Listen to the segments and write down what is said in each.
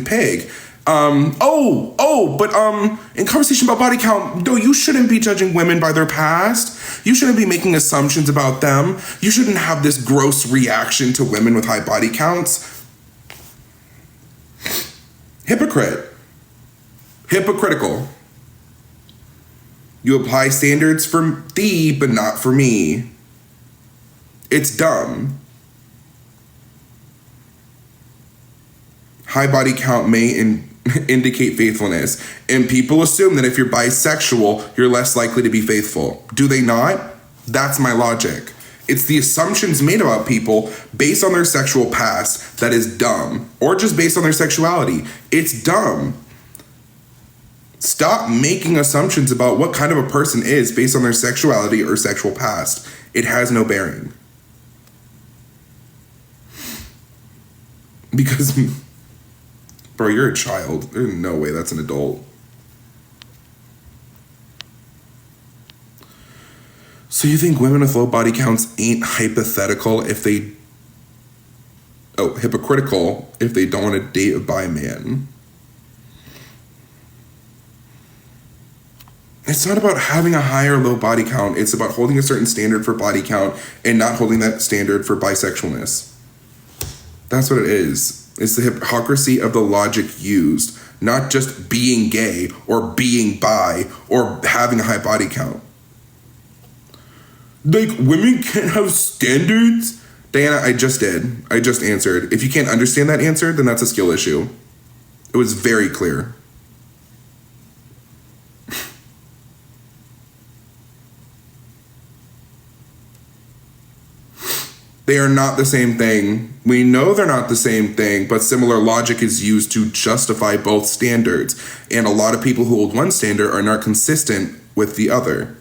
pig. In conversation about body count, no, you shouldn't be judging women by their past. You shouldn't be making assumptions about them. You shouldn't have this gross reaction to women with high body counts. Hypocrite. Hypocritical. You apply standards for thee, but not for me. It's dumb. High body count may indicate faithfulness, and people assume that if you're bisexual, you're less likely to be faithful. Do they not? That's my logic. It's the assumptions made about people based on their sexual past that is dumb, or just based on their sexuality. It's dumb. Stop making assumptions about what kind of a person is based on their sexuality or sexual past. It has no bearing. Because, bro, you're a child. There's no way that's an adult. So you think women with low body counts ain't hypocritical if they don't want to date a bi man? It's not about having a high or low body count. It's about holding a certain standard for body count and not holding that standard for bisexualness. That's what it is. It's the hypocrisy of the logic used, not just being gay or being bi or having a high body count. Like, women can't have standards? Diana, I just did. I just answered. If you can't understand that answer, then that's a skill issue. It was very clear. They are not the same thing. We know they're not the same thing, but similar logic is used to justify both standards. And a lot of people who hold one standard are not consistent with the other.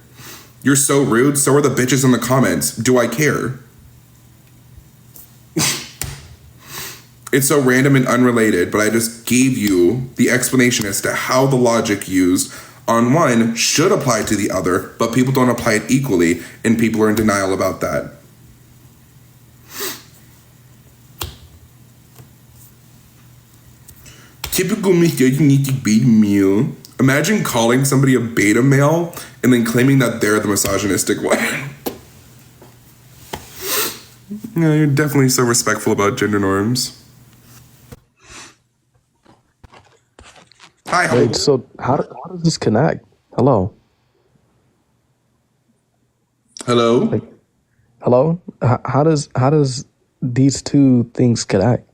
You're so rude, so are the bitches in the comments. Do I care? It's so random and unrelated, but I just gave you the explanation as to how the logic used on one should apply to the other, but people don't apply it equally, and people are in denial about that. Typical misogynistic beta male. Imagine calling somebody a beta male and then claiming that they're the misogynistic one. Yeah, you're definitely so respectful about gender norms. Hi. Wait, so how does this connect? Hello? Hello? Like, hello? How does these two things connect?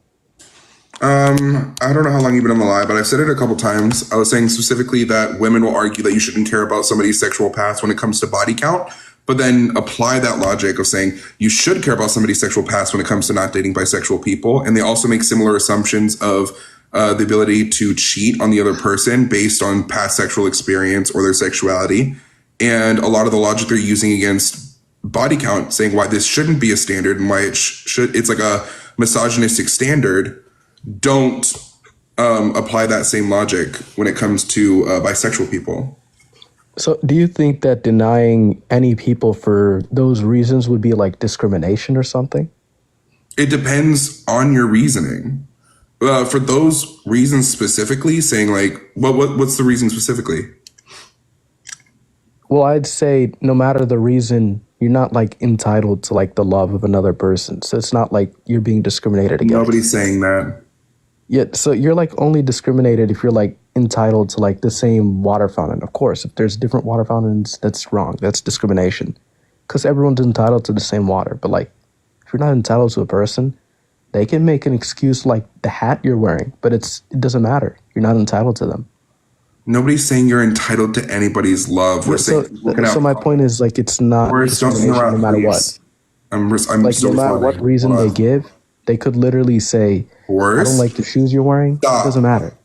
I don't know how long you've been on the live, but I've said it a couple times. I was saying specifically that women will argue that you shouldn't care about somebody's sexual past when it comes to body count, but then apply that logic of saying you should care about somebody's sexual past when it comes to not dating bisexual people. And they also make similar assumptions of the ability to cheat on the other person based on past sexual experience or their sexuality. And a lot of the logic they're using against body count, saying why this shouldn't be a standard and why it's like a misogynistic standard, don't apply that same logic when it comes to bisexual people. So do you think that denying any people for those reasons would be like discrimination or something? It depends on your reasoning. For those reasons specifically, saying like, what's the reason specifically? Well, I'd say no matter the reason, you're not like entitled to like the love of another person. So it's not like you're being discriminated against. Nobody's saying that. Yeah, so you're like only discriminated if you're like entitled to like the same water fountain. Of course, if there's different water fountains, that's wrong. That's discrimination. Because everyone's entitled to the same water. But like, if you're not entitled to a person, they can make an excuse like the hat you're wearing, but it doesn't matter. You're not entitled to them. Nobody's saying you're entitled to anybody's love. We're saying so my point is like it's not discrimination no matter what. I'm like so no matter what reason they give, they could literally say, I don't like the shoes you're wearing. Stop. It doesn't matter.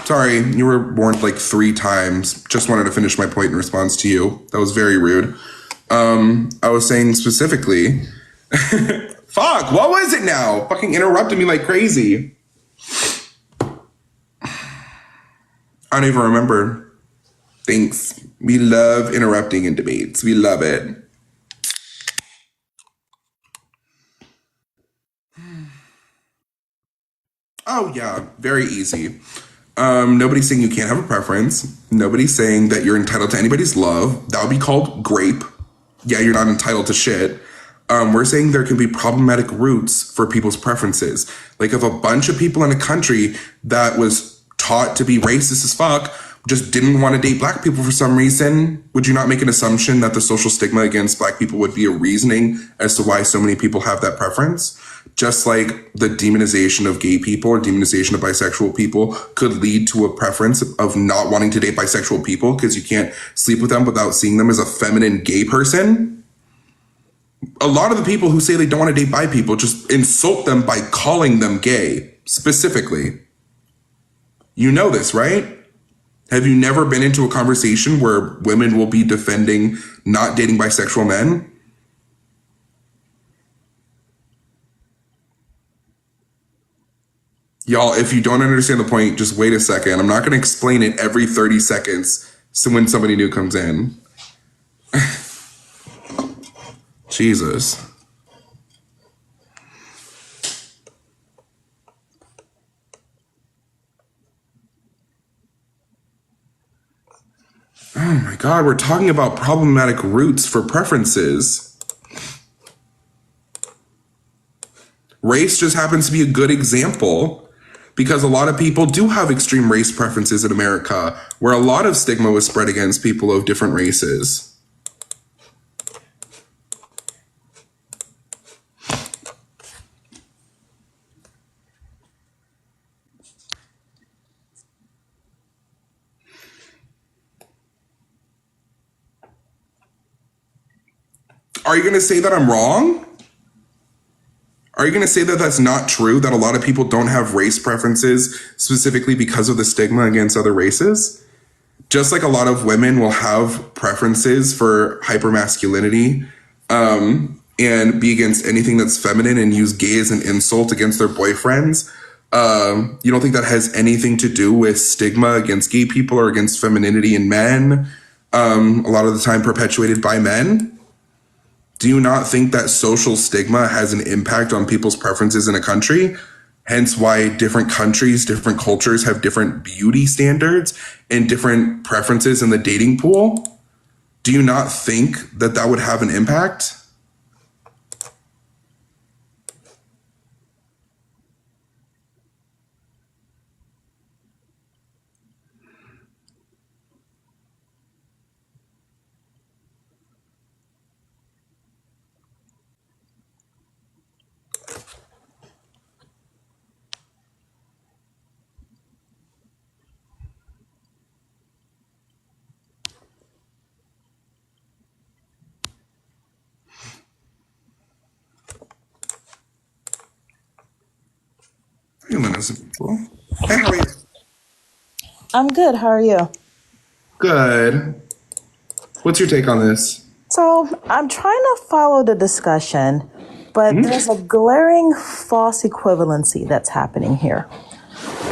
Sorry, you were warned like 3 times. Just wanted to finish my point in response to you. That was very rude. I was saying specifically, fuck, what was it now? Fucking interrupted me like crazy. I don't even remember. Thanks. We love interrupting in debates. We love it. Oh, yeah, very easy. Nobody's saying you can't have a preference. Nobody's saying that you're entitled to anybody's love. That would be called grape. Yeah, you're not entitled to shit. We're saying there can be problematic roots for people's preferences. Like if a bunch of people in a country that was taught to be racist as fuck just didn't want to date black people for some reason, would you not make an assumption that the social stigma against black people would be a reasoning as to why so many people have that preference? Just like the demonization of gay people or demonization of bisexual people could lead to a preference of not wanting to date bisexual people because you can't sleep with them without seeing them as a feminine gay person. A lot of the people who say they don't want to date bi people just insult them by calling them gay, specifically. You know this, right? Have you never been into a conversation where women will be defending not dating bisexual men? Y'all, if you don't understand the point, just wait a second. I'm not going to explain it every 30 seconds so when somebody new comes in. Jesus. Oh my God, we're talking about problematic roots for preferences. Race just happens to be a good example because a lot of people do have extreme race preferences in America where a lot of stigma was spread against people of different races. Are you going to say that I'm wrong? Are you going to say that that's not true, that a lot of people don't have race preferences specifically because of the stigma against other races? Just like a lot of women will have preferences for hypermasculinity and be against anything that's feminine and use gay as an insult against their boyfriends. You don't think that has anything to do with stigma against gay people or against femininity in men? A lot of the time perpetuated by men? Do you not think that social stigma has an impact on people's preferences in a country? Hence why different countries, different cultures have different beauty standards and different preferences in the dating pool? Do you not think that that would have an impact? Hey, innocent people. Hey, how are you? I'm good. How are you? Good. What's your take on this? So I'm trying to follow the discussion, but there's a glaring false equivalency that's happening here.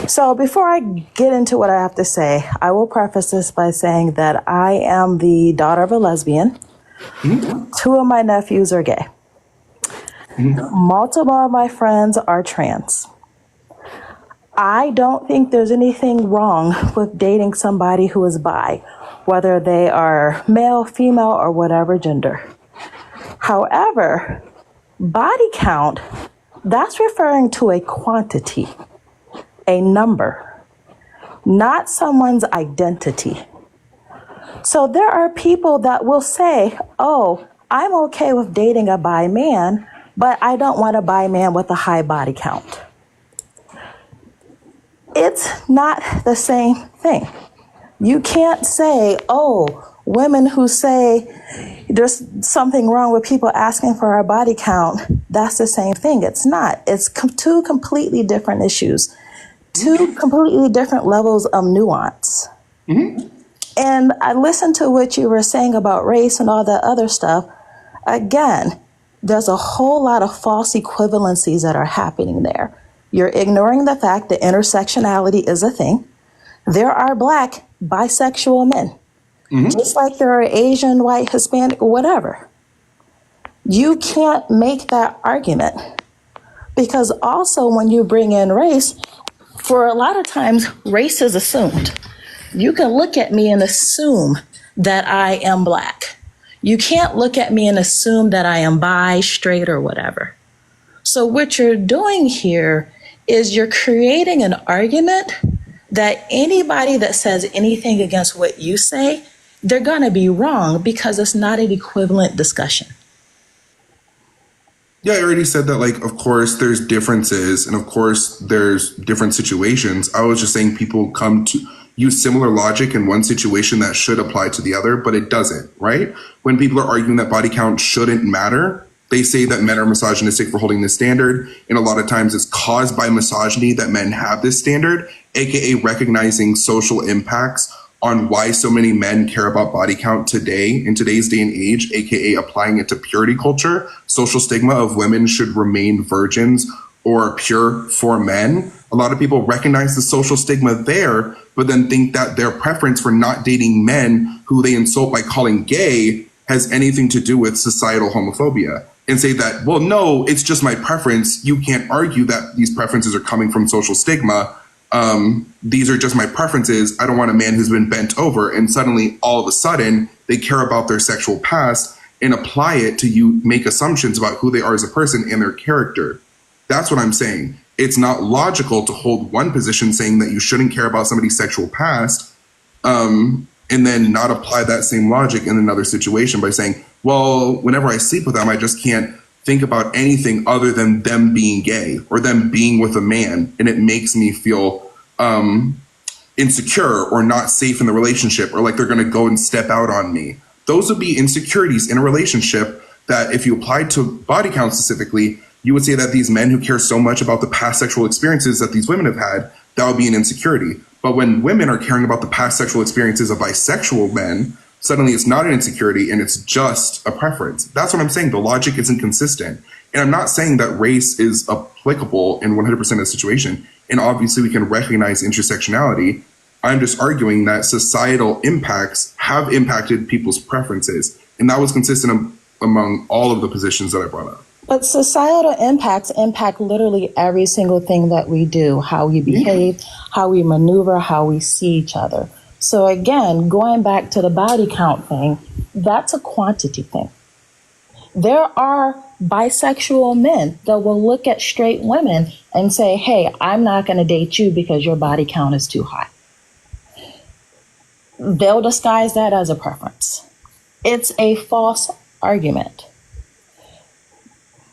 So before I get into what I have to say, I will preface this by saying that I am the daughter of a lesbian. Two of my nephews are gay. Multiple of my friends are trans. I don't think there's anything wrong with dating somebody who is bi, whether they are male, female, or whatever gender. However, body count, that's referring to a quantity, a number, not someone's identity. So there are people that will say, oh, I'm okay with dating a bi man, but I don't want a bi man with a high body count. It's not the same thing. You can't say, oh, women who say there's something wrong with people asking for our body count, that's the same thing. It's not. It's two completely different issues, two completely different levels of nuance. And I listened to what you were saying about race and all that other stuff. Again, there's a whole lot of false equivalencies that are happening there. You're ignoring the fact that intersectionality is a thing. There are Black, bisexual men, just like there are Asian, white, Hispanic, whatever. You can't make that argument because also when you bring in race, For a lot of times, race is assumed. You can look at me and assume that I am Black. You can't look at me and assume that I am bi, straight, or whatever. So what you're doing here is you're creating an argument that anybody that says anything against what you say, they're going to be wrong because it's not an equivalent discussion. Yeah, I already said that, like, of course, there's differences and of course, there's different situations. I was just saying people come to use similar logic in one situation that should apply to the other, but it doesn't, right? When people are arguing that body count shouldn't matter, they say that men are misogynistic for holding this standard. And a lot of times it's caused by misogyny that men have this standard, aka recognizing social impacts on why so many men care about body count today, in today's day and age, aka applying it to purity culture, social stigma of women should remain virgins or pure for men. A lot of people recognize the social stigma there, but then think that their preference for not dating men who they insult by calling gay has anything to do with societal homophobia, and say that, well, no, it's just my preference. You can't argue that these preferences are coming from social stigma. These are just my preferences. I don't want a man who's been bent over. And suddenly, all of a sudden, they care about their sexual past and apply it to you, make assumptions about who they are as a person and their character. That's what I'm saying. It's not logical to hold one position saying that you shouldn't care about somebody's sexual past, and then not apply that same logic in another situation by saying, well, whenever I sleep with them, I just can't think about anything other than them being gay or them being with a man. And it makes me feel insecure or not safe in the relationship, or like they're going to go and step out on me. Those would be insecurities in a relationship that if you applied to body count specifically, you would say that these men who care so much about the past sexual experiences that these women have had, that would be an insecurity. But when women are caring about the past sexual experiences of bisexual men, suddenly it's not an insecurity and it's just a preference. That's what I'm saying. The logic isn't consistent. And I'm not saying that race is applicable in 100% of the situation. And obviously we can recognize intersectionality. I'm just arguing that societal impacts have impacted people's preferences. And that was consistent among all of the positions that I brought up. But societal impacts impact literally every single thing that we do, how we behave, how we maneuver, how we see each other. So again, going back to the body count thing, that's a quantity thing. There are bisexual men that will look at straight women and say, hey, I'm not going to date you because your body count is too high. They'll disguise that as a preference. It's a false argument.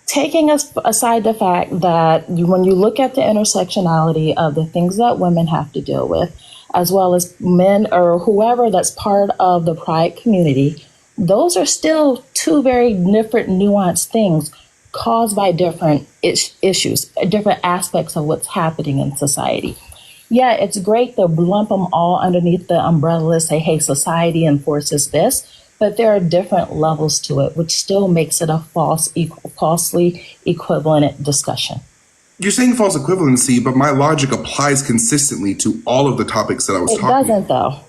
Taking aside the fact that when you look at the intersectionality of the things that women have to deal with, as well as men or whoever that's part of the pride community, those are still two very different nuanced things caused by different issues, different aspects of what's happening in society. Yeah, it's great to lump them all underneath the umbrella, say, hey, society enforces this, but there are different levels to it, which still makes it a falsely equivalent discussion. You're saying false equivalency, but my logic applies consistently to all of the topics that I was talking about. It doesn't, though.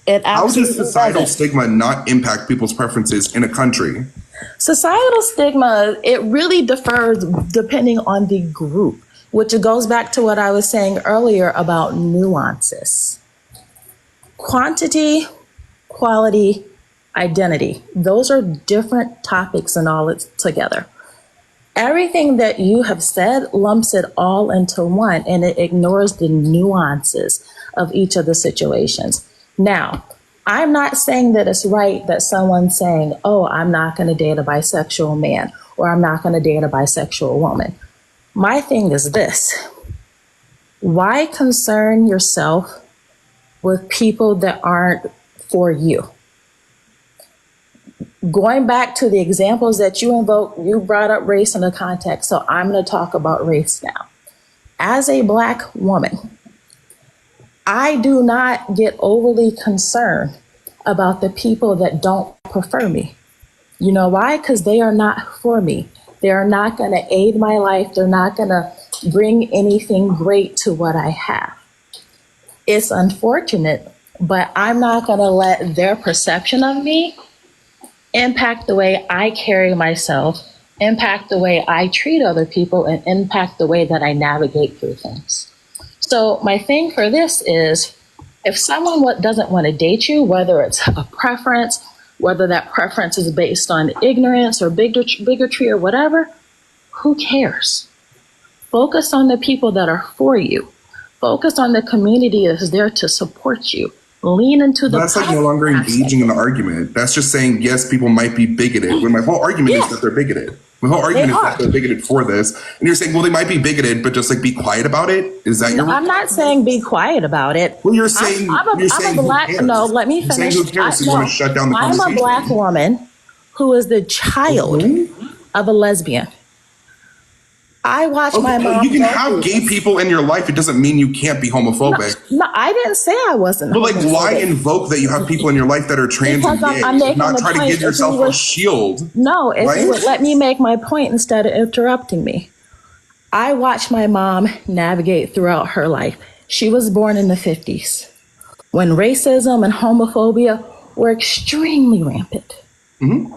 It How absolutely does societal doesn't. stigma not impact people's preferences in a country? Societal stigma, it really differs depending on the group, which goes back to what I was saying earlier about nuances. Quantity, quality, identity. Those are different topics and all it's together. Everything that you have said lumps it all into one, and it ignores the nuances of each of the situations. Now, I'm not saying that it's right that someone's saying, oh, I'm not going to date a bisexual man, or I'm not going to date a bisexual woman. My thing is this: why concern yourself with people that aren't for you? Going back to the examples that you invoked, you brought up race in the context, so I'm going to talk about race now. As a Black woman, I do not get overly concerned about the people that don't prefer me. You know why? Because they are not for me. They are not going to aid my life. They're not going to bring anything great to what I have. It's unfortunate, but I'm not going to let their perception of me impact the way I carry myself, impact the way I treat other people, and impact the way that I navigate through things. So my thing for this is, if someone doesn't want to date you, whether it's a preference, whether that preference is based on ignorance or bigotry or whatever, who cares? Focus on the people that are for you. Focus on the community that is there to support you. Lean into the. That's like no longer engaging in the argument. That's just saying, yes, people might be bigoted. When my whole argument is that they're bigoted. My whole argument is that they're bigoted for this. And you're saying, well, they might be bigoted, but just like be quiet about it. Is that your? I'm not saying be quiet about it. Well, you're saying I'm a black. No, let me finish. You're saying who cares? You want to shut down the conversation. I'm a black woman who is the child of a lesbian. I watch my mom. You can have gay people in your life. It doesn't mean you can't be homophobic. No, I didn't say I wasn't. But like, why invoke that you have people in your life that are trans and gay? Not try to give yourself a shield. No, if you would let me make my point instead of interrupting me. I watched my mom navigate throughout her life. She was born in the 50s when racism and homophobia were extremely rampant. Mm-hmm.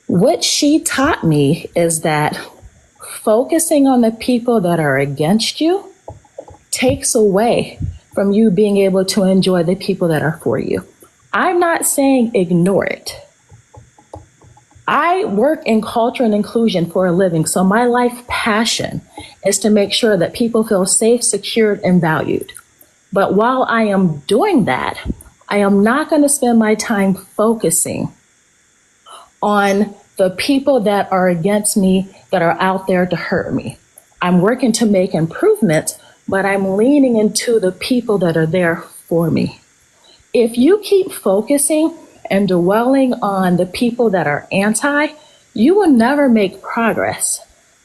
What she taught me is that focusing on the people that are against you takes away from you being able to enjoy the people that are for you. I'm not saying ignore it. I work in culture and inclusion for a living, so my life passion is to make sure that people feel safe, secured, and valued. But while I am doing that, I am not going to spend my time focusing on the people that are against me, that are out there to hurt me. I'm working to make improvements, but I'm leaning into the people that are there for me. If you keep focusing and dwelling on the people that are anti, you will never make progress.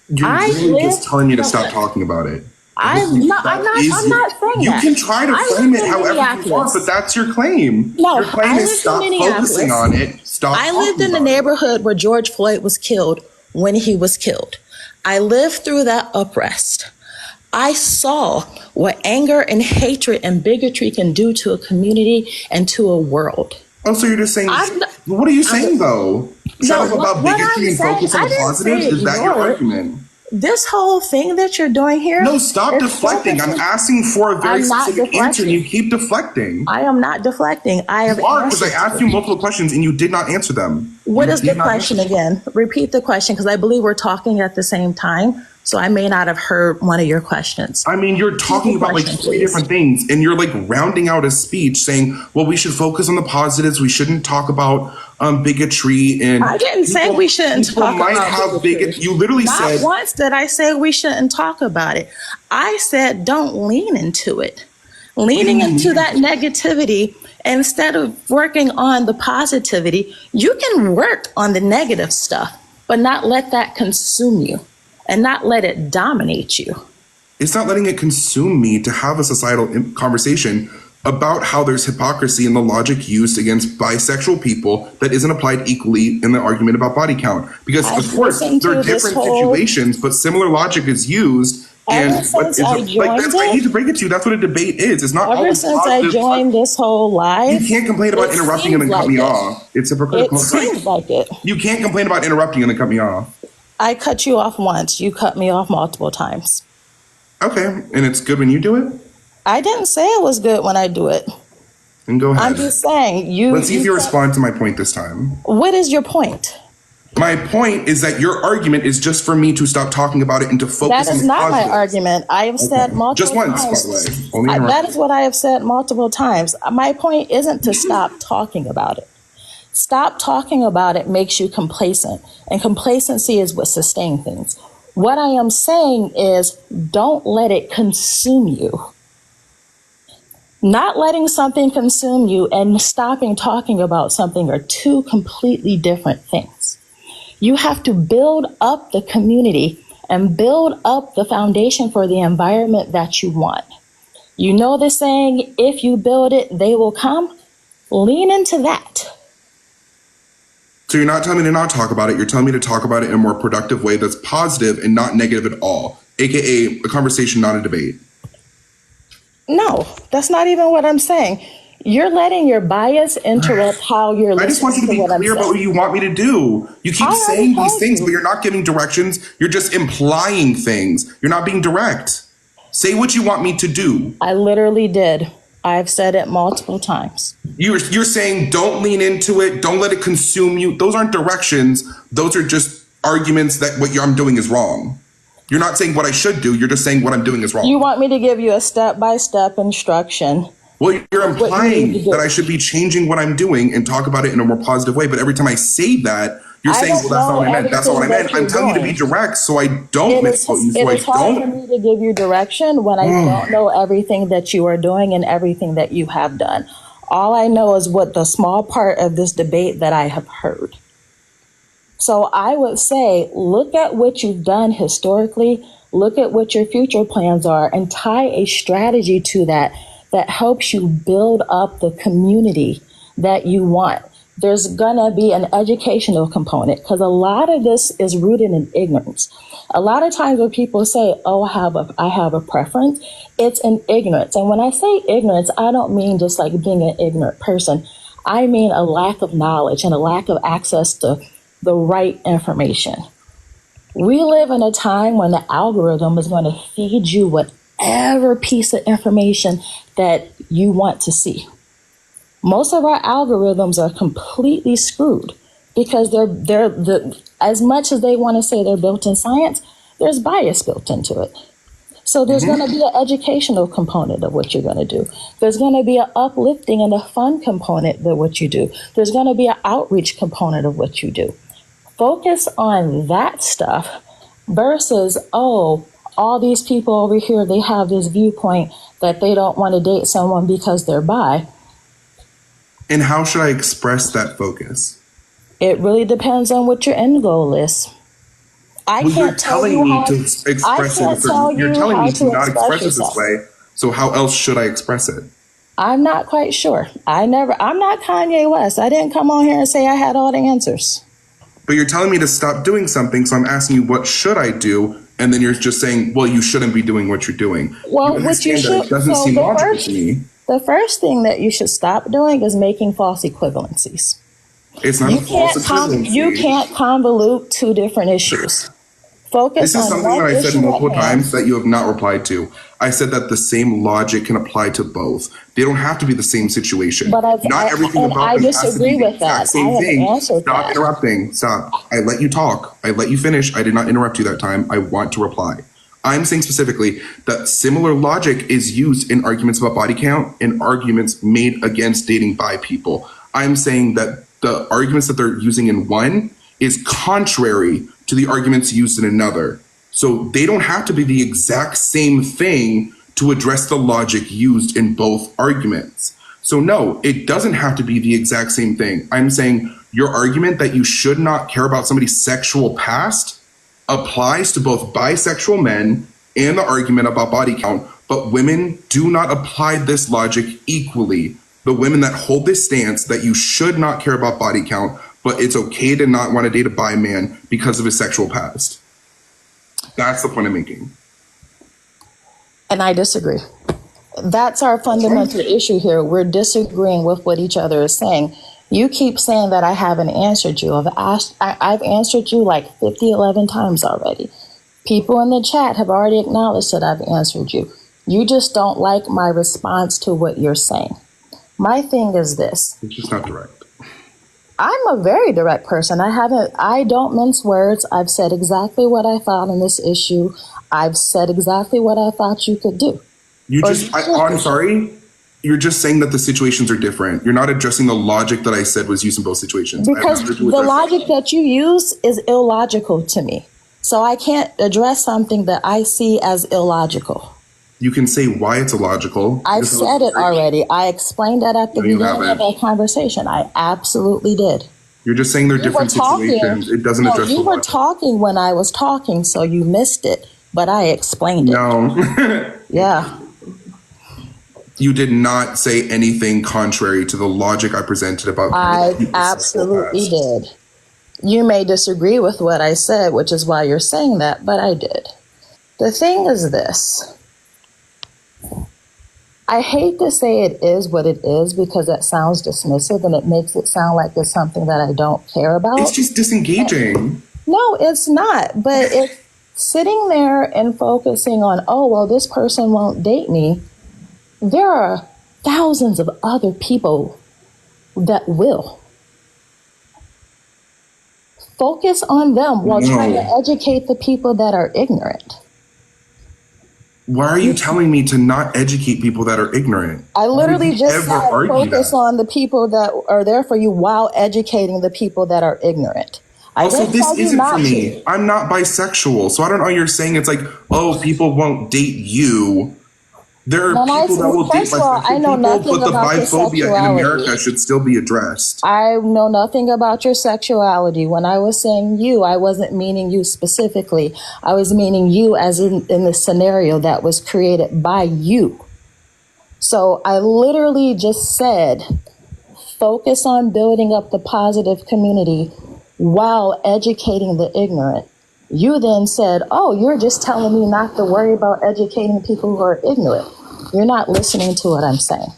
You're really just telling me to stop talking about it. I'm not saying that. You can try to frame it however you want, but that's your claim. No, your claim is stop focusing on it. I lived in the neighborhood where George Floyd was killed when he was killed. I lived through that unrest. I saw what anger and hatred and bigotry can do to a community and to a world. Oh, so you're just saying, what are you saying though? Shut up about bigotry and focus on the positives? Is that your argument? This whole thing that you're doing here. No, stop deflecting. I'm asking for a very specific answer and you keep deflecting. I am not deflecting. I have because I asked you multiple questions and you did not answer them. What is the question again? Repeat the question because I believe we're talking at the same time. So I may not have heard one of your questions. I mean, you're talking about like three different things and you're like rounding out a speech saying, well, we should focus on the positives. We shouldn't talk about bigotry. And I didn't say we shouldn't talk about bigotry. You literally said. Not once did I say we shouldn't talk about it. I said don't lean into it. Leaning into that negativity instead of working on the positivity, you can work on the negative stuff, but not let that consume you. And not let it dominate you. It's not letting it consume me to have a societal conversation about how there's hypocrisy in the logic used against bisexual people that isn't applied equally in the argument about body count. Because of course, there are different situations, but similar logic is used. And I need to break it to you. That's what a debate is. It's not ever since I joined this whole life. You can't complain about interrupting and then cut me off. It's hypocritical. It seems like it. You can't complain about interrupting and then cut me off. I cut you off once. You cut me off multiple times. Okay. And it's good when you do it? I didn't say it was good when I do it. And go ahead. I'm just saying you. Let's see if you respond to my point this time. What is your point? My point is that your argument is just for me to stop talking about it and to focus on the positives. That is not my argument. I have said multiple times. Just once, by the way. That is what I have said multiple times. My point isn't to stop talking about it. Stop talking about it makes you complacent, and complacency is what sustains things. What I am saying is don't let it consume you. Not letting something consume you and stopping talking about something are two completely different things. You have to build up the community and build up the foundation for the environment that you want. You know the saying, if you build it, they will come. Lean into that. So you're not telling me to not talk about it. You're telling me to talk about it in a more productive way that's positive and not negative at all, aka a conversation, not a debate. No, that's not even what I'm saying. You're letting your bias interrupt how you're listening to what I'm saying. I just want you to be clear about what you want me to do. You keep saying these things, but you're not giving directions. You're just implying things. You're not being direct. Say what you want me to do. I literally did. I've said it multiple times. You're saying don't lean into it. Don't let it consume you. Those aren't directions. Those are just arguments that what I'm doing is wrong. You're not saying what I should do. You're just saying what I'm doing is wrong. You want me to give you a step-by-step instruction. Well, you're implying that I should be changing what I'm doing and talk about it in a more positive way. But every time I say that, you're saying, well, that's not what I meant. That's not what I meant. I'm telling you to be direct so I don't misquote you. It is hard for me to give you direction when I don't know everything that you are doing and everything that you have done. All I know is what the small part of this debate that I have heard. So I would say, look at what you've done historically, look at what your future plans are, and tie a strategy to that helps you build up the community that you want. There's gonna be an educational component because a lot of this is rooted in ignorance. A lot of times when people say, oh, I have a preference, it's in ignorance. And when I say ignorance, I don't mean just like being an ignorant person. I mean a lack of knowledge and a lack of access to the right information. We live in a time when the algorithm is going to feed you whatever piece of information that you want to see. Most of our algorithms are completely screwed because they're as much as they want to say they're built in science, there's bias built into it. So there's going to be an educational component of what you're going to do. There's going to be an uplifting and a fun component of what you do. There's going to be an outreach component of what you do. Focus on that stuff versus, oh, all these people over here, they have this viewpoint that they don't want to date someone because they're bi. And how should I express that focus? It really depends on what your end goal is. You're telling me to express it. You're telling me to not express it this way. So how else should I express it? I'm not quite sure. I'm not Kanye West. I didn't come on here and say I had all the answers. But you're telling me to stop doing something, so I'm asking you, what should I do? And then you're just saying, well, you shouldn't be doing what you're doing. Well, what you should, it doesn't seem logical to me. The first thing that you should stop doing is making false equivalencies. It's not a false equivalency. You can't convolute two different issues. Focus on this is something that I said multiple times that you have not replied to. I said that the same logic can apply to both. They don't have to be the same situation. But not everything about them has to be the exact same thing. Stop interrupting. Stop. I let you talk. I let you finish. I did not interrupt you that time. I want to reply. I'm saying specifically that similar logic is used in arguments about body count and arguments made against dating bi people. I'm saying that the arguments that they're using in one is contrary to the arguments used in another. So they don't have to be the exact same thing to address the logic used in both arguments. So no, it doesn't have to be the exact same thing. I'm saying your argument that you should not care about somebody's sexual past applies to both bisexual men and the argument about body count, but women do not apply this logic equally. The women that hold this stance that you should not care about body count, but it's okay to not want to date a bi man because of his sexual past. That's the point I'm making. And I disagree. That's our fundamental issue here. We're disagreeing with what each other is saying. You keep saying that I haven't answered you. I've answered you like 11 times already. People in the chat have already acknowledged that I've answered you. You just don't like my response to what you're saying. My thing is this. It's just not direct. I'm a very direct person. I don't mince words. I've said exactly what I thought on this issue. I've said exactly what I thought you could do. I'm sorry. You're just saying that the situations are different. You're not addressing the logic that I said was used in both situations. Because the logic that you use is illogical to me. So I can't address something that I see as illogical. You can say why it's illogical. I've said it already. I explained that at the beginning of our conversation. I absolutely did. You're just saying they're different situations. It doesn't address the logic. You were talking when I was talking, so you missed it. But I explained it. No. Yeah. You did not say anything contrary to the logic I presented about. I absolutely did. You may disagree with what I said, which is why you're saying that, but I did. The thing is this. I hate to say it is what it is because that sounds dismissive and it makes it sound like it's something that I don't care about. It's just disengaging. No, it's not. But Sitting there and focusing on, oh, well, this person won't date me. There are thousands of other people that will. Focus on them while trying to educate the people that are ignorant. Why are you telling me to not educate people that are ignorant? I literally just said focus that? on the people that are there for you while educating the people that are ignorant. Also, this isn't for me. I'm not bisexual, so I don't know. You're saying it's like, oh, people won't date you. There are people that will date bisexual people, but the biphobia in America should still be addressed. I know nothing about your sexuality. When I was saying you, I wasn't meaning you specifically. I was meaning you as in the scenario that was created by you. So I literally just said, focus on building up the positive community while educating the ignorant. You then said, oh, you're just telling me not to worry about educating people who are ignorant. You're not listening to what I'm saying.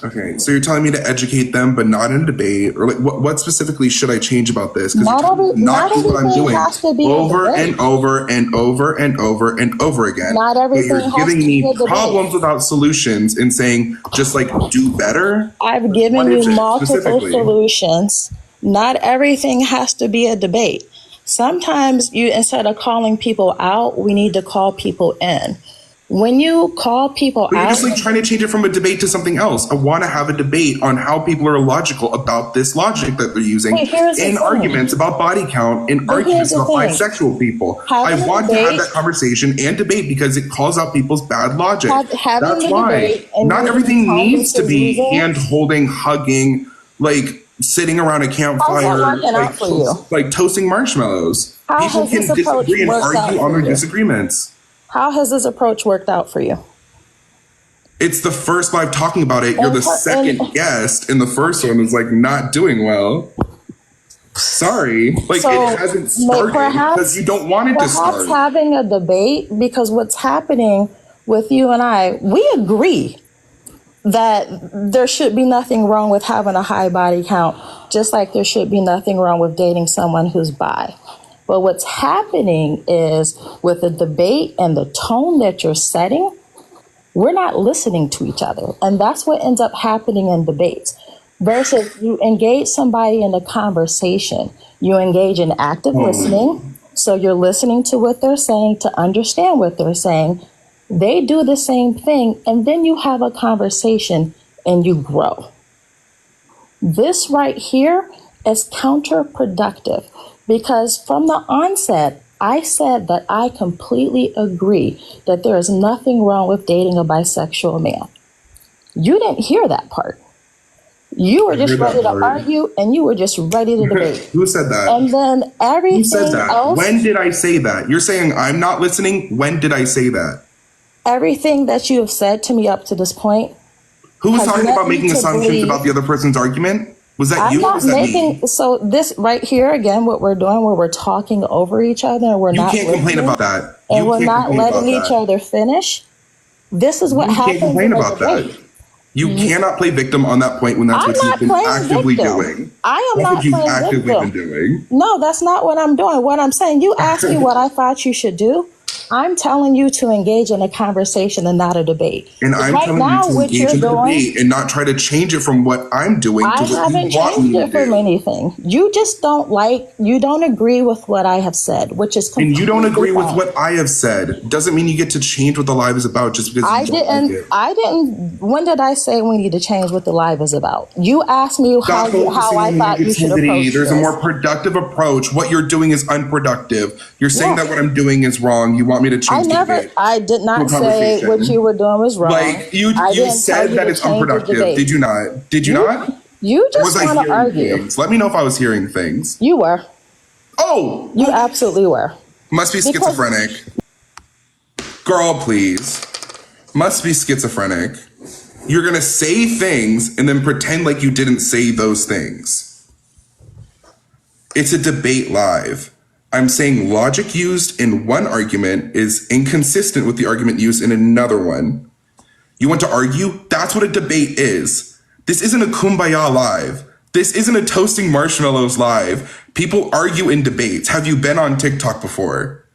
Okay, so you're telling me to educate them, but not in a debate, or like what specifically should I change about this? Because not do what I'm doing has to be over and over and over and over and over again. Not everything you're has giving to me be a debate. problems without solutions and saying just like do better. I've given you multiple solutions. Not everything has to be a debate. Sometimes you, instead of calling people out, we need to call people in. When you call people But out, you're just like trying to change it from a debate to something else. I want to have a debate on how people are illogical about this logic that they're using in arguments about body count, in arguments about bisexual people. I want to have that conversation and debate because it calls out people's bad logic. That's why. Not everything needs to be hand holding, hugging, like sitting around a campfire, like toasting marshmallows. People can disagree and argue on their disagreements. How has this approach worked out for you? It's the first live talking about it. You're the second guest, and the first one is like not doing well. Sorry, like it hasn't started because you don't want it to start. Perhaps having a debate, because what's happening with you and I, we agree that there should be nothing wrong with having a high body count, just like there should be nothing wrong with dating someone who's bi. But what's happening is with the debate and the tone that you're setting, we're not listening to each other. And that's what ends up happening in debates. Versus you engage somebody in a conversation, you engage in active listening. So you're listening to what they're saying to understand what they're saying. They do the same thing. And then you have a conversation and you grow. This right here is counterproductive. Because from the onset, I said that I completely agree that there is nothing wrong with dating a bisexual man. You didn't hear that part. You were just ready to argue and you were just ready to debate. Who said that? And then everything else. When did I say that? You're saying I'm not listening. When did I say that? Everything that you have said to me up to this point. Who was talking about making assumptions about the other person's argument? Was that you or was that me? So this right here, again, what we're doing, where we're talking over each other and we're not listening. You can't complain about that. And we're not letting each other finish. This is what happens. You can't complain about that. You cannot play victim on that point when that's what you've been actively doing. I am not playing victim. That's what you've actively been doing. No, that's not what I'm doing. What I'm saying, you asked me what I thought you should do. I'm telling you to engage in a conversation and not a debate. And I'm telling you to engage in a debate and not try to change it from what I'm doing to what you want me to do. I haven't changed it from anything. You just you don't agree with what I have said, which is completely And you don't agree with what I have said. Doesn't mean you get to change what the live is about just because you don't like it. I didn't. When did I say we need to change what the live is about? You asked me how I thought you should approach There's a more productive approach. What you're doing is unproductive. You're saying that what I'm doing is wrong. You want me to change I did not say what you were doing was wrong. Like you said that it's unproductive. Did you not? Did you not? You just want to argue. Things? Let me know if I was hearing things. You were. Oh, you absolutely were. Must be schizophrenic. Girl, please. Must be schizophrenic. You're gonna say things and then pretend like you didn't say those things. It's a debate live. I'm saying logic used in one argument is inconsistent with the argument used in another one. You want to argue? That's what a debate is. This isn't a kumbaya live. This isn't a toasting marshmallows live. People argue in debates. Have you been on TikTok before?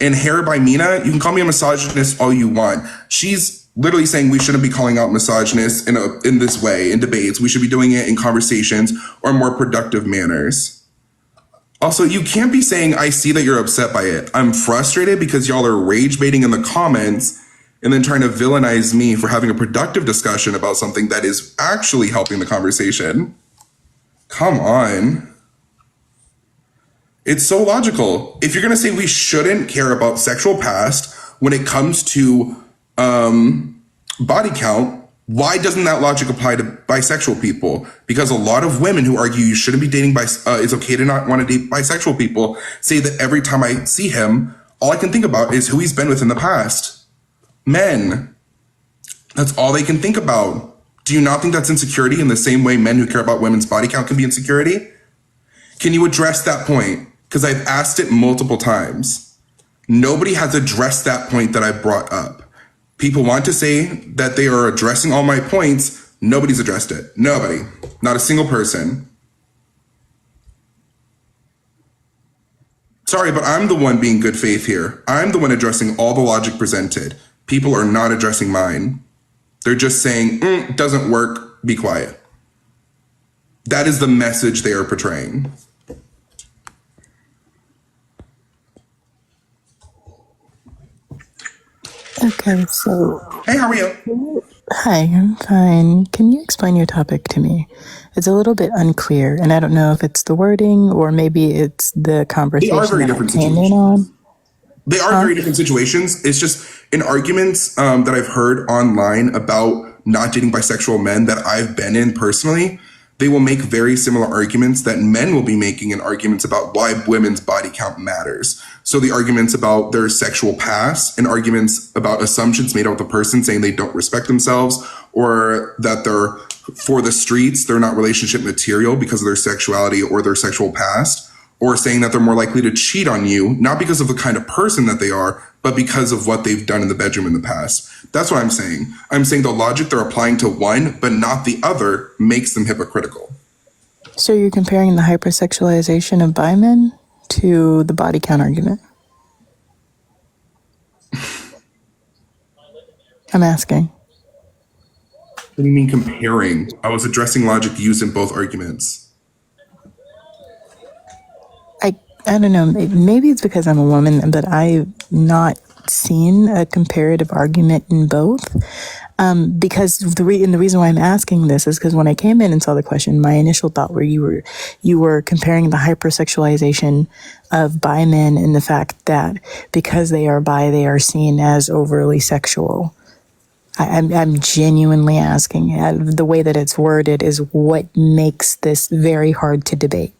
And Hair by Mina, you can call me a misogynist all you want. She's literally saying we shouldn't be calling out misogynists in this way in debates. We should be doing it in conversations or more productive manners. Also, you can't be saying, I see that you're upset by it. I'm frustrated because y'all are rage baiting in the comments and then trying to villainize me for having a productive discussion about something that is actually helping the conversation. Come on. It's so logical. If you're going to say we shouldn't care about sexual past when it comes to body count, why doesn't that logic apply to bisexual people? Because a lot of women who argue you shouldn't be dating it's okay to not want to date bisexual people say that every time I see him, all I can think about is who he's been with in the past. Men. That's all they can think about. Do you not think that's insecurity in the same way men who care about women's body count can be insecurity? Can you address that point? Because I've asked it multiple times. Nobody has addressed that point that I brought up. People want to say that they are addressing all my points. Nobody's addressed it. Nobody. Not a single person. Sorry, but I'm the one being good faith here. I'm the one addressing all the logic presented. People are not addressing mine. They're just saying, doesn't work, be quiet. That is the message they are portraying. Okay, so... Hey, how are you? Hi, I'm fine. Can you explain your topic to me? It's a little bit unclear, and I don't know if it's the wording or maybe it's the conversation very that different I came in situations. on. They are very different situations. It's just in arguments that I've heard online about not dating bisexual men that I've been in personally, they will make very similar arguments that men will be making in arguments about why women's body count matters. So the arguments about their sexual past and arguments about assumptions made about the person saying they don't respect themselves or that they're for the streets, they're not relationship material because of their sexuality or their sexual past, or saying that they're more likely to cheat on you, not because of the kind of person that they are, but because of what they've done in the bedroom in the past. That's what I'm saying. I'm saying the logic they're applying to one, but not the other, makes them hypocritical. So you're comparing the hypersexualization of bi men to the body count argument? I'm asking. What do you mean comparing? I was addressing logic used in both arguments. I don't know, maybe it's because I'm a woman, but I've not seen a comparative argument in both. Because the reason why I'm asking this is because when I came in and saw the question, my initial thought where you were comparing the hypersexualization of bi men and the fact that because they are bi, they are seen as overly sexual. I'm genuinely asking. The way that it's worded is what makes this very hard to debate.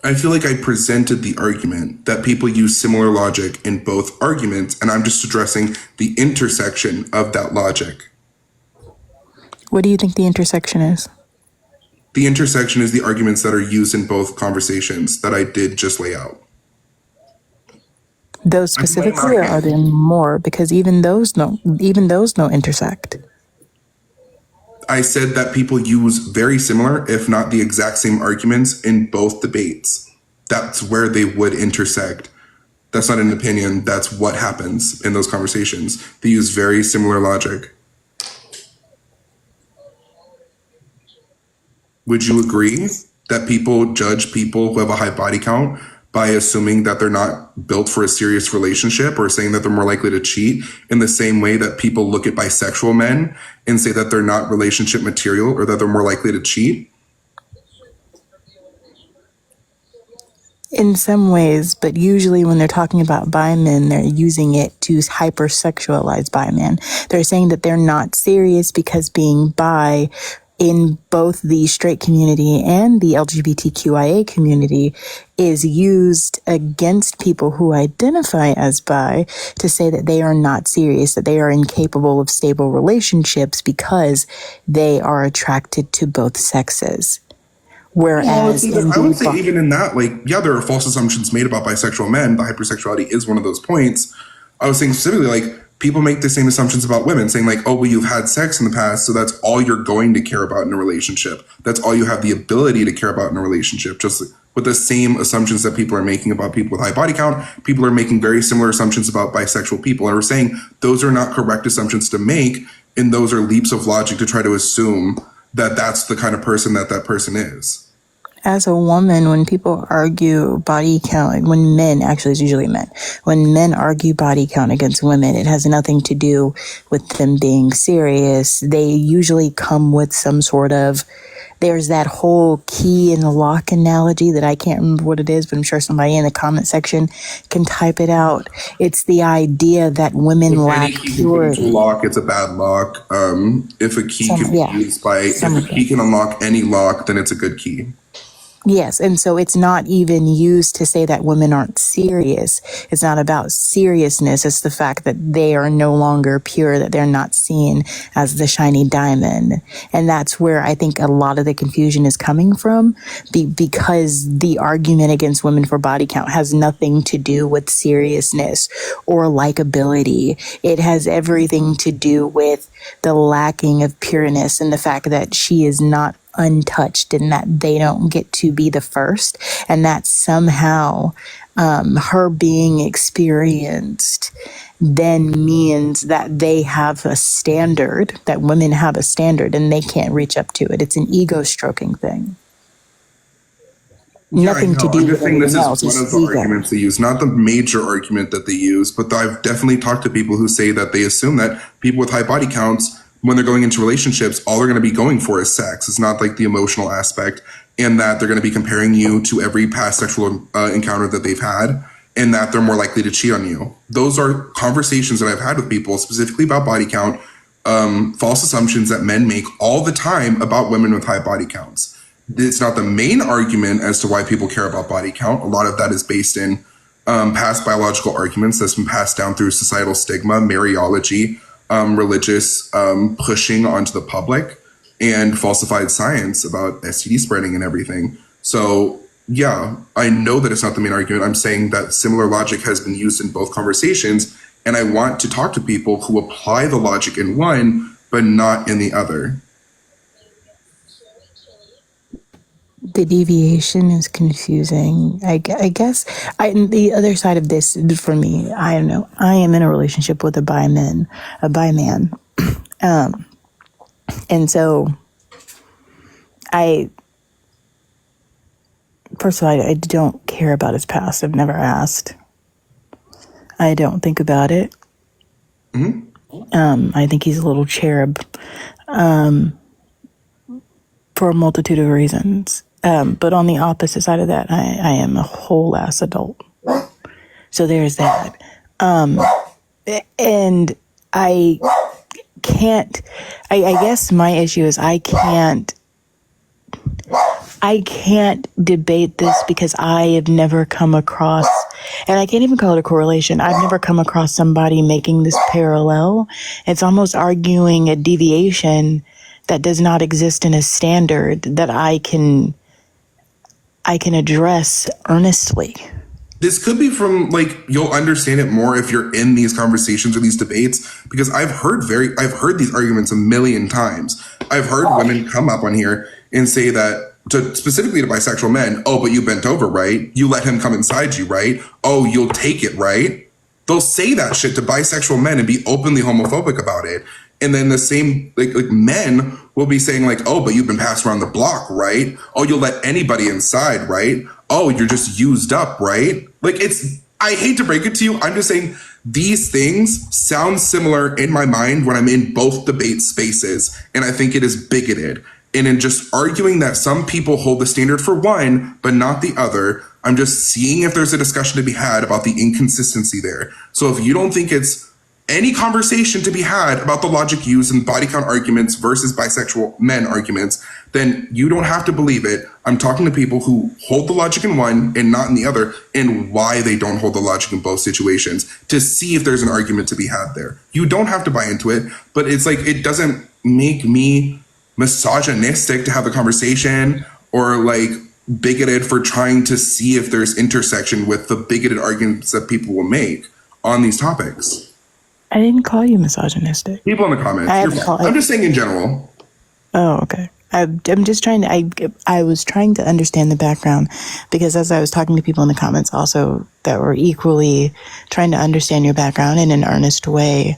I feel like I presented the argument that people use similar logic in both arguments, and I'm just addressing the intersection of that logic. What do you think the intersection is? The intersection is the arguments that are used in both conversations that I did just lay out. Those specifically, or are there more? Because even those don't intersect. I said that people use very similar, if not the exact same arguments in both debates. That's where they would intersect. That's not an opinion. That's what happens in those conversations. They use very similar logic. Would you agree that people judge people who have a high body count by assuming that they're not built for a serious relationship or saying that they're more likely to cheat in the same way that people look at bisexual men and say that they're not relationship material or that they're more likely to cheat? In some ways, but usually when they're talking about bi men, they're using it to hypersexualize bi men. They're saying that they're not serious because being bi in both the straight community and the LGBTQIA community is used against people who identify as bi to say that they are not serious, that they are incapable of stable relationships because they are attracted to both sexes. Whereas I would say even in that, there are false assumptions made about bisexual men. The hypersexuality is one of those points. I was saying specifically, people make the same assumptions about women, saying you've had sex in the past, so that's all you're going to care about in a relationship. That's all you have the ability to care about in a relationship, just with the same assumptions that people are making about people with high body count. People are making very similar assumptions about bisexual people. And we're saying those are not correct assumptions to make, and those are leaps of logic to try to assume that that's the kind of person that that person is. As a woman, when people argue body count, when men, actually it's usually men, when men argue body count against women, it has nothing to do with them being serious. They usually come with some sort of, there's that whole key in the lock analogy that I can't remember what it is, but I'm sure somebody in the comment section can type it out. It's the idea that women lack purity. Lock, it's a bad lock. If a key can be used by, if a key can unlock any lock, then it's a good key. Yes, and so it's not even used to say that women aren't serious. It's not about seriousness. It's the fact that they are no longer pure, that they're not seen as the shiny diamond. And that's where I think a lot of the confusion is coming from, because the argument against women for body count has nothing to do with seriousness or likability. It has everything to do with the lacking of pureness and the fact that she is not untouched and that they don't get to be the first, and that somehow her being experienced then means that they have a standard, that women have a standard and they can't reach up to it. It's an ego stroking thing. Nothing to do with anything else. This is one of the arguments they use, not the major argument that they use, but I've definitely talked to people who say that they assume that people with high body counts, when they're going into relationships, all they're going to be going for is sex. It's not like the emotional aspect, and that they're going to be comparing you to every past sexual encounter that they've had, and that they're more likely to cheat on you. Those are conversations that I've had with people specifically about body count, false assumptions that men make all the time about women with high body counts. It's not the main argument as to why people care about body count. A lot of that is based in past biological arguments that's been passed down through societal stigma, Mariology, religious pushing onto the public, and falsified science about STD spreading and everything. So yeah, I know that it's not the main argument. I'm saying that similar logic has been used in both conversations, and I want to talk to people who apply the logic in one but not in the other. The deviation is confusing. I guess the other side of this for me, I don't know. I am in a relationship with a bi man. And so first of all, I don't care about his past. I've never asked. I don't think about it. Mm-hmm. I think he's a little cherub, for a multitude of reasons. But on the opposite side of that, I am a whole ass adult. So there's that. And I can't, I guess my issue is I can't debate this because I have never come across, and I can't even call it a correlation. I've never come across somebody making this parallel. It's almost arguing a deviation that does not exist in a standard that I can address earnestly. This could be from, like, you'll understand it more if you're in these conversations or these debates, because I've heard these arguments a million times. I've heard women come up on here and say that, specifically to bisexual men, oh, but you bent over, right? You let him come inside you, right? Oh, you'll take it, right? They'll say that shit to bisexual men and be openly homophobic about it. And then the same, like men will be saying like, oh, but you've been passed around the block, right? Oh, you'll let anybody inside, right? Oh, you're just used up, right? Like, I hate to break it to you. I'm just saying these things sound similar in my mind when I'm in both debate spaces. And I think it is bigoted. And in just arguing that some people hold the standard for one, but not the other, I'm just seeing if there's a discussion to be had about the inconsistency there. So if you don't think it's any conversation to be had about the logic used in body count arguments versus bisexual men arguments, then you don't have to believe it. I'm talking to people who hold the logic in one and not in the other, and why they don't hold the logic in both situations, to see if there's an argument to be had there. You don't have to buy into it, but it's like, it doesn't make me misogynistic to have the conversation, or like bigoted for trying to see if there's intersection with the bigoted arguments that people will make on these topics. I didn't call you misogynistic. People in the comments. I'm just saying in general. Oh, okay. I'm just trying to, I was trying to understand the background, because as I was talking to people in the comments also that were equally trying to understand your background in an earnest way,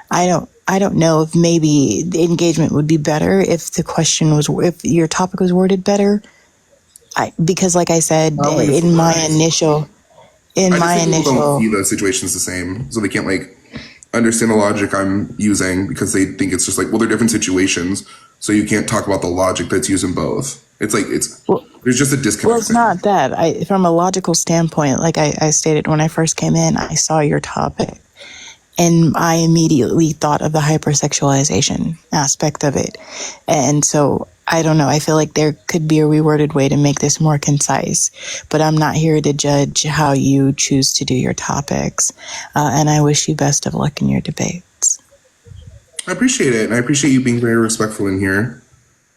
I don't know if maybe the engagement would be better if the question was, if your topic was worded better. Because like I said, I don't think it's in my worse. initial, in I just my think people don't see initial, those situations the same, so they can't like understand the logic I'm using because they think it's just like, well, they're different situations, so you can't talk about the logic that's used in both. It's like there's just a disconnect. well, it's not that. From a logical standpoint, like I stated when I first came in, I saw your topic and I immediately thought of the hypersexualization aspect of it. And so I don't know. I feel like there could be a reworded way to make this more concise, but I'm not here to judge how you choose to do your topics. And I wish you best of luck in your debates. I appreciate it, and I appreciate you being very respectful in here.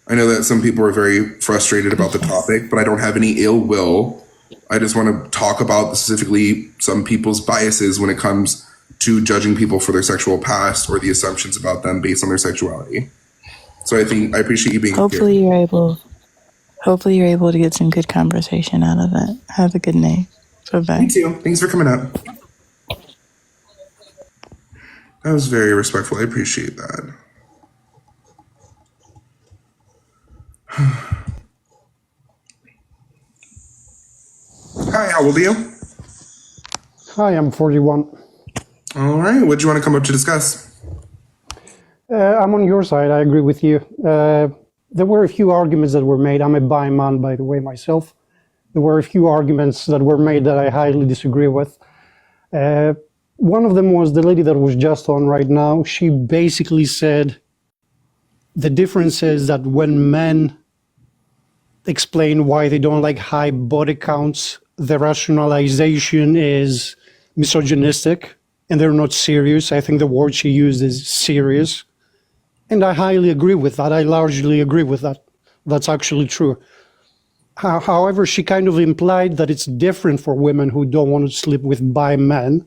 I know that some people are very frustrated about the topic, but I don't have any ill will. I just want to talk about specifically some people's biases when it comes to judging people for their sexual past or the assumptions about them based on their sexuality. So I appreciate you being Hopefully here. Hopefully you're able to get some good conversation out of it. Have a good night. Bye-bye. Me too. Thanks for coming up. That was very respectful. I appreciate that. Hi, how old are you? Hi, I'm 41. All right. What do you want to come up to discuss? I'm on your side. I agree with you. There were a few arguments that were made. I'm a bi man, by the way, myself. There were a few arguments that were made that I highly disagree with. One of them was the lady that was just on right now. She basically said the difference is that when men explain why they don't like high body counts, the rationalization is misogynistic and they're not serious. I think the word she used is serious. And I highly agree with that. I largely agree with that. That's actually true. However, she kind of implied that it's different for women who don't want to sleep with bi men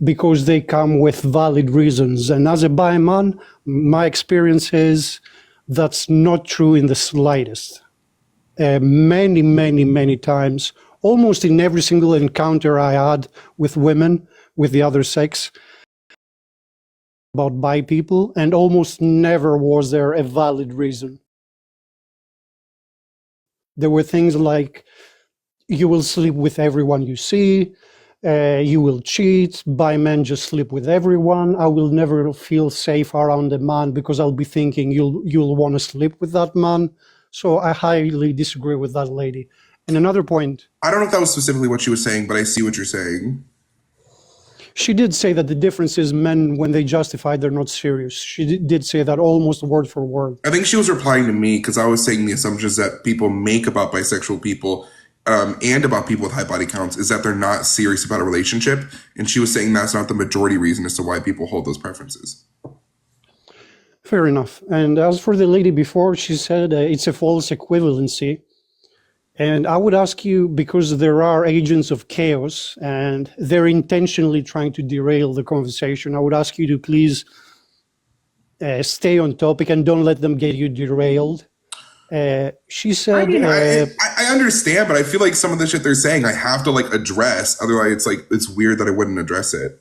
because they come with valid reasons. And as a bi man, my experience is that's not true in the slightest. Many times, almost in every single encounter I had with women, with the other sex, about bi people, and almost never was there a valid reason. There were things like, you will sleep with everyone you see, you will cheat, bi men just sleep with everyone, I will never feel safe around a man because I'll be thinking you'll want to sleep with that man. So I highly disagree with that lady. And another point. I don't know if that was specifically what she was saying, but I see what you're saying. She did say that the difference is men, when they justify, they're not serious. She did say that almost word for word. I think she was replying to me because I was saying the assumptions that people make about bisexual people and about people with high body counts is that they're not serious about a relationship. And she was saying that's not the majority reason as to why people hold those preferences. Fair enough. And as for the lady before, she said it's a false equivalency. And I would ask you, because there are agents of chaos and they're intentionally trying to derail the conversation, I would ask you to please stay on topic and don't let them get you derailed. She said... I understand, but I feel like some of the shit they're saying I have to like address. Otherwise, it's weird that I wouldn't address it.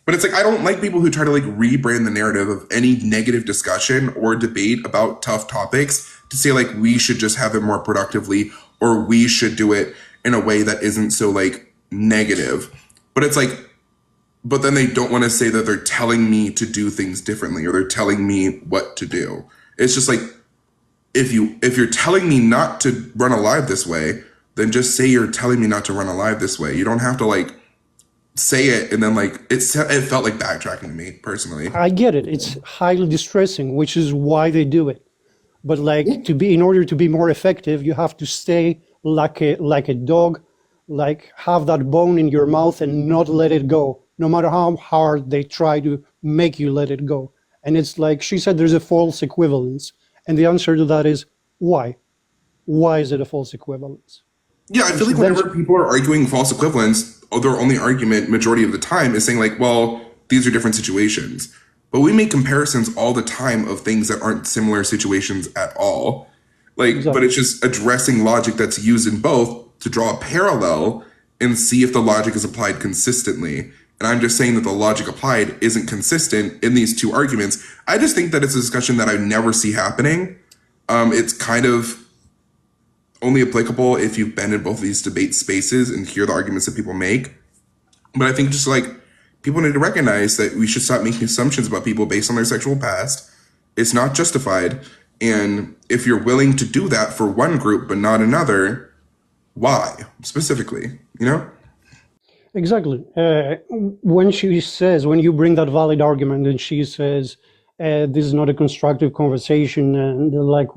But it's like, I don't like people who try to like rebrand the narrative of any negative discussion or debate about tough topics to say like we should just have it more productively or we should do it in a way that isn't so like negative. But it's like, but then they don't want to say that they're telling me to do things differently or they're telling me what to do. It's just like, if you're telling me not to run a live this way, then just say you're telling me not to run a live this way. You don't have to like say it and then like it felt like backtracking to me personally. I get it. It's highly distressing, which is why they do it. But like in order to be more effective, you have to stay like a dog, like have that bone in your mouth and not let it go, no matter how hard they try to make you let it go. And it's like she said, there's a false equivalence. And the answer to that is why? Why is it a false equivalence? Yeah, I feel like whenever people are arguing false equivalence, their only argument majority of the time is saying like, well, these are different situations. But we make comparisons all the time of things that aren't similar situations at all. But it's just addressing logic that's used in both to draw a parallel and see if the logic is applied consistently. And I'm just saying that the logic applied isn't consistent in these two arguments. I just think that it's a discussion that I never see happening. It's kind of only applicable if you've been in both of these debate spaces and hear the arguments that people make. But I think just like people need to recognize that we should stop making assumptions about people based on their sexual past. It's not justified. And if you're willing to do that for one group but not another, why specifically, you know? Exactly. When you bring that valid argument and she says, this is not a constructive conversation and like,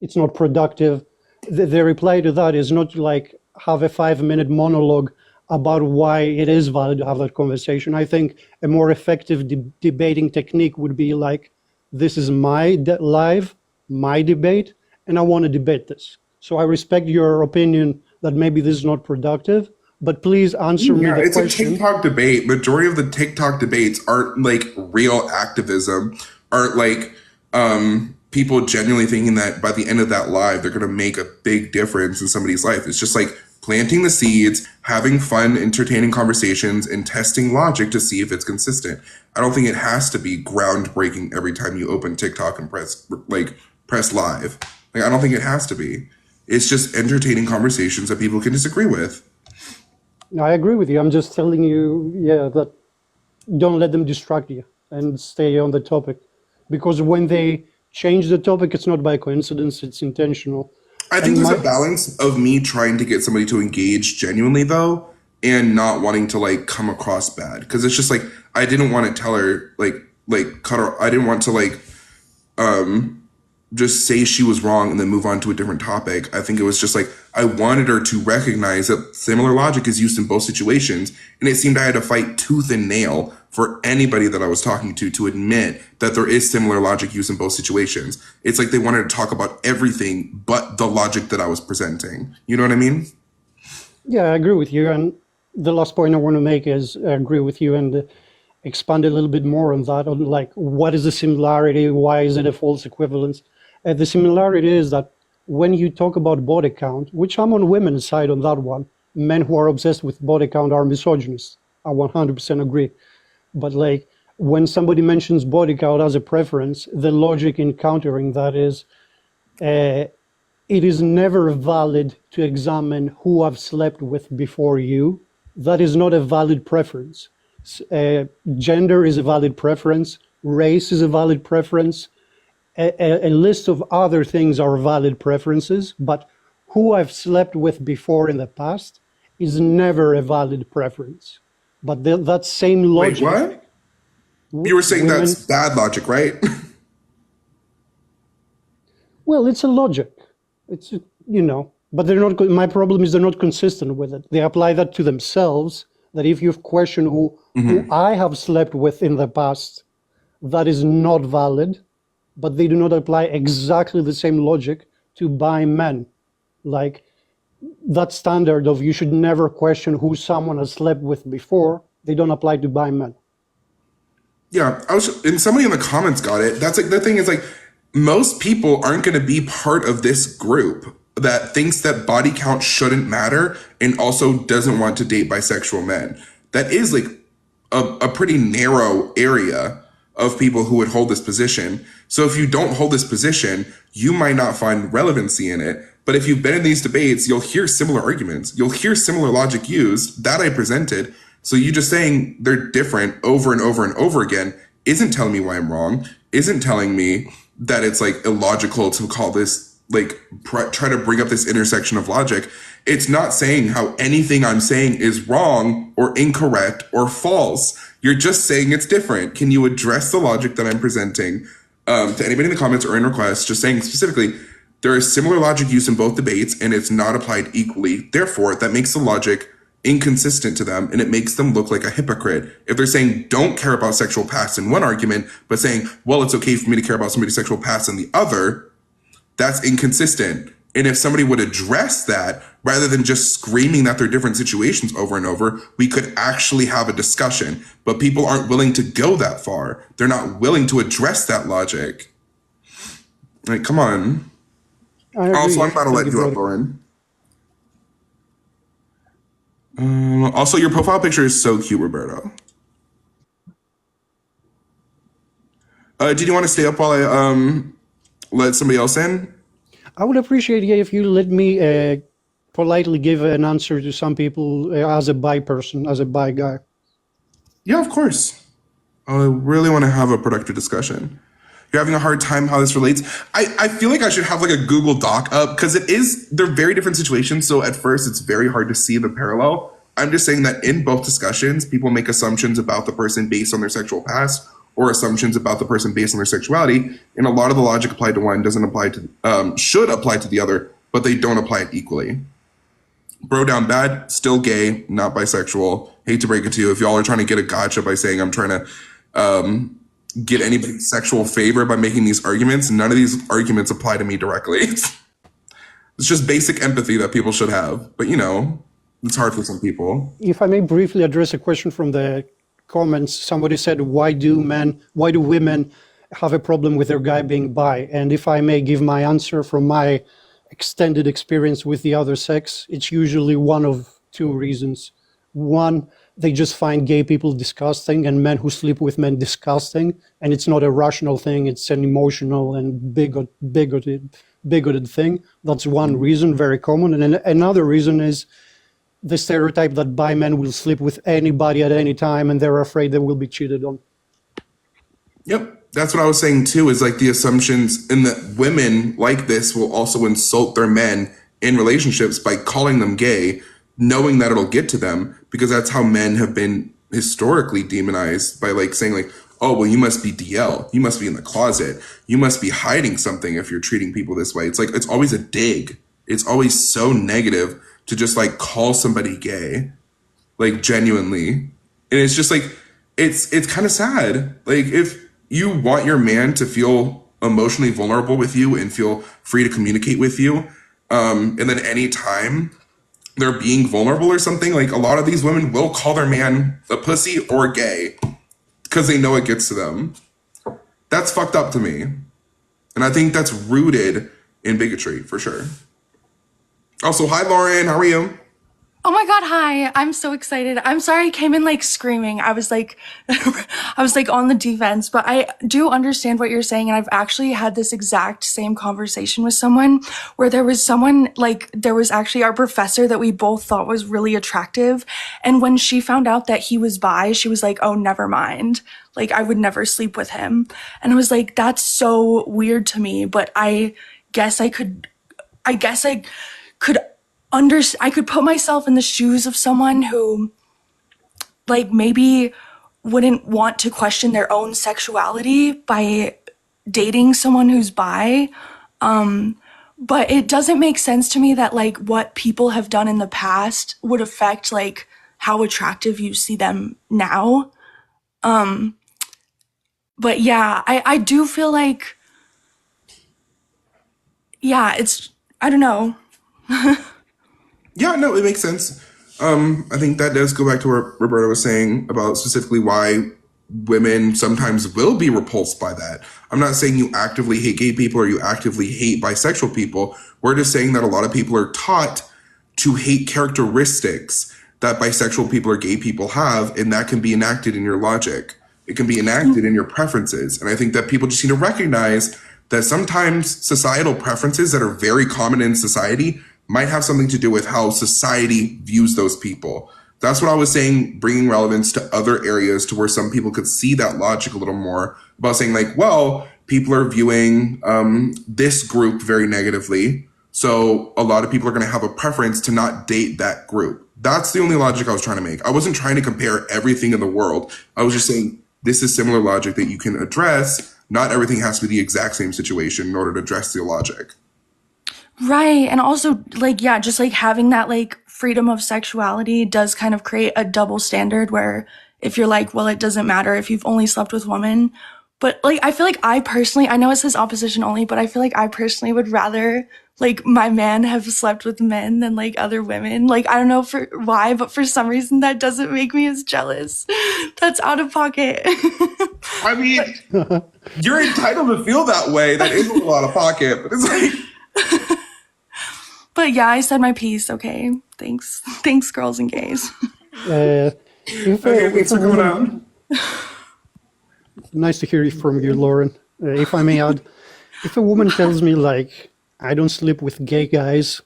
it's not productive, the reply to that is not like have a 5-minute monologue about why it is valid to have that conversation. I think a more effective debating technique would be like, this is my debate, and I want to debate this. So I respect your opinion that maybe this is not productive, but please answer me the question. It's a TikTok debate. Majority of the TikTok debates aren't like real activism, aren't like people genuinely thinking that by the end of that live, they're going to make a big difference in somebody's life. It's just like planting the seeds, having fun, entertaining conversations, and testing logic to see if it's consistent. I don't think it has to be groundbreaking every time you open TikTok and press live. Like, I don't think it has to be. It's just entertaining conversations that people can disagree with. I agree with you. I'm just telling you, that don't let them distract you and stay on the topic. Because when they change the topic, it's not by coincidence, it's intentional. I think there's a balance of me trying to get somebody to engage genuinely, though, and not wanting to, like, come across bad. Because it's just, like, I didn't want to tell her, cut her. I didn't want to, just say she was wrong and then move on to a different topic. I think it was just like, I wanted her to recognize that similar logic is used in both situations. And it seemed I had to fight tooth and nail for anybody that I was talking to admit that there is similar logic used in both situations. It's like they wanted to talk about everything but the logic that I was presenting. You know what I mean? Yeah, I agree with you. And the last point I want to make is I agree with you and expand a little bit more on that, on like, what is the similarity? Why is it a false equivalence? The similarity is that when you talk about body count, which I'm on women's side on that one, men who are obsessed with body count are misogynists. I 100% agree. But like when somebody mentions body count as a preference, the logic in countering that is, it is never valid to examine who I've slept with before you. That is not a valid preference. Gender is a valid preference. Race is a valid preference. A list of other things are valid preferences, but who I've slept with before in the past is never a valid preference. But that same logic... Wait, what? You were saying that's bad logic, right? Well, it's a logic. It's, but they're not. My problem is they're not consistent with it. They apply that to themselves, that if you've questioned who I have slept with in the past, that is not valid. But they do not apply exactly the same logic to bi men. Like that standard of you should never question who someone has slept with before, they don't apply to bi men. Yeah, and somebody in the comments got it. That's like, the thing is like, most people aren't going to be part of this group that thinks that body count shouldn't matter and also doesn't want to date bisexual men. That is like a pretty narrow area of people who would hold this position. So if you don't hold this position, you might not find relevancy in it. But if you've been in these debates, you'll hear similar arguments. You'll hear similar logic used that I presented. So you just saying they're different over and over and over again isn't telling me why I'm wrong, isn't telling me that it's like illogical to call this, like try to bring up this intersection of logic. It's not saying how anything I'm saying is wrong or incorrect or false. You're just saying it's different. Can you address the logic that I'm presenting to anybody in the comments or in requests, just saying specifically, there is similar logic used in both debates and it's not applied equally. Therefore, that makes the logic inconsistent to them and it makes them look like a hypocrite. If they're saying don't care about sexual past in one argument, but saying, well, it's okay for me to care about somebody's sexual past in the other, that's inconsistent. And if somebody would address that, rather than just screaming that they're different situations over and over, we could actually have a discussion. But people aren't willing to go that far. They're not willing to address that logic. Like, come on. I agree. Also, I'm about to Thank let you up, brother. Lauren. Also, your profile picture is so cute, Roberto. Did you want to stay up while I let somebody else in? I would appreciate it if you let me politely give an answer to some people as a bi person, as a bi guy. Yeah, of course. I really want to have a productive discussion. You're having a hard time how this relates. I feel like I should have like a Google Doc up because they're very different situations. So at first it's very hard to see the parallel. I'm just saying that in both discussions, people make assumptions about the person based on their sexual past or assumptions about the person based on their sexuality. And a lot of the logic applied to one doesn't apply to, should apply to the other, but they don't apply it equally. Bro down bad, still gay, not bisexual. Hate to break it to you. If y'all are trying to get a gotcha by saying I'm trying to get anybody's sexual favor by making these arguments, none of these arguments apply to me directly. It's just basic empathy that people should have. But, it's hard for some people. If I may briefly address a question from the comments, somebody said, why do women have a problem with their guy being bi? And if I may give my answer from my extended experience with the other sex, it's usually one of two reasons. One, they just find gay people disgusting and men who sleep with men disgusting. And it's not a rational thing, it's an emotional and bigoted thing. That's one reason, very common. And another reason is the stereotype that bi men will sleep with anybody at any time and they're afraid they will be cheated on. Yep. That's what I was saying too, is like the assumptions in that women like this will also insult their men in relationships by calling them gay, knowing that it'll get to them, because that's how men have been historically demonized by like saying like, oh, well, you must be DL. You must be in the closet. You must be hiding something if you're treating people this way. It's like, it's always a dig. It's always so negative to just like call somebody gay, like genuinely. And it's just like, it's kind of sad. Like if you want your man to feel emotionally vulnerable with you and feel free to communicate with you, and then anytime they're being vulnerable or something, like a lot of these women will call their man a pussy or gay because they know it gets to them. That's fucked up to me. And I think that's rooted in bigotry for sure. Also, hi, Lauren. How are you? Oh my God, hi. I'm so excited. I'm sorry I came in like screaming. I was like on the defense, but I do understand what you're saying. And I've actually had this exact same conversation with someone where there was actually our professor that we both thought was really attractive. And when she found out that he was bi, she was like, oh, never mind. Like I would never sleep with him. And I was like, that's so weird to me, but I could I could put myself in the shoes of someone who like maybe wouldn't want to question their own sexuality by dating someone who's bi. But it doesn't make sense to me that like what people have done in the past would affect like how attractive you see them now. But yeah, I do feel like, yeah, I don't know. Yeah, no, it makes sense. I think that does go back to what Roberta was saying about specifically why women sometimes will be repulsed by that. I'm not saying you actively hate gay people or you actively hate bisexual people. We're just saying that a lot of people are taught to hate characteristics that bisexual people or gay people have, and that can be enacted in your logic. It can be enacted in your preferences. And I think that people just need to recognize that sometimes societal preferences that are very common in society might have something to do with how society views those people. That's what I was saying, bringing relevance to other areas to where some people could see that logic a little more about saying like, well, people are viewing this group very negatively. So a lot of people are going to have a preference to not date that group. That's the only logic I was trying to make. I wasn't trying to compare everything in the world. I was just saying this is similar logic that you can address. Not everything has to be the exact same situation in order to address the logic. Right. And also like, yeah, just like having that like freedom of sexuality does kind of create a double standard where if you're like, well, it doesn't matter if you've only slept with women. But like, I feel like I know it says opposition only, but I feel like I personally would rather like my man have slept with men than like other women. Like, I don't know why, but for some reason that doesn't make me as jealous. That's out of pocket. I mean, you're entitled to feel that way. That is a lot of pocket, but it's like, But yeah, I said my piece. Okay, thanks, girls and gays. If Okay, if thanks a for coming woman, out. nice to hear from you, Lauren. If I may add, if a woman tells me like I don't sleep with gay guys,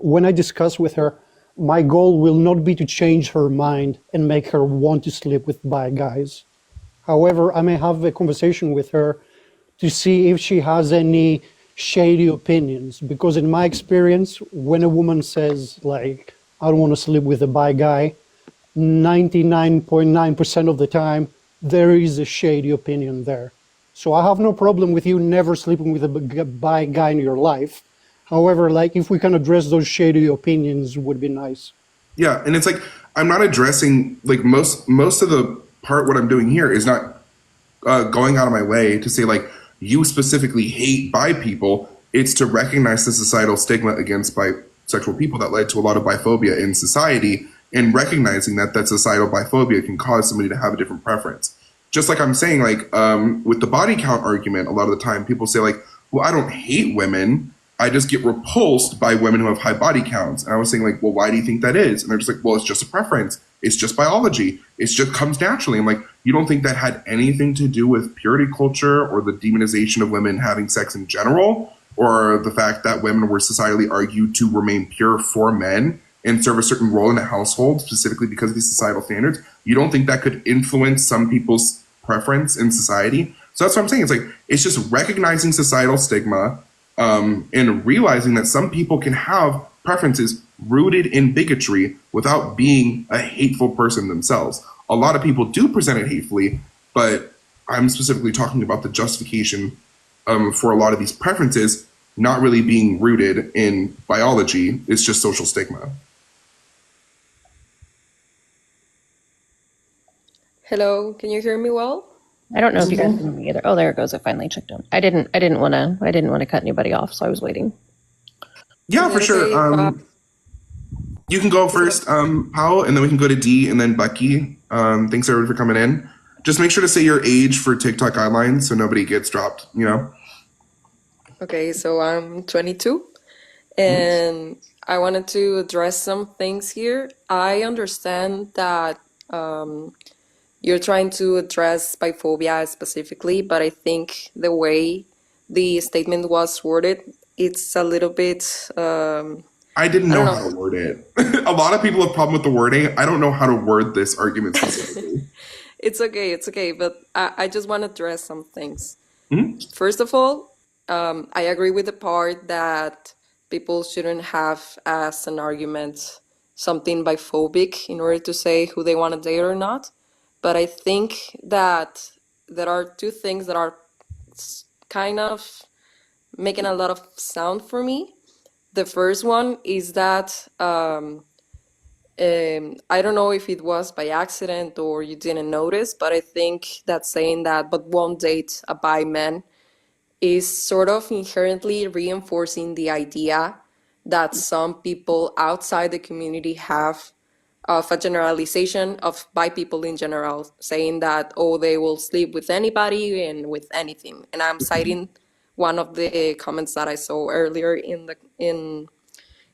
when I discuss with her, my goal will not be to change her mind and make her want to sleep with bi guys. However, I may have a conversation with her to see if she has any shady opinions. Because in my experience, when a woman says like, I don't want to sleep with a bi guy, 99.9% of the time, there is a shady opinion there. So I have no problem with you never sleeping with a bi guy in your life. However, like if we can address those shady opinions would be nice. Yeah, and it's like I'm not addressing like most of the part. What I'm doing here is not going out of my way to say like you specifically hate bi people. It's to recognize the societal stigma against bisexual people that led to a lot of biphobia in society, and recognizing that societal biphobia can cause somebody to have a different preference. Just like I'm saying, like with the body count argument, a lot of the time people say like, well, I don't hate women. I just get repulsed by women who have high body counts. And I was saying like, well, why do you think that is? And they're just like, well, it's just a preference. It's just biology. It just comes naturally. I'm like, you don't think that had anything to do with purity culture or the demonization of women having sex in general, or the fact that women were societally argued to remain pure for men and serve a certain role in a household, specifically because of these societal standards? You don't think that could influence some people's preference in society? So that's what I'm saying. It's like, it's just recognizing societal stigma, and realizing that some people can have preferences rooted in bigotry without being a hateful person themselves. A lot of people do present it hatefully, but I'm specifically talking about the justification for a lot of these preferences not really being rooted in biology. It's just social stigma. Hello, can you hear me well? I don't know if you guys can hear me either. Oh, there it goes. It finally checked in. I didn't want to cut anybody off, so I was waiting. Yeah, Is for it sure. okay if You can go first, Powell, and then we can go to D and then Becky. Thanks everybody for coming in. Just make sure to say your age for TikTok guidelines so nobody gets dropped, you know? okay, so I'm 22 and I wanted to address some things here. I understand that you're trying to address biphobia specifically, but I think the way the statement was worded, it's a little bit, I didn't I know don't how know. to word it. A lot of people have problem with the wording. I don't know how to word this argument specifically. It's okay, but I just want to address some things. Mhm. First of all, I agree with the part that people shouldn't have as an argument something biphobic in order to say who they want to date or not. But I think that there are two things that are kind of making a lot of sound for me. The first one is that I don't know if it was by accident or you didn't notice, but I think that saying that, but won't date a bi man is sort of inherently reinforcing the idea that some people outside the community have of a generalization of bi people in general, saying that, oh, they will sleep with anybody and with anything. And I'm citing one of the comments that I saw earlier in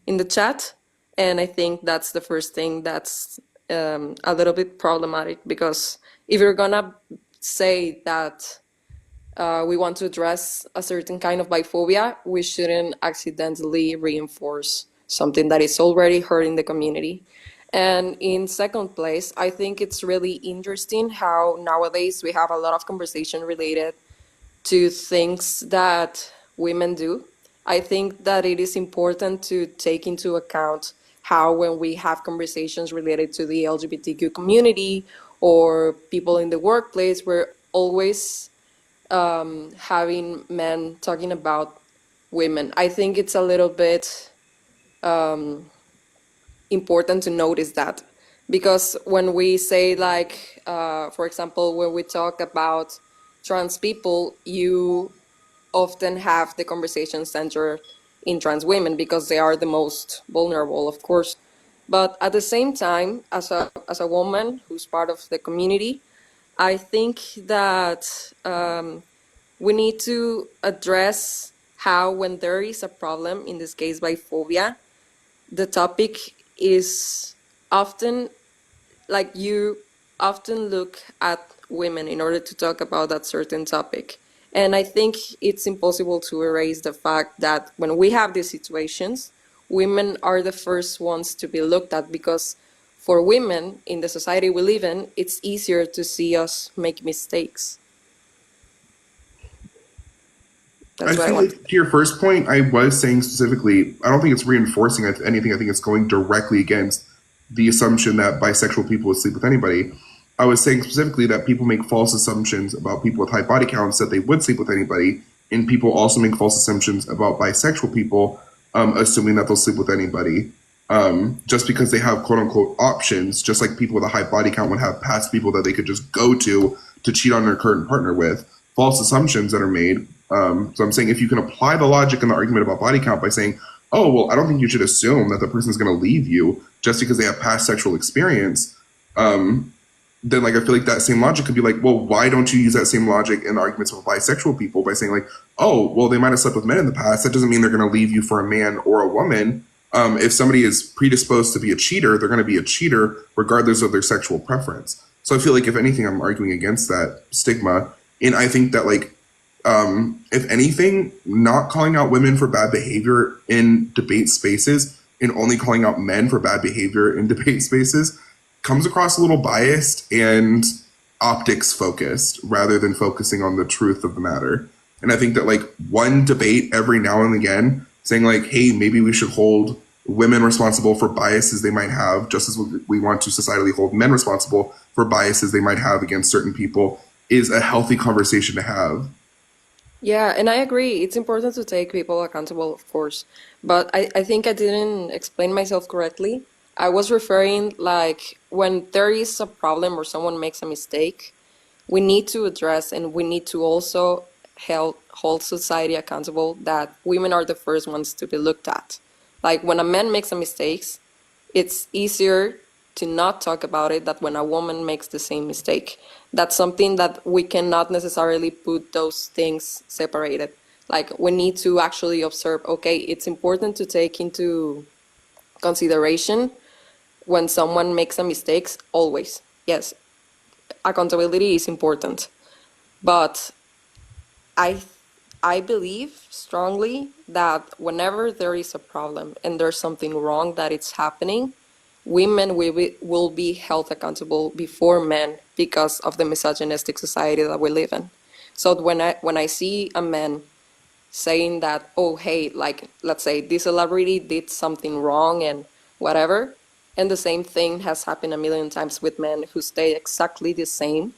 the chat. And I think that's the first thing that's a little bit problematic, because if you're gonna say that we want to address a certain kind of biphobia, we shouldn't accidentally reinforce something that is already hurting the community. And in second place, I think it's really interesting how nowadays we have a lot of conversation related to things that women do. I think that it is important to take into account how, when we have conversations related to the LGBTQ community or people in the workplace, we're always having men talking about women. I think it's a little bit important to notice that, because when we say like, for example, when we talk about trans people, you often have the conversation centered in trans women because they are the most vulnerable, of course. But at the same time, as a woman who's part of the community, I think that we need to address how when there is a problem, in this case biphobia, the topic is often like you often look at women in order to talk about that certain topic. And I think it's impossible to erase the fact that when we have these situations, women are the first ones to be looked at, because for women in the society we live in, it's easier to see us make mistakes. I That's what I feel want. like to your first point, I was saying specifically, I don't think it's reinforcing anything. I think it's going directly against the assumption that bisexual people would sleep with anybody. I was saying specifically that people make false assumptions about people with high body counts that they would sleep with anybody, and people also make false assumptions about bisexual people, assuming that they'll sleep with anybody. Just because they have quote unquote options, just like people with a high body count would have past people that they could just go to cheat on their current partner with. False assumptions that are made. So I'm saying if you can apply the logic in the argument about body count by saying, oh, well, I don't think you should assume that the person is going to leave you just because they have past sexual experience, then like I feel like that same logic could be like, well, why don't you use that same logic in arguments with bisexual people by saying like, oh, well, they might have slept with men in the past. That doesn't mean they're going to leave you for a man or a woman. If somebody is predisposed to be a cheater, they're going to be a cheater regardless of their sexual preference. So I feel like if anything, I'm arguing against that stigma. And I think that like, if anything, not calling out women for bad behavior in debate spaces and only calling out men for bad behavior in debate spaces comes across a little biased and optics focused rather than focusing on the truth of the matter. And I think that like one debate every now and again saying like, hey, maybe we should hold women responsible for biases they might have, just as we want to societally hold men responsible for biases they might have against certain people, is a healthy conversation to have. Yeah, and I agree. It's important to take people accountable, of course. But I think I didn't explain myself correctly. I was referring like when there is a problem or someone makes a mistake, we need to address and we need to also hold society accountable that women are the first ones to be looked at. Like when a man makes a mistake, it's easier to not talk about it than when a woman makes the same mistake. That's something that we cannot necessarily put those things separated. Like we need to actually observe, okay, it's important to take into consideration when someone makes a mistake, always. Yes, accountability is important. But I believe strongly that whenever there is a problem and there's something wrong that it's happening, women will be held accountable before men because of the misogynistic society that we live in. So when I see a man saying that, oh, hey, like, let's say this celebrity did something wrong and whatever, and the same thing has happened a million times with men who stay exactly the same,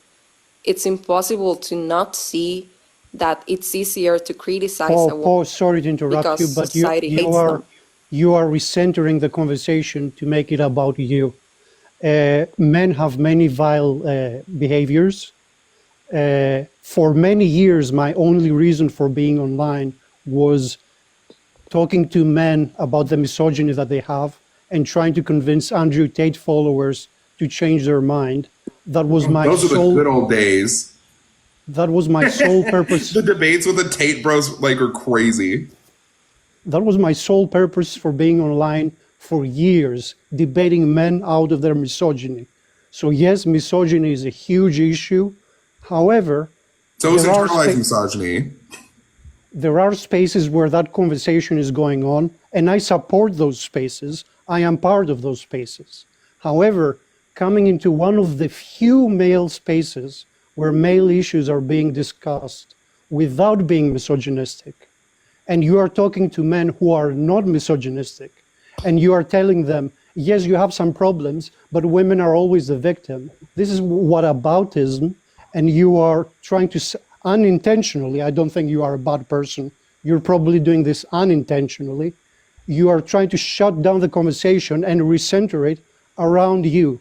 it's impossible to not see that it's easier to criticize a woman Paul, sorry to interrupt because you, but society hates them. you are recentering the conversation to make it about you. Men have many vile behaviors. For many years, my only reason for being online was talking to men about the misogyny that they have and trying to convince Andrew Tate followers to change their mind. That was my Those are the good old days. That was my sole purpose. The debates with the Tate bros like are crazy. That was my sole purpose for being online for years, debating men out of their misogyny. So yes, misogyny is a huge issue. However, so is internalized misogyny. There are spaces where that conversation is going on, and I support those spaces. I am part of those spaces. However, coming into one of the few male spaces where male issues are being discussed without being misogynistic, and you are talking to men who are not misogynistic, and you are telling them, yes, you have some problems, but women are always the victim. This is whataboutism, and you are trying to unintentionally, I don't think you are a bad person, you're probably doing this unintentionally, you are trying to shut down the conversation and recenter it around you.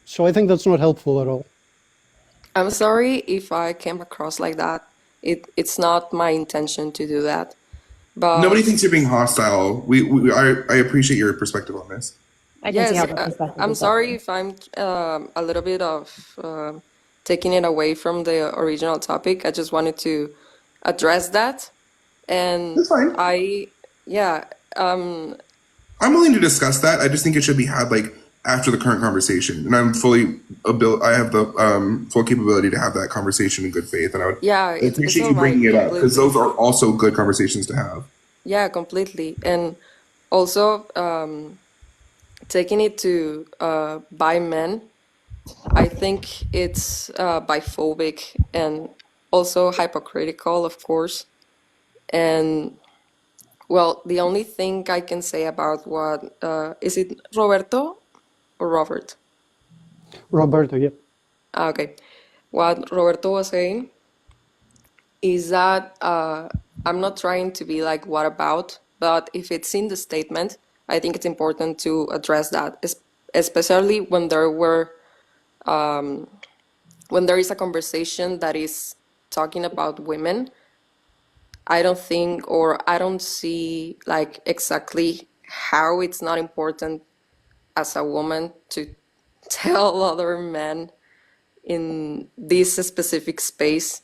So I think that's not helpful at all. I'm sorry if I came across like that. It's not my intention to do that. But nobody thinks you're being hostile. I appreciate your perspective on this. yes, I'm sorry if I'm a little bit of taking it away from the original topic. I just wanted to address that. And That's fine. yeah, I'm willing to discuss that. I just think it should be had like after the current conversation, and I have the full capability to have that conversation in good faith, and I would yeah, it's appreciate all you bringing right, it up because those completely. are also good conversations to have. Yeah, completely. And also, taking it to by men, I think it's biphobic and also hypocritical, of course. And well, the only thing I can say about what is it Roberto or Robert? Roberto, yeah. Okay. What Roberto was saying is that I'm not trying to be like, what about? But if it's in the statement, I think it's important to address that, especially when there is a conversation that is talking about women. I don't think, or I don't see like exactly how it's not important as a woman to tell other men in this specific space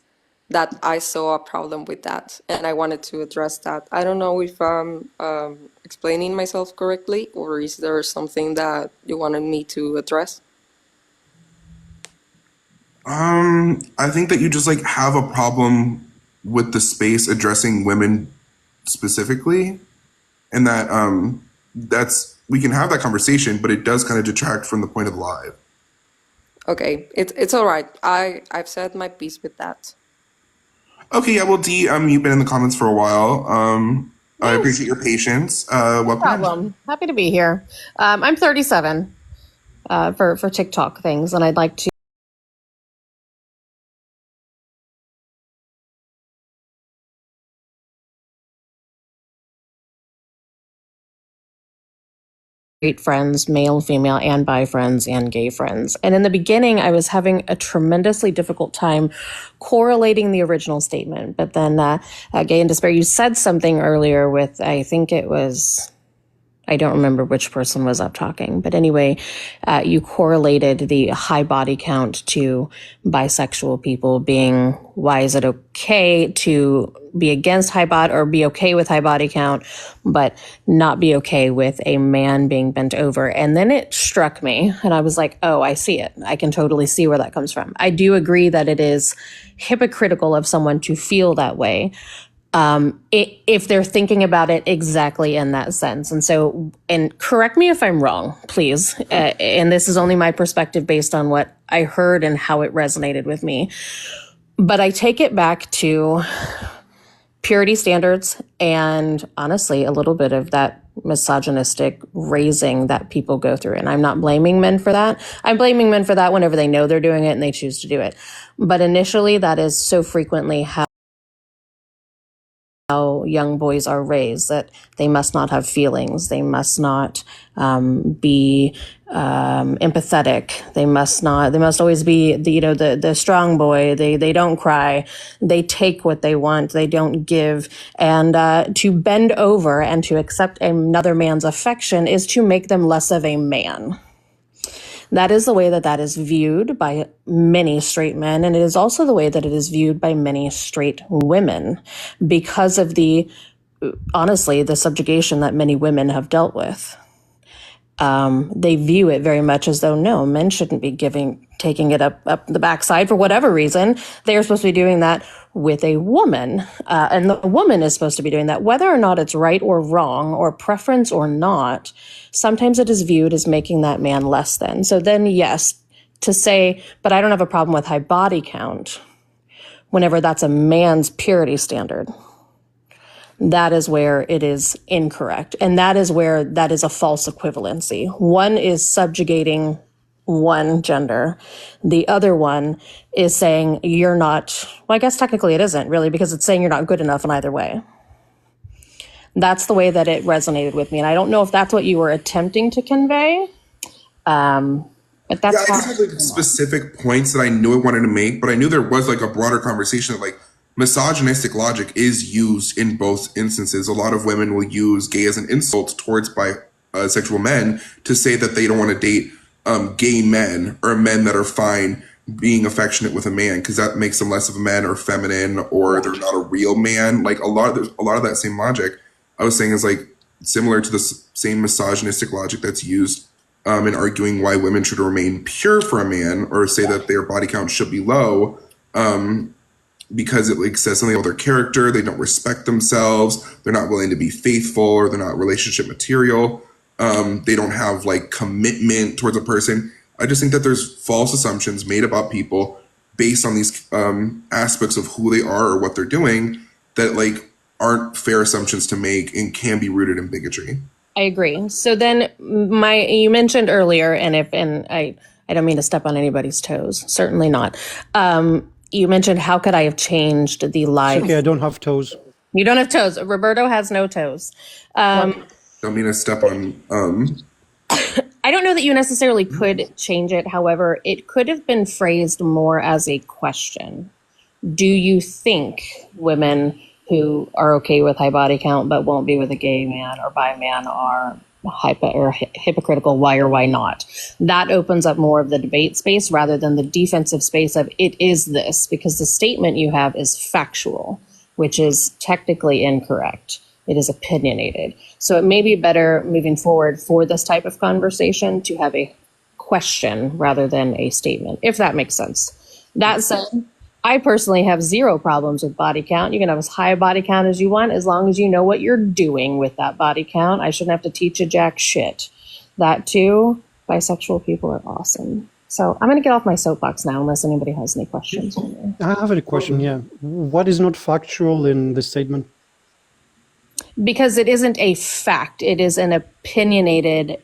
that I saw a problem with that, and I wanted to address that. I don't know if I'm explaining myself correctly, or is there something that you wanted me to address? I think that you just like have a problem with the space addressing women specifically, and that that's we can have that conversation, but it does kind of detract from the point of live. Okay, it's all right. I've said my piece with that. Okay, yeah, well, D, you've been in the comments for a while. I Thanks. appreciate your patience. No Welcome in. problem. Happy to be here. I'm 37 for TikTok things, and I'd like to great friends, male, female, and bi friends, and gay friends. And in the beginning, I was having a tremendously difficult time correlating the original statement. But then, Gay and Despair, you said something earlier with, I think it was, I don't remember which person was up talking, but anyway, you correlated the high body count to bisexual people being, why is it okay to be against high body or be okay with high body count, but not be okay with a man being bent over? And then it struck me and I was like, oh, I see it. I can totally see where that comes from. I do agree that it is hypocritical of someone to feel that way, if they're thinking about it exactly in that sense. And so, and correct me if I'm wrong, please. And this is only my perspective based on what I heard and how it resonated with me. But I take it back to purity standards and honestly, a little bit of that misogynistic raising that people go through. And I'm not blaming men for that. I'm blaming men for that whenever they know they're doing it and they choose to do it. But initially, that is so frequently how young boys are raised, that they must not have feelings, they must not be empathetic, they must always be the strong boy, they don't cry, they take what they want, they don't give, and to bend over and to accept another man's affection is to make them less of a man. That is the way that is viewed by many straight men, and it is also the way that it is viewed by many straight women because of honestly, the subjugation that many women have dealt with. They view it very much as though, no, men shouldn't be taking it up the backside for whatever reason. They're supposed to be doing that with a woman, and the woman is supposed to be doing that. Whether or not it's right or wrong, or preference or not, sometimes it is viewed as making that man less than. So then, yes, to say, but I don't have a problem with high body count, whenever that's a man's purity standard, that is where it is incorrect. And that is where that is a false equivalency. One is subjugating one gender. The other one is saying you're not, well, I guess technically it isn't really, because it's saying you're not good enough in either way. That's the way that it resonated with me. And I don't know if that's what you were attempting to convey. But that's I just had like specific points that I knew I wanted to make, but I knew there was like a broader conversation of like misogynistic logic is used in both instances. A lot of women will use gay as an insult towards bisexual men to say that they don't want to date gay men or men that are fine being affectionate with a man because that makes them less of a man or feminine, or they're not a real man. Like there's a lot of that same logic I was saying is like similar to the same misogynistic logic that's used in arguing why women should remain pure for a man, or say that their body count should be low, because it like says something about their character. They don't respect themselves. They're not willing to be faithful, or they're not relationship material. They don't have like commitment towards a person. I just think that there's false assumptions made about people based on these aspects of who they are or what they're doing that like aren't fair assumptions to make and can be rooted in bigotry. I agree. So then you mentioned earlier, and I don't mean to step on anybody's toes, certainly not. You mentioned, how could I have changed the life? Okay, I don't have toes. You don't have toes. Roberto has no toes. Don't mean to step on. I don't know that you necessarily could change it. However, it could have been phrased more as a question. Do you think women who are okay with high body count but won't be with a gay man or bi man are hypocritical? Why or why not? That opens up more of the debate space rather than the defensive space of it is this, because the statement you have is factual, which is technically incorrect. It is opinionated. So it may be better moving forward for this type of conversation to have a question rather than a statement, if that makes sense. That said, I personally have zero problems with body count. You can have as high a body count as you want, as long as you know what you're doing with that body count. I shouldn't have to teach you jack shit. That too, bisexual people are awesome. So I'm going to get off my soapbox now, unless anybody has any questions. I have a question, yeah. What is not factual in the statement? Because it isn't a fact. It's an opinionated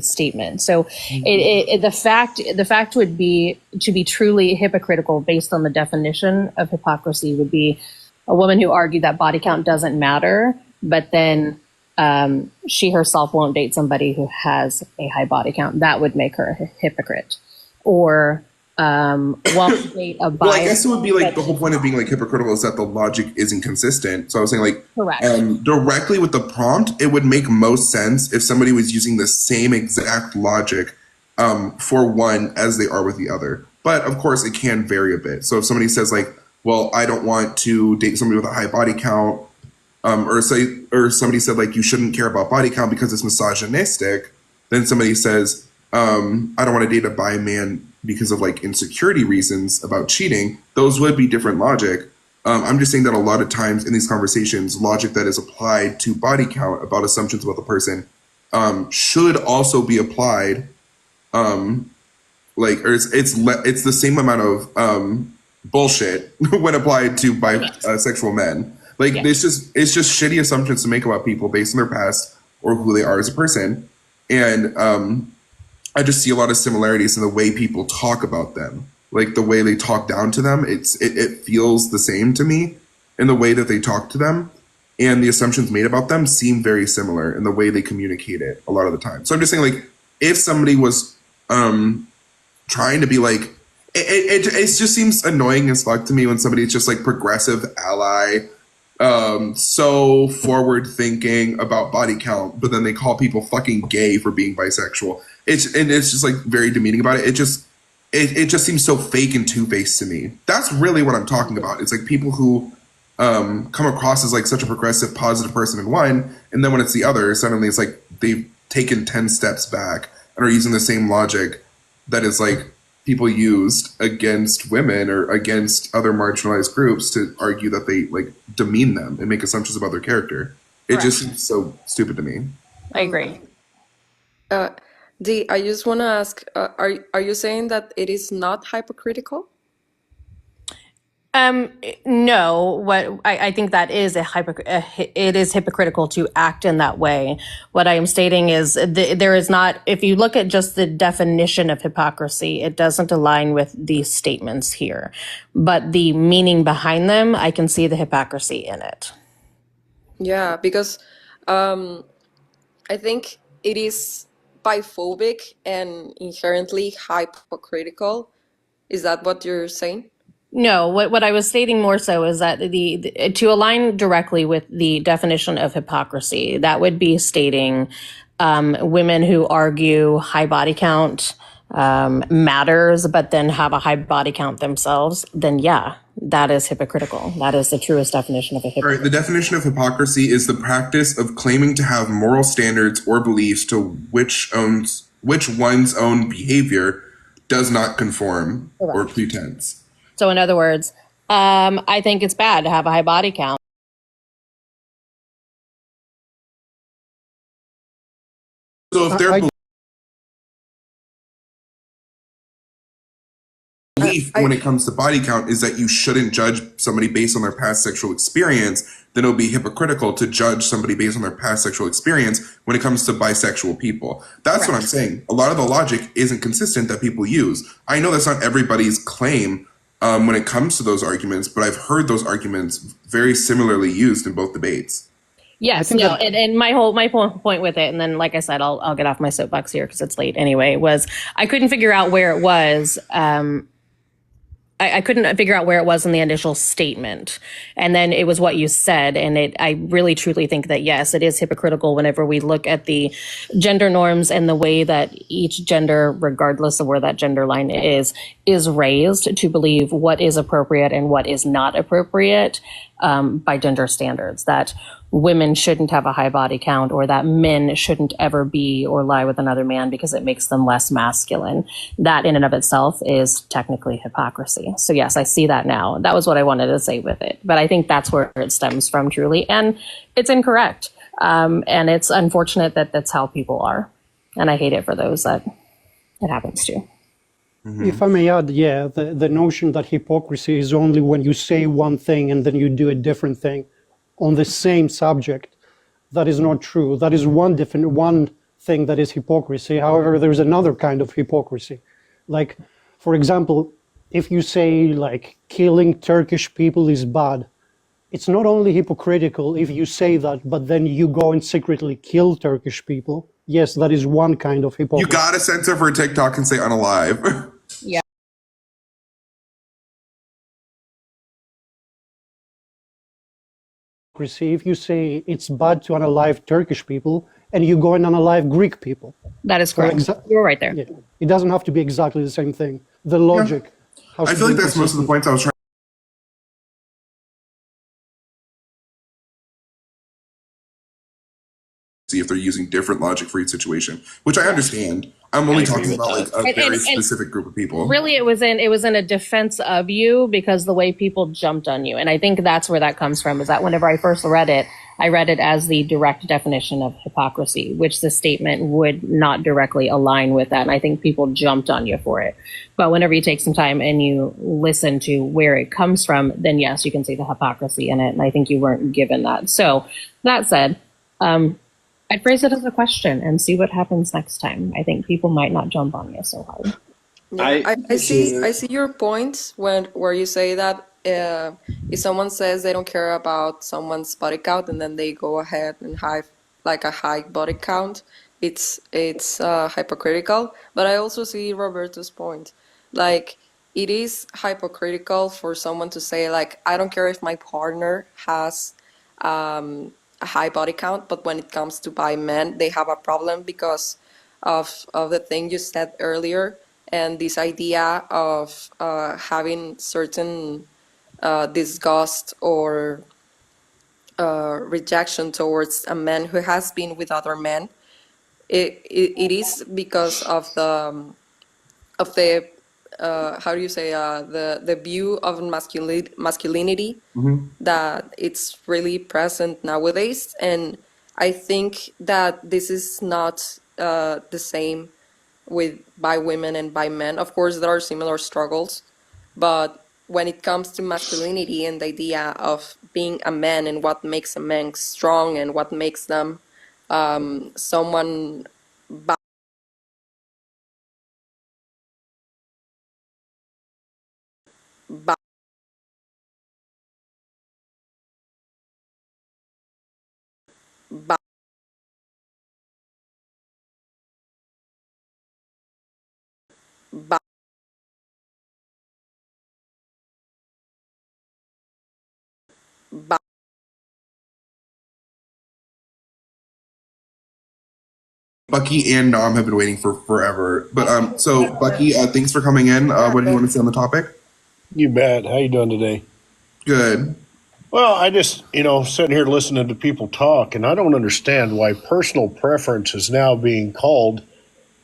statement. So the fact would be, to be truly hypocritical based on the definition of hypocrisy, would be a woman who argued that body count doesn't matter, but then she herself won't date somebody who has a high body count. That would make her a hypocrite. Or won't date a bi. Well, I guess it would be like the whole point of being like hypocritical is that the logic isn't consistent. So I was saying like, correct. Directly with the prompt, it would make most sense if somebody was using the same exact logic for one as they are with the other. But of course, it can vary a bit. So if somebody says like, well, I don't want to date somebody with a high body count, or somebody said like, you shouldn't care about body count because it's misogynistic. Then somebody says, I don't want to date a bi man because of like insecurity reasons about cheating. Those would be different logic. I'm just saying that a lot of times in these conversations, logic that is applied to body count about assumptions about the person should also be applied. It's the same amount of bullshit when applied to bisexual men. Like it's just shitty assumptions to make about people based on their past or who they are as a person. And I just see a lot of similarities in the way people talk about them, like the way they talk down to them. It feels the same to me in the way that they talk to them, and the assumptions made about them seem very similar in the way they communicate it a lot of the time. So I'm just saying, like, if somebody was trying to be like, it just seems annoying as fuck to me when somebody's just like progressive ally, so forward thinking about body count, but then they call people fucking gay for being bisexual. It's just like very demeaning about it. It just seems so fake and two-faced to me. That's really what I'm talking about. It's like people who come across as like such a progressive, positive person in one, and then when it's the other, suddenly it's like they've taken 10 steps back and are using the same logic that is like people used against women or against other marginalized groups to argue that they like demean them and make assumptions about their character. It just seems so stupid to me. I agree. Dee, I just want to ask, are you saying that it is not hypocritical? No, I think that is it is hypocritical to act in that way. What I am stating is there is not, if you look at just the definition of hypocrisy, it doesn't align with these statements here. But the meaning behind them, I can see the hypocrisy in it. Yeah, because I think it is biphobic and inherently hypocritical. Is that what you're saying? No, what I was stating more so is that to align directly with the definition of hypocrisy, that would be stating women who argue high body count matters, but then have a high body count themselves, then yeah, that is hypocritical. That is the truest definition of a All hypocrite. right, the definition of hypocrisy is the practice of claiming to have moral standards or beliefs to which one's own behavior does not conform or pretense. So in other words, I think it's bad to have a high body count. So if their belief when it comes to body count is that you shouldn't judge somebody based on their past sexual experience, then it'll be hypocritical to judge somebody based on their past sexual experience when it comes to bisexual people. That's what I'm saying. A lot of the logic isn't consistent that people use. I know that's not everybody's claim when it comes to those arguments, but I've heard those arguments very similarly used in both debates. Yes, no, and my point with it, and then like I said, I'll get off my soapbox here because it's late anyway, was I couldn't figure out where it was. I couldn't figure out where it was in the initial statement. And then it was what you said. And I really truly think that, yes, it is hypocritical whenever we look at the gender norms and the way that each gender, regardless of where that gender line is raised to believe what is appropriate and what is not appropriate by gender standards, that women shouldn't have a high body count or that men shouldn't ever be or lie with another man because it makes them less masculine. That in and of itself is technically hypocrisy. So yes, I see that now. That was what I wanted to say with it. But I think that's where it stems from truly. And it's incorrect. And it's unfortunate that that's how people are. And I hate it for those that it happens to. If I may add, yeah, the notion that hypocrisy is only when you say one thing and then you do a different thing on the same subject, that is not true. That is one thing that is hypocrisy. However, there's another kind of hypocrisy. Like, for example, if you say like killing Turkish people is bad, it's not only hypocritical if you say that, but then you go and secretly kill Turkish people. Yes, that is one kind of hypocrisy. You gotta censor for TikTok and say unalive. Yeah. If you say it's bad to unalive Turkish people and you go and unalive Greek people. That is correct. You're right there. Yeah, it doesn't have to be exactly the same thing. The logic. Yeah. I feel like that's most of the points I was trying. See if they're using different logic for each situation, which I understand. I'm only talking about like a very specific group of people. Really, it was in a defense of you because the way people jumped on you. And I think that's where that comes from, is that whenever I first read it, I read it as the direct definition of hypocrisy, which the statement would not directly align with that. And I think people jumped on you for it. But whenever you take some time and you listen to where it comes from, then yes, you can see the hypocrisy in it. And I think you weren't given that. So that said, I'd phrase it as a question and see what happens next time. I think people might not jump on you so hard. Yeah, I see your point where you say that if someone says they don't care about someone's body count and then they go ahead and have like a high body count, it's hypocritical. But I also see Roberto's point. Like, it is hypocritical for someone to say like, I don't care if my partner has a high body count, but when it comes to bi men, they have a problem because of the thing you said earlier, and this idea of having certain disgust or rejection towards a man who has been with other men. It is because of the how do you say the view of masculinity that it's really present nowadays. And I think that this is not the same by women and by men. Of course, there are similar struggles, but when it comes to masculinity and the idea of being a man and what makes a man strong and what makes them someone Bucky and Nom have been waiting for forever. But so Bucky, thanks for coming in. What do you want to say on the topic? You bet. How you doing today? Good. Well, I just, sitting here listening to people talk, and I don't understand why personal preference is now being called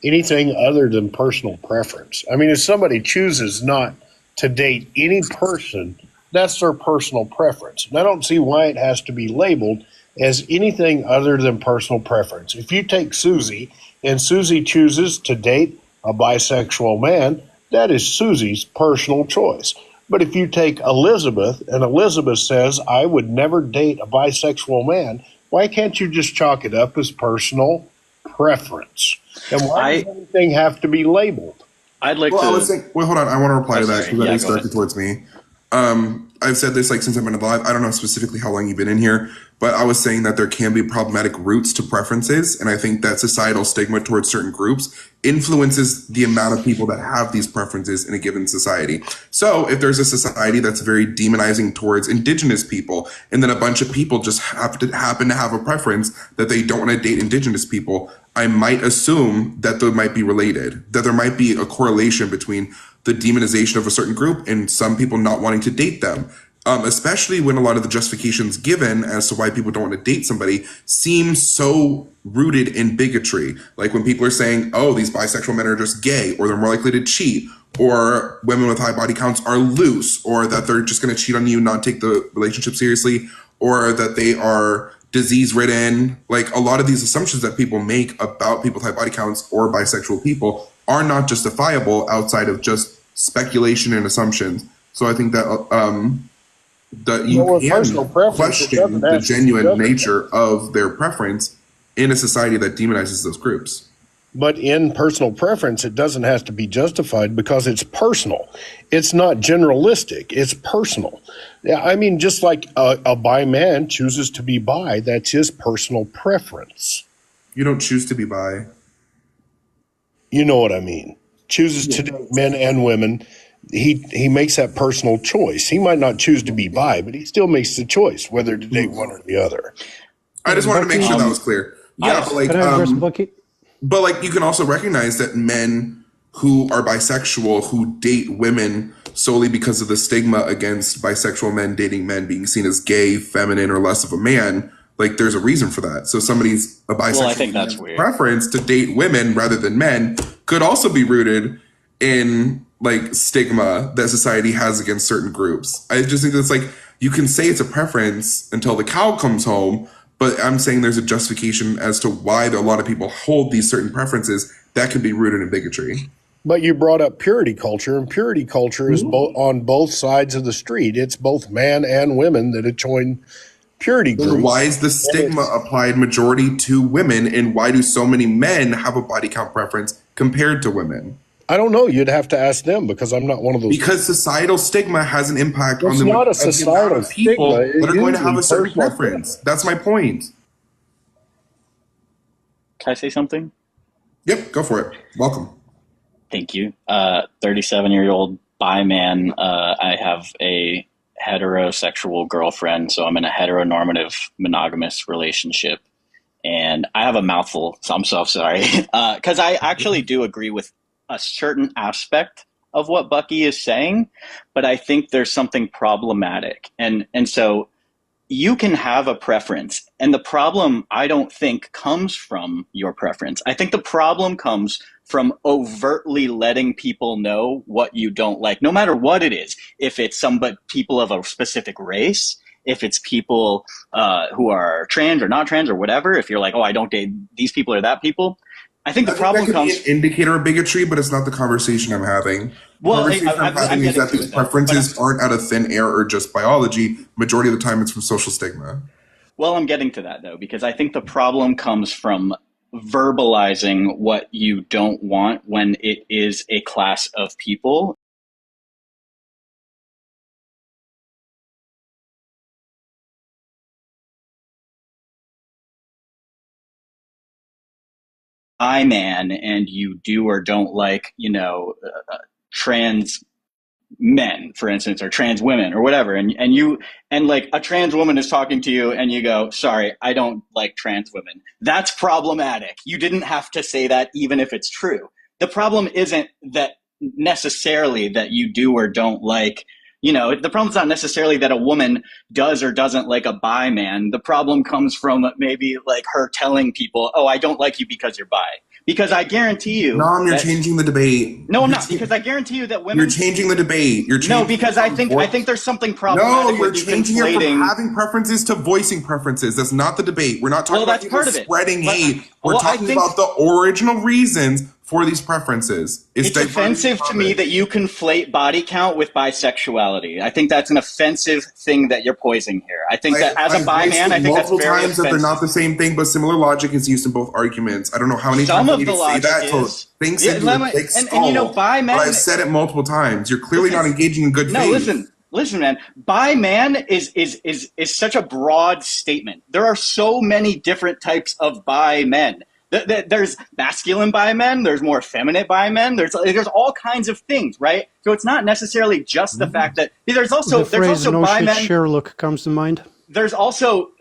anything other than personal preference. I mean, if somebody chooses not to date any person, that's their personal preference. And I don't see why it has to be labeled as anything other than personal preference. If you take Susie and Susie chooses to date a bisexual man, that is Susie's personal choice. But if you take Elizabeth and Elizabeth says, I would never date a bisexual man, why can't you just chalk it up as personal preference? And why does everything have to be labeled? I'd like Well, to. I was saying, wait, hold on. I want to reply to that Sorry. because that Yeah, is go ahead. directed towards me. I've said this like since I've been alive. I don't know specifically how long you've been in here, but I was saying that there can be problematic roots to preferences, and I think that societal stigma towards certain groups influences the amount of people that have these preferences in a given society. So if there's a society that's very demonizing towards indigenous people, and then a bunch of people just happen to have a preference that they don't want to date indigenous people, I might assume that they might be related, that there might be a correlation between the demonization of a certain group and some people not wanting to date them. Especially when a lot of the justifications given as to why people don't want to date somebody seem so rooted in bigotry. Like when people are saying, oh, these bisexual men are just gay, or they're more likely to cheat, or women with high body counts are loose, or that they're just going to cheat on you and not take the relationship seriously, or that they are disease ridden. Like a lot of these assumptions that people make about people with high body counts or bisexual people are not justifiable outside of just speculation and assumptions. So I think that that you can question the genuine nature of their preference in a society that demonizes those groups. But in personal preference, it doesn't have to be justified because it's personal. It's not generalistic. It's personal. Yeah, I mean, just like a bi man chooses to be bi, that's his personal preference. You don't choose to be bi. You know what I mean. Chooses to date men and women. He makes that personal choice. He might not choose to be bi, but he still makes the choice whether to date one or the other. I just wanted to make sure that was clear. Yeah, but like, Can I address Bucky? but like, you can also recognize that men who are bisexual who date women solely because of the stigma against bisexual men dating men being seen as gay, feminine, or less of a man. Like, there's a reason for that. So somebody's a bisexual Well, I think that's weird. preference to date women rather than men could also be rooted in like stigma that society has against certain groups. I just think that's like, you can say it's a preference until the cow comes home, but I'm saying there's a justification as to why a lot of people hold these certain preferences that could be rooted in bigotry. But you brought up purity culture, and purity culture is on both sides of the street. It's both man and women that have joined purity groups. Why is the stigma applied majority to women, and why do so many men have a body count preference compared to women? I don't know. You'd have to ask them because I'm not one of those. Because societal stigma has an impact on It's the not a of the amount societal of people stigma. that are going to have a It's certain personal preference. That's my point. Can I say something? Yep, go for it. Welcome. Thank you. 37-year-old bi man. I have a heterosexual girlfriend, so I'm in a heteronormative monogamous relationship. And I have a mouthful, so I'm so sorry. Because I actually do agree with a certain aspect of what Bucky is saying, but I think there's something problematic. And so you can have a preference, and the problem, I don't think, comes from your preference. I think the problem comes from overtly letting people know what you don't like, no matter what it is. If it's people of a specific race, if it's people who are trans or not trans or whatever, if you're like, oh, I don't date these people or that people, I think the problem that could comes. be an indicator of bigotry, but it's not the conversation I'm having. The Well, conversation I'm having is that these preferences aren't out of thin air or just biology. Majority of the time, it's from social stigma. Well, I'm getting to that, though, because I think the problem comes from verbalizing what you don't want when it is a class of people. Man, and you do or don't like, trans men, for instance, or trans women or whatever, and like a trans woman is talking to you and you go, sorry, I don't like trans women. That's problematic. You didn't have to say that, even if it's true. The problem isn't that necessarily that you do or don't like, the problem's not necessarily that a woman does or doesn't like a bi man. The problem comes from maybe like her telling people, oh, I don't like you because you're bi. Because I guarantee you, you're changing the debate. No, I'm not. Because I guarantee you that women. You're changing the debate. No, because I think there's something problematic. No, you're changing it from having preferences to voicing preferences. That's not the debate. We're not talking about spreading hate. We're talking about the original reasons for these preferences. It's offensive to me that you conflate body count with bisexuality. I think that's an offensive thing that you're poising here. I think that as a bi man, I think that's very times offensive. that they're not the same thing, but similar logic is used in both arguments. I don't know how many times I need to say that. Bi men. But I've said it multiple times. You're clearly not engaging in good faith. No, listen, man. Bi man is such a broad statement. There are so many different types of bi men. There's masculine bi men. There's more effeminate bi men. There's all kinds of things, right? So it's not necessarily just the fact that there's also bi men. Sherlock comes to mind. There's also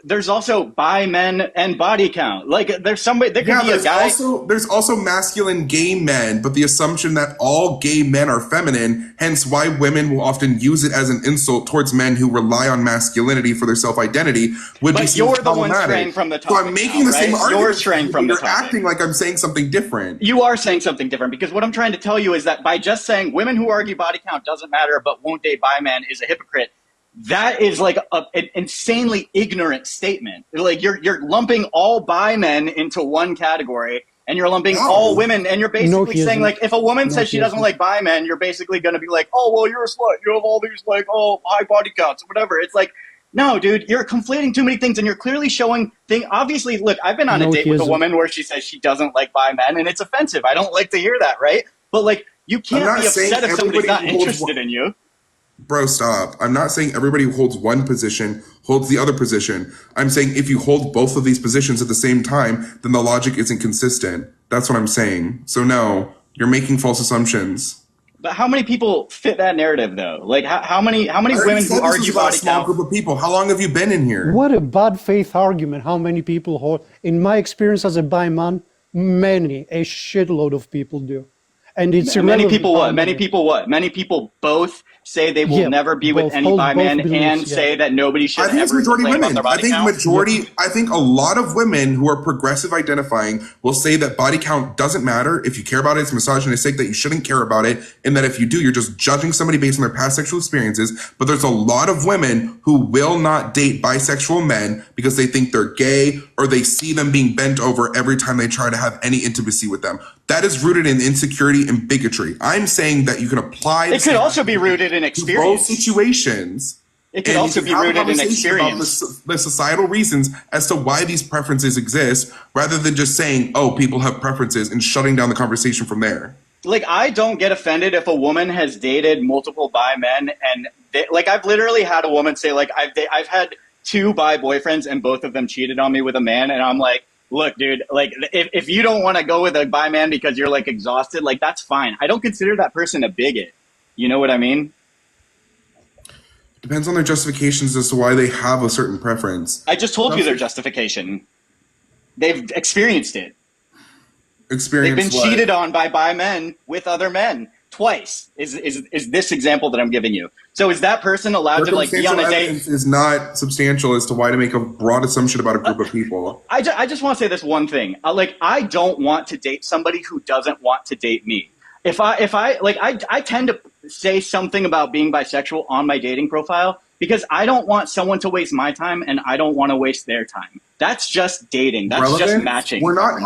bi men and body count. Like there's somebody there could be a guy. There's also masculine gay men, but the assumption that all gay men are feminine, hence why women will often use it as an insult towards men who rely on masculinity for their self-identity would be seen as problematic. But you're the one straying from the topic. So I'm making the same argument. You're straying from the topic. You're acting like I'm saying something different. You are saying something different because what I'm trying to tell you is that by just saying women who argue body count doesn't matter but won't date bi men is a hypocrite. That is like an insanely ignorant statement. Like you're lumping all bi men into one category, and you're lumping all women, and you're basically saying like if a woman says she doesn't like bi men, you're basically going to be like, oh well, you're a slut. You have all these like high body counts or whatever. It's like, no, dude, you're conflating too many things, and you're clearly showing things. Obviously, look, I've been on a date with a woman where she says she doesn't like bi men, and it's offensive. I don't like to hear that, right? But like, you can't be upset if somebody's not interested in you. Bro, stop. I'm not saying everybody who holds one position holds the other position. I'm saying if you hold both of these positions at the same time, then the logic isn't consistent. That's what I'm saying. So no, you're making false assumptions. But how many people fit that narrative though? Like how many women who argue body count? A small group of people. How long have you been in here? What a bad faith argument. How many people hold? In my experience as a bi man, a shitload of people do. And it's many people what? Many people both say they will never be with any bi man and say that nobody should ever complain about their body count. I think a lot of women who are progressive identifying will say that body count doesn't matter. If you care about it, it's misogynistic, that you shouldn't care about it, and that if you do, you're just judging somebody based on their past sexual experiences. But there's a lot of women who will not date bisexual men because they think they're gay or they see them being bent over every time they try to have any intimacy with them. That is rooted in insecurity and bigotry. I'm saying that you can apply. It could also be rooted in experience. Both situations. It could also be rooted in experience. The societal reasons as to why these preferences exist, rather than just saying, "Oh, people have preferences," and shutting down the conversation from there. Like, I don't get offended if a woman has dated multiple bi men, and I've literally had a woman say, like, I've had 2 bi boyfriends, and both of them cheated on me with a man, and I'm like, look, dude, like if you don't want to go with a bi man because you're like exhausted, like that's fine. I don't consider that person a bigot. You know what I mean? Depends on their justifications as to why they have a certain preference. I just told you their justification. They've experienced it. They've been cheated on by bi men with other men twice. Is this example that I'm giving you? So is that person allowed to like be on a date? Is not substantial as to why to make a broad assumption about a group of people. I just want to say this one thing. I don't want to date somebody who doesn't want to date me. I tend to say something about being bisexual on my dating profile because I don't want someone to waste my time and I don't want to waste their time. That's just dating. That's just matching. We're not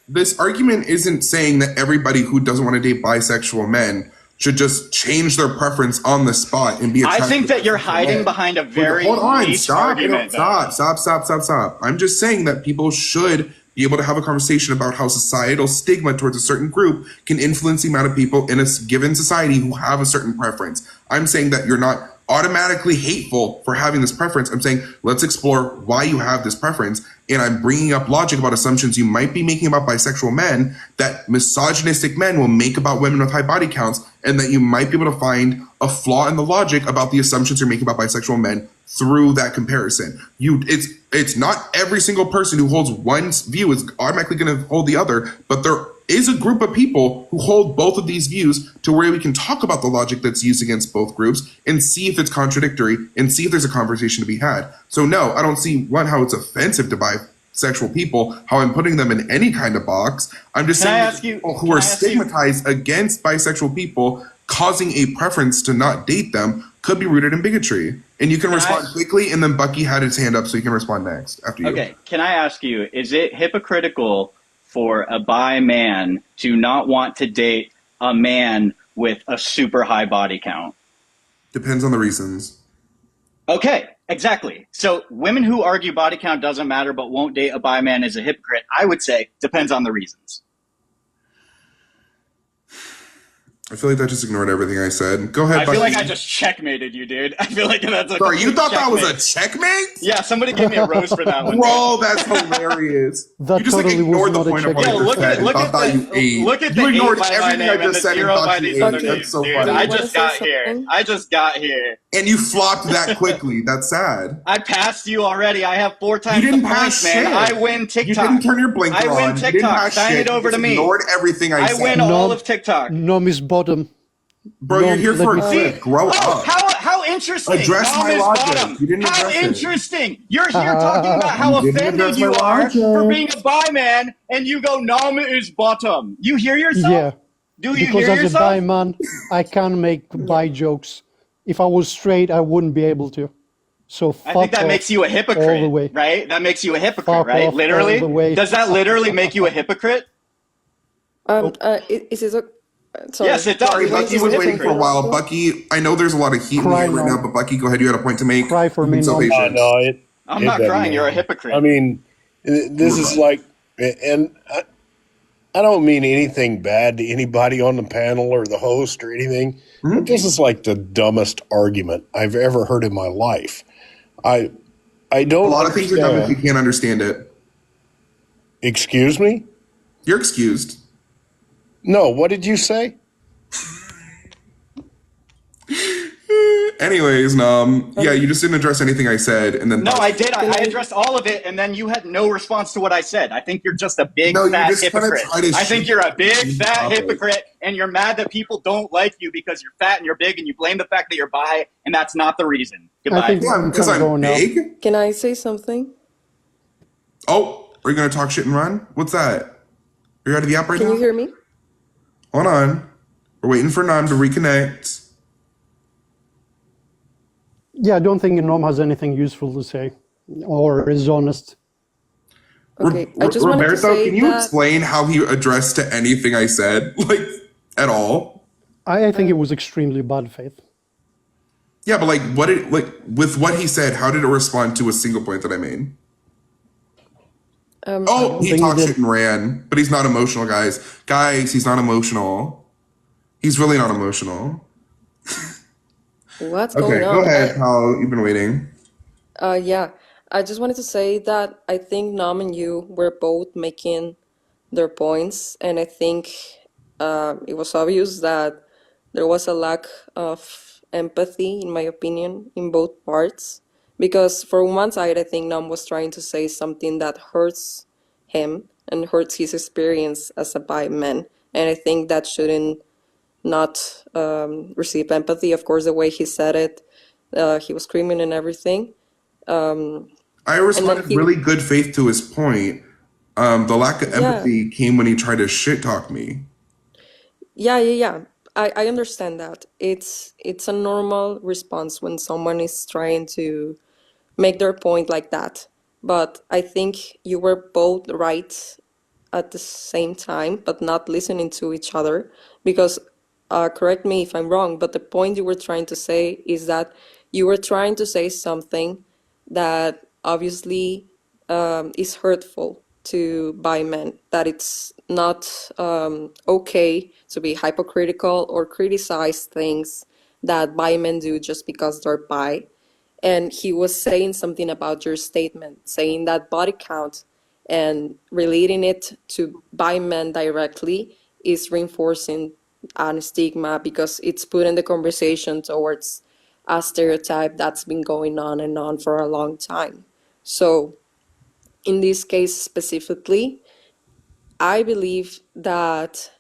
this argument isn't saying that everybody who doesn't want to date bisexual men should just change their preference on the spot and be attracted. I think that you're hiding behind a very niche argument. Stop. I'm just saying that people should be able to have a conversation about how societal stigma towards a certain group can influence the amount of people in a given society who have a certain preference. I'm saying that you're not automatically hateful for having this preference. I'm saying let's explore why you have this preference and I'm bringing up logic about assumptions you might be making about bisexual men that misogynistic men will make about women with high body counts, and that you might be able to find a flaw in the logic about the assumptions you're making about bisexual men through that comparison. It's not every single person who holds one view is automatically going to hold the other, but there is a group of people who hold both of these views to where we can talk about the logic that's used against both groups and see if it's contradictory and see if there's a conversation to be had. So no, I don't see how it's offensive to bisexual people, how I'm putting them in any kind of box. I'm just saying people who are stigmatized against bisexual people causing a preference to not date them could be rooted in bigotry. And you can respond quickly, and then Bucky had his hand up, so you can respond next after you. Okay, can I ask you, is it hypocritical for a bi man to not want to date a man with a super high body count? Depends on the reasons. Okay, exactly. So women who argue body count doesn't matter but won't date a bi man is a hypocrite. I would say depends on the reasons. I feel like that just ignored everything I said. Go ahead. I feel like I just checkmated you, dude. I feel like that's a Sorry, you thought that was a checkmate. checkmate? Yeah, somebody gave me a rose for that one. Bro, that's hilarious. That You just totally ignored was the not a point of what checkmate. I Yo, just said and thought that you ate. Look at You the ignored 8 by my everything I name and just the said and 0 by thought these you other ate. names, That's so dude. funny. I You wanna just say got here. something? I just got here. And you flopped that quickly. That's sad. I passed you already. I have 4 times You didn't the pass points, man. shit. I win TikTok. You didn't turn your blinker I win on. You didn't TikTok. pass Sign shit. it over You to just me. ignored everything I said. win all of TikTok. Nom is bottom. Bro, you're here for a clip. Grow up. How interesting. Address Nom my is logic. bottom. You didn't How address it. interesting. You're here talking about how You didn't offended address my you are for logic. being a bi man, and you go, Nom is bottom. You hear yourself? Yeah, Do you because hear as a yourself? bi man, I can make bi jokes. If I was straight, I wouldn't be able to. So fuck I think that off makes you a all the hypocrite, way. right? That makes you a hypocrite, Fuck right? off all Literally? the way. Does that literally make you a hypocrite? Is it sorry. Yes, it does. Sorry, It makes Bucky you a was waiting for a hypocrite. while. Bucky, I know there's a lot of heat in the Cry air right now. now, but Bucky, go ahead. You had a point to make. Cry for You've me been so now. patient. No, I'm it not doesn't crying. You're a matter. hypocrite. I mean, this is like, and I don't mean anything bad to anybody on the panel or the host or anything, but this is like the dumbest argument I've ever heard in my life. I don't. A lot of things are dumb if you understand. can't understand it. Excuse me? You're excused. No, what did you say? Anyways, yeah, you just didn't address anything I said, and then No, I did. I addressed all of it, and then you had no response to what I said. I think you're just a big No, you fat just kinda hypocrite. try to I think shoot you're a big the fat topic. hypocrite, and you're mad that people don't like you because you're fat and you're big, and you blame the fact that you're bi, and that's not the reason. Goodbye. I think Yeah, because I'm I'm going now. big. Can I say something? Oh, are you gonna talk shit and run? What's that? Are you out of the app right Can now? you hear me? Hold on. We're waiting for Nam to reconnect. Yeah, I don't think Nom has anything useful to say or is honest. Okay, I just wanted to Roberto, say can you that explain how he addressed to anything I said, like at all? I think it was extremely bad faith. Yeah, but with what he said, how did it respond to a single point that I made? Oh, he think talked he did. shit and ran, but he's not emotional, guys. Guys, he's not emotional. He's really not emotional. what's Okay, going on? go ahead, pal. You've been waiting. Yeah, I just wanted to say that I think Nam and you were both making their points, and I think it was obvious that there was a lack of empathy, in my opinion, in both parts. Because from one side, I think Nam was trying to say something that hurts him and hurts his experience as a bi man, and I think that shouldn't not receive empathy. Of course, the way he said it, he was screaming and everything. I responded he- really good faith to his point. The lack of Yeah. empathy came when he tried to shit talk me. Yeah. I understand that. It's a normal response when someone is trying to make their point like that. But I think you were both right at the same time, but not listening to each other. Because, correct me if I'm wrong, but the point you were trying to say is that you were trying to say something that obviously is hurtful to bi men, that it's not okay to be hypocritical or criticize things that bi men do just because they're bi. and he was saying something about your statement, saying that body count and relating it to bi men directly is reinforcing an stigma because it's putting the conversation towards a stereotype that's been going on and on for a long time. So in this case specifically, I believe that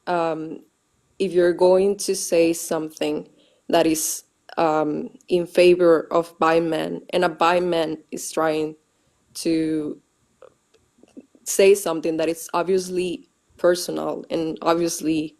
if you're going to say something that is in favor of bi men, and a bi man is trying to say something that is obviously personal and obviously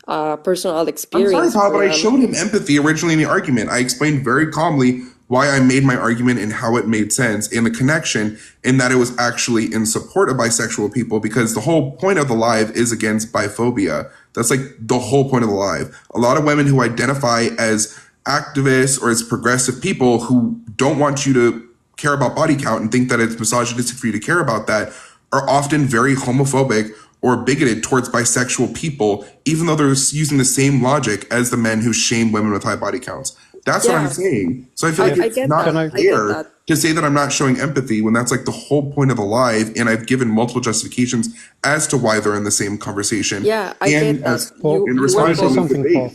personal I'm sorry, experience Paul, but for I them. showed him empathy originally in the argument. I explained very calmly why I made my argument and how it made sense in the connection, in that it was actually in support of bisexual people, because the whole point of the live is against biphobia. That's like the whole point of the live. A lot of women who identify as activists or as progressive people who don't want you to care about body count and think that it's misogynistic for you to care about that are often very homophobic or bigoted towards bisexual people, even though they're using the same logic as the men who shame women with high body counts. That's what I'm Yeah, saying. So I feel like I it's get not that. I get fair that. to say that I'm not showing empathy when that's like the whole point of the live, and I've given multiple justifications as to why they're in the same conversation. Yeah, I And get that. as Paul, in You can were I response say to both. the something, Paul?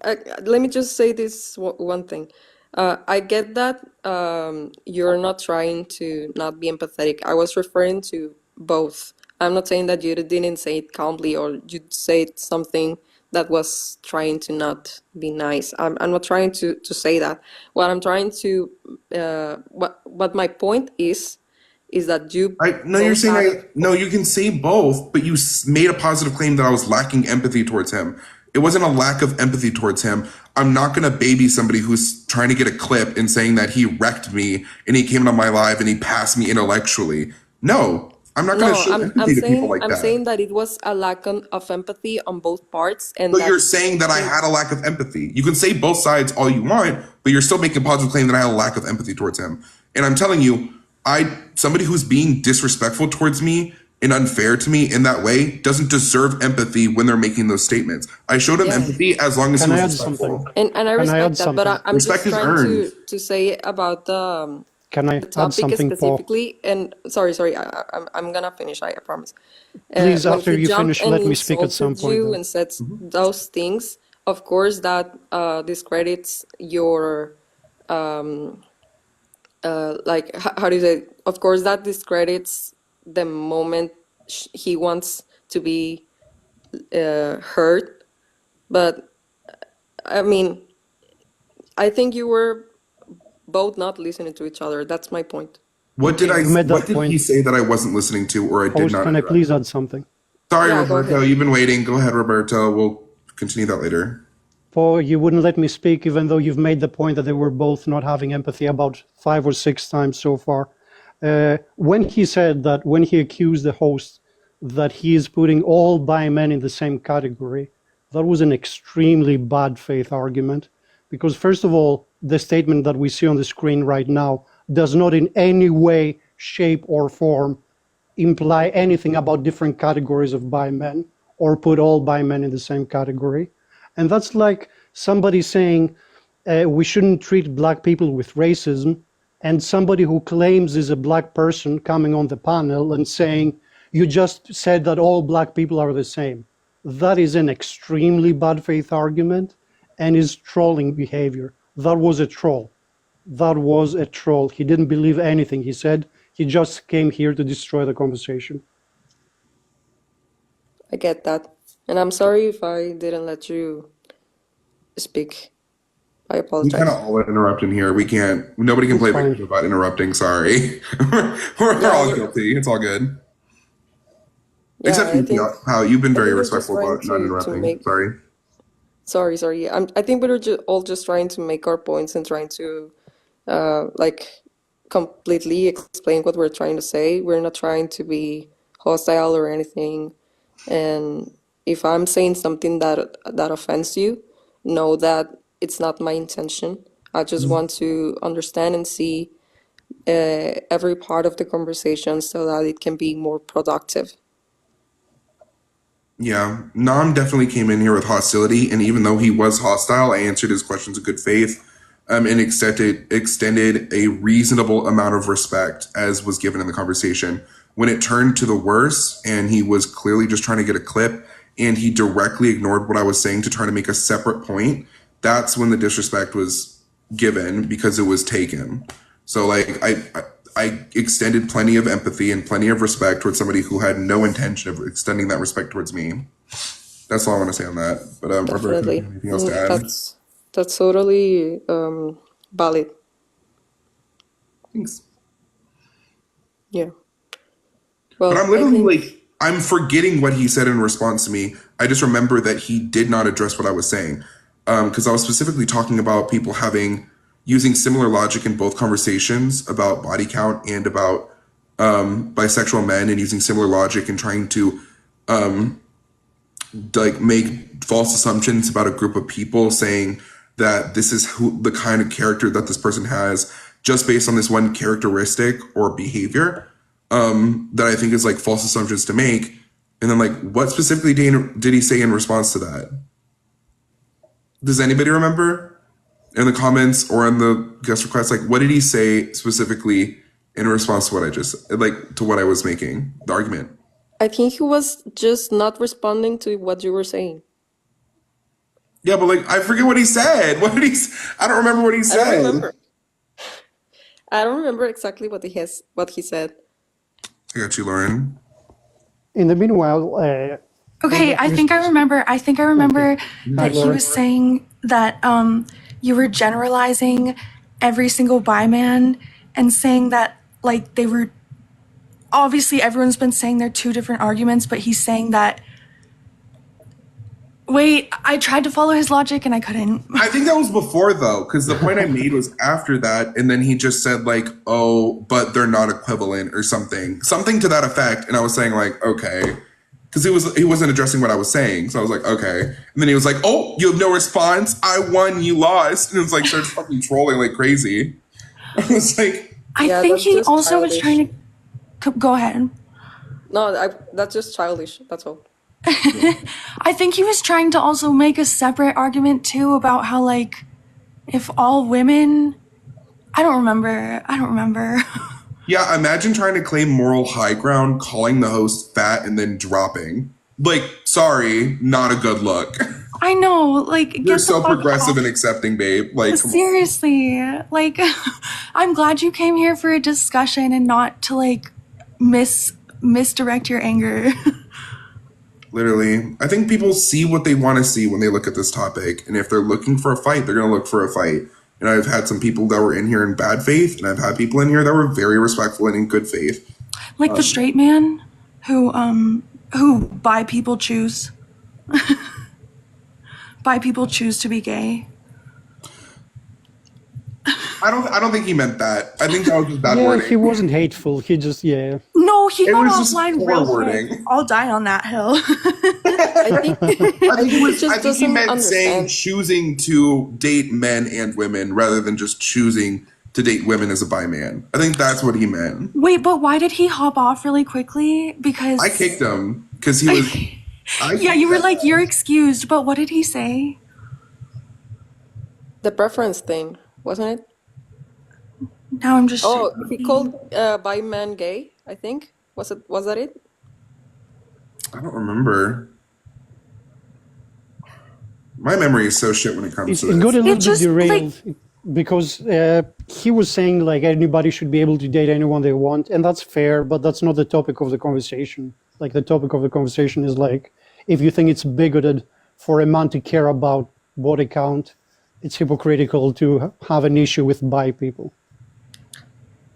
debate, Let me just say this one thing. I get that you're not trying to not be empathetic. I was referring to both. I'm not saying that you didn't say it calmly or you said something that was trying to not be nice. I'm not trying to say that. What I'm trying to, what my point is that you no, you're both saying had, no, you can say both, but you made a positive claim that I was lacking empathy towards him. It wasn't a lack of empathy towards him. I'm not going to baby somebody who's trying to get a clip and saying that he wrecked me and he came into my live and he passed me intellectually. No, I'm not going to no, show empathy to people like I'm that. saying that it was a lack of empathy on both parts and So that you're saying that I had a lack of empathy. You can say both sides all you want, but you're still making a positive claim that I had a lack of empathy towards him. And I'm telling you, somebody who's being disrespectful towards me and unfair to me in that way doesn't deserve empathy when they're making those statements. I showed him yeah. empathy as long as he Can I was add respectful. something? And I Can I add respect that, but something? I'm Respect just is trying earned. to say about Can I the add topic something, Paul? specifically. And sorry, I'm gonna finish. I promise. Please, When after he you jumped finish, and let me speak at some insulted point, you though. and said those things, of course that discredits your like how do you say? Of course that discredits the moment he wants to be heard. But I mean, I think you were both not listening to each other. That's my point. Okay, you made What that did he point. say that I wasn't listening to or I did Host, not can I address? please add something? Sorry, Yeah, go Roberto, ahead. you've been waiting. Go ahead, Roberto. We'll continue that later. Paul, you wouldn't let me speak even though you've made the point that they were both not having empathy about 5 or 6 times so far. When he said that, when he accused the host that he is putting all bi men in the same category, that was an extremely bad faith argument. Because first of all, the statement that we see on the screen right now does not in any way, shape, or form imply anything about different categories of bi men or put all bi men in the same category. And that's like somebody saying we shouldn't treat black people with racism, and somebody who claims is a black person coming on the panel and saying, you just said that all black people are the same. That is an extremely bad faith argument and is trolling behavior. That was a troll. That was a troll. He didn't believe anything he said. He just came here to destroy the conversation. I get that. And I'm sorry if I didn't let you speak. I We kind of apologize. all interrupt in here. We can't. Nobody can It's play fine. victim about interrupting. Sorry, we're Yeah, all guilty. It's all good. yeah, Except I you, think Pal. You've been I very think we're just respectful trying about not to interrupting. make Sorry. sorry. I think we're all just trying to make our points and trying to like completely explain what we're trying to say. We're not trying to be hostile or anything. And if I'm saying something that offends you, know that it's not my intention. I just want to understand and see every part of the conversation so that it can be more productive. Yeah, Nam definitely came in here with hostility, and even though he was hostile, I answered his questions in good faith. and extended a reasonable amount of respect as was given in the conversation. When it turned to the worse and he was clearly just trying to get a clip and he directly ignored what I was saying to try to make a separate point, that's when the disrespect was given because it was taken. So like I extended plenty of empathy and plenty of respect towards somebody who had no intention of extending that respect towards me. That's all I want to say on that. But Roberta, Definitely. anything else to add? That's totally valid. Thanks. Yeah. Well, But I'm literally I'm forgetting what he said in response to me. I just remember that he did not address what I was saying. Because I was specifically talking about people using similar logic in both conversations about body count and about bisexual men, and using similar logic and trying to like make false assumptions about a group of people, saying that this is the kind of character that this person has just based on this one characteristic or behavior, that I think is like false assumptions to make. And then like, what specifically did he say in response to that? Does anybody remember in the comments or in the guest request? Like, what did he say specifically in response to what to what I was making, the argument? I think he was just not responding to what you were saying. Yeah, but like, I forget what he said. I don't remember what he said. I don't remember exactly what he said. I got you, Lauren. In the meanwhile, Okay, I think I remember that he was saying that you were generalizing every single bi man and saying that like they were obviously everyone's been saying they're two different arguments, but he's saying that I tried to follow his logic and I couldn't. I think that was before though, because the point I made was after that, and then he just said like, oh, but they're not equivalent or something to that effect. And I was saying like, okay. Because he wasn't addressing what I was saying. So I was like, okay. And then he was like, oh, you have no response. I won, you lost. And it was like, starts fucking trolling like crazy. I was like, I think he also was trying to go ahead. No, that's just childish. That's all. I think he was trying to also make a separate argument too about how like if all women, I don't remember. Yeah, imagine trying to claim moral high ground, calling the host fat, and then dropping. Like, sorry, not a good look. I know, like You're so progressive and accepting, babe. Like, seriously, like I'm glad you came here for a discussion and not to like misdirect your anger. Literally, I think people see what they want to see when they look at this topic, and if they're looking for a fight, they're gonna look for a fight. And I've had some people that were in here in bad faith, and I've had people in here that were very respectful and in good faith. Like the straight man who bi people choose. Bi people choose to be gay. I don't think he meant that. I think that was just bad yeah, wording. he wasn't hateful. He just, No, he It got was just offline poor real wording. quick. I'll die on that hill. I think he meant saying choosing to date men and women rather than just choosing to date women as a bi man. I think that's what he meant. Wait, but why did he hop off really quickly? Because I kicked him because he was. Yeah, you were like, you're excused, but what did he say? The preference thing, wasn't it? Now I'm just. Oh, he called bi man gay, I think. Was that it? I don't remember. My memory is so shit when it comes to this. it got a little bit just, derailed because he was saying like anybody should be able to date anyone they want, and that's fair, but that's not the topic of the conversation. Like the topic of the conversation is like, if you think it's bigoted for a man to care about body count, it's hypocritical to have an issue with bi people.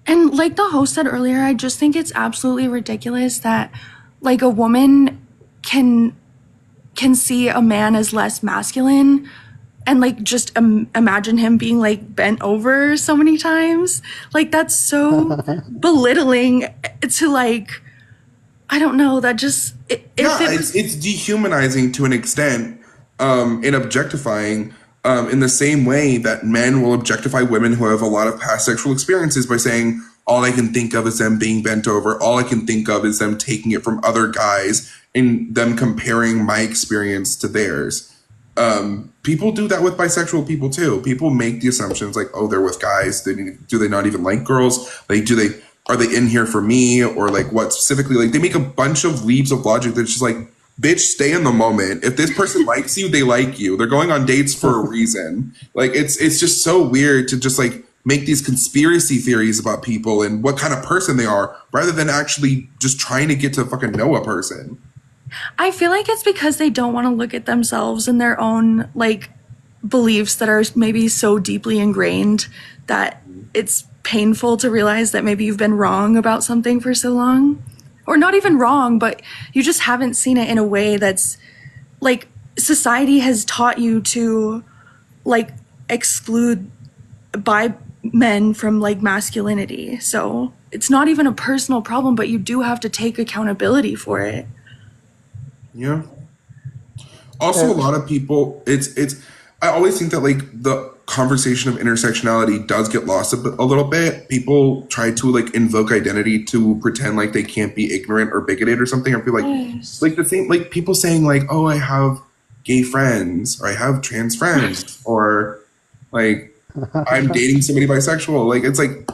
And like the host said earlier, I just think it's absolutely ridiculous that like a woman can see a man as less masculine and like just imagine him being like bent over so many times. Like that's so belittling to like, I don't know, that just it's dehumanizing to an extent, and objectifying in the same way that men will objectify women who have a lot of past sexual experiences by saying, all I can think of is them being bent over. All I can think of is them taking it from other guys and them comparing my experience to theirs. People do that with bisexual people too. People make the assumptions like, oh, they're with guys. Do they not even like girls? Like, are they in here for me, or like what specifically? Like, they make a bunch of leaps of logic that's just like, bitch, stay in the moment. If this person likes you, they like you. They're going on dates for a reason. Like, it's just so weird to just like make these conspiracy theories about people and what kind of person they are, rather than actually just trying to get to fucking know a person. I feel like it's because they don't want to look at themselves and their own like beliefs that are maybe so deeply ingrained that it's painful to realize that maybe you've been wrong about something for so long. Or not even wrong, but you just haven't seen it in a way that's like society has taught you to like exclude bi men from like masculinity. So it's not even a personal problem, but you do have to take accountability for it. Yeah. Also, a lot of people, I always think that like the conversation of intersectionality does get lost a little bit. People try to like invoke identity to pretend like they can't be ignorant or bigoted or something. I feel like, like the same, like people saying like, oh, I have gay friends, or I have trans friends, or like I'm dating somebody bisexual. Like, it's like,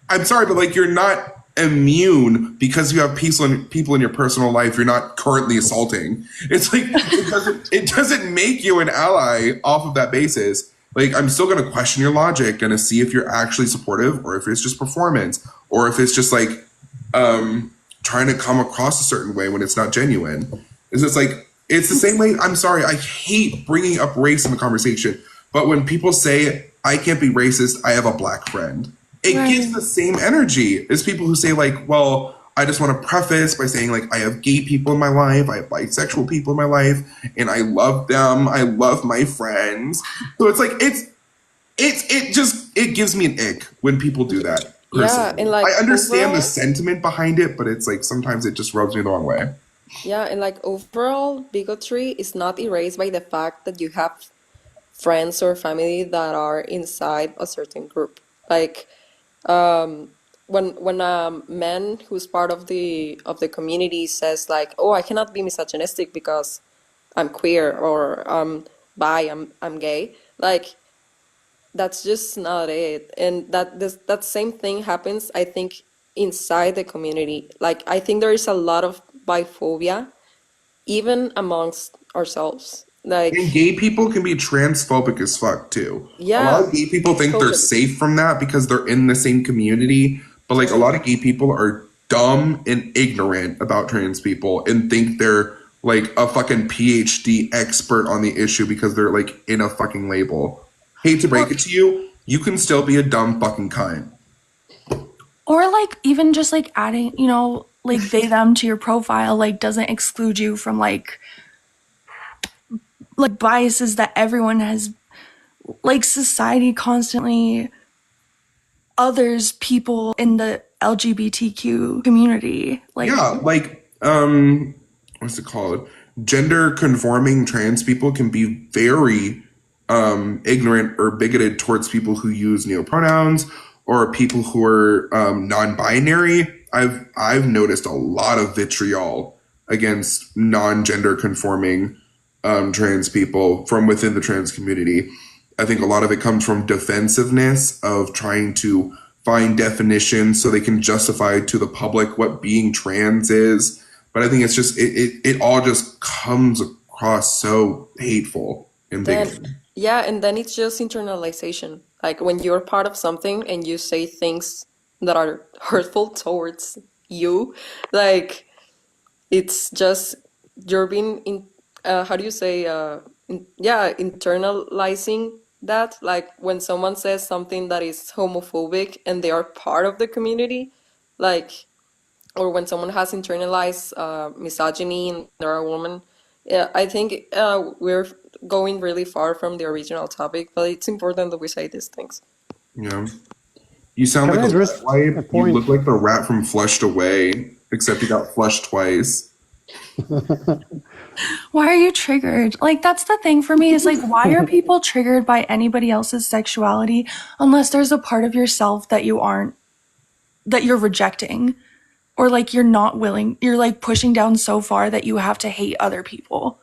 I'm sorry, but like, you're not immune because you have people in your personal life you're not currently assaulting. It's like, it doesn't make you an ally off of that basis. Like, I'm still going to question your logic, going to see if you're actually supportive, or if it's just performance, or if it's just like trying to come across a certain way when it's not genuine. It's just like, it's the same way. I'm sorry, I hate bringing up race in the conversation, but when people say I can't be racist, I have a black friend, it gives the same energy as people who say like, well, I just want to preface by saying like, I have gay people in my life, I have bisexual people in my life, and I love them. I love my friends. So it's like, it gives me an ick when people do that. Personally. Yeah, and like I understand overall, the sentiment behind it, but it's like sometimes it just rubs me the wrong way. yeah, and like overall bigotry is not erased by the fact that you have friends or family that are inside a certain group. Like when a man who's part of the community says like, "Oh, I cannot be misogynistic because I'm queer or bi, I'm gay," like that's just not it. And that same thing happens, I think, inside the community. Like I think there is a lot of biphobia even amongst ourselves. And Like, gay people can be transphobic as fuck too. A lot yeah, of gay people think they're totally. safe from that because they're in the same community. But like a lot of gay people are dumb and ignorant about trans people and think they're like a fucking PhD expert on the issue because they're like in a fucking label. Hate to break Or it to you, you can still be a dumb fucking cunt. or like even just like adding, like they them to your profile like doesn't exclude you from like biases that everyone has. Like society constantly others people in the LGBTQ community. Like, Yeah, like what's it called? Gender conforming trans people can be very ignorant or bigoted towards people who use neopronouns or people who are non-binary. I've noticed a lot of vitriol against non-gender conforming trans people from within the trans community. I think a lot of it comes from defensiveness of trying to find definitions so they can justify to the public what being trans is. But I think it's just it all just comes across so hateful and then, bigoted. yeah, and then it's just internalization. Like when you're part of something and you say things that are hurtful towards you, like it's just you're being in how do you say yeah, internalizing that. Like when someone says something that is homophobic and they are part of the community, like, or when someone has internalized misogyny and they're a woman. Yeah, I think we're going really far from the original topic, but it's important that we say these things. Yeah. You sound Can like I a rat address a wipe. You point? look like the rat from Flushed Away, except you got flushed twice. why are you triggered? Like, that's the thing for me is like, why are people triggered by anybody else's sexuality unless there's a part of yourself that that you're rejecting or like you're not willing, you're like pushing down so far that you have to hate other people.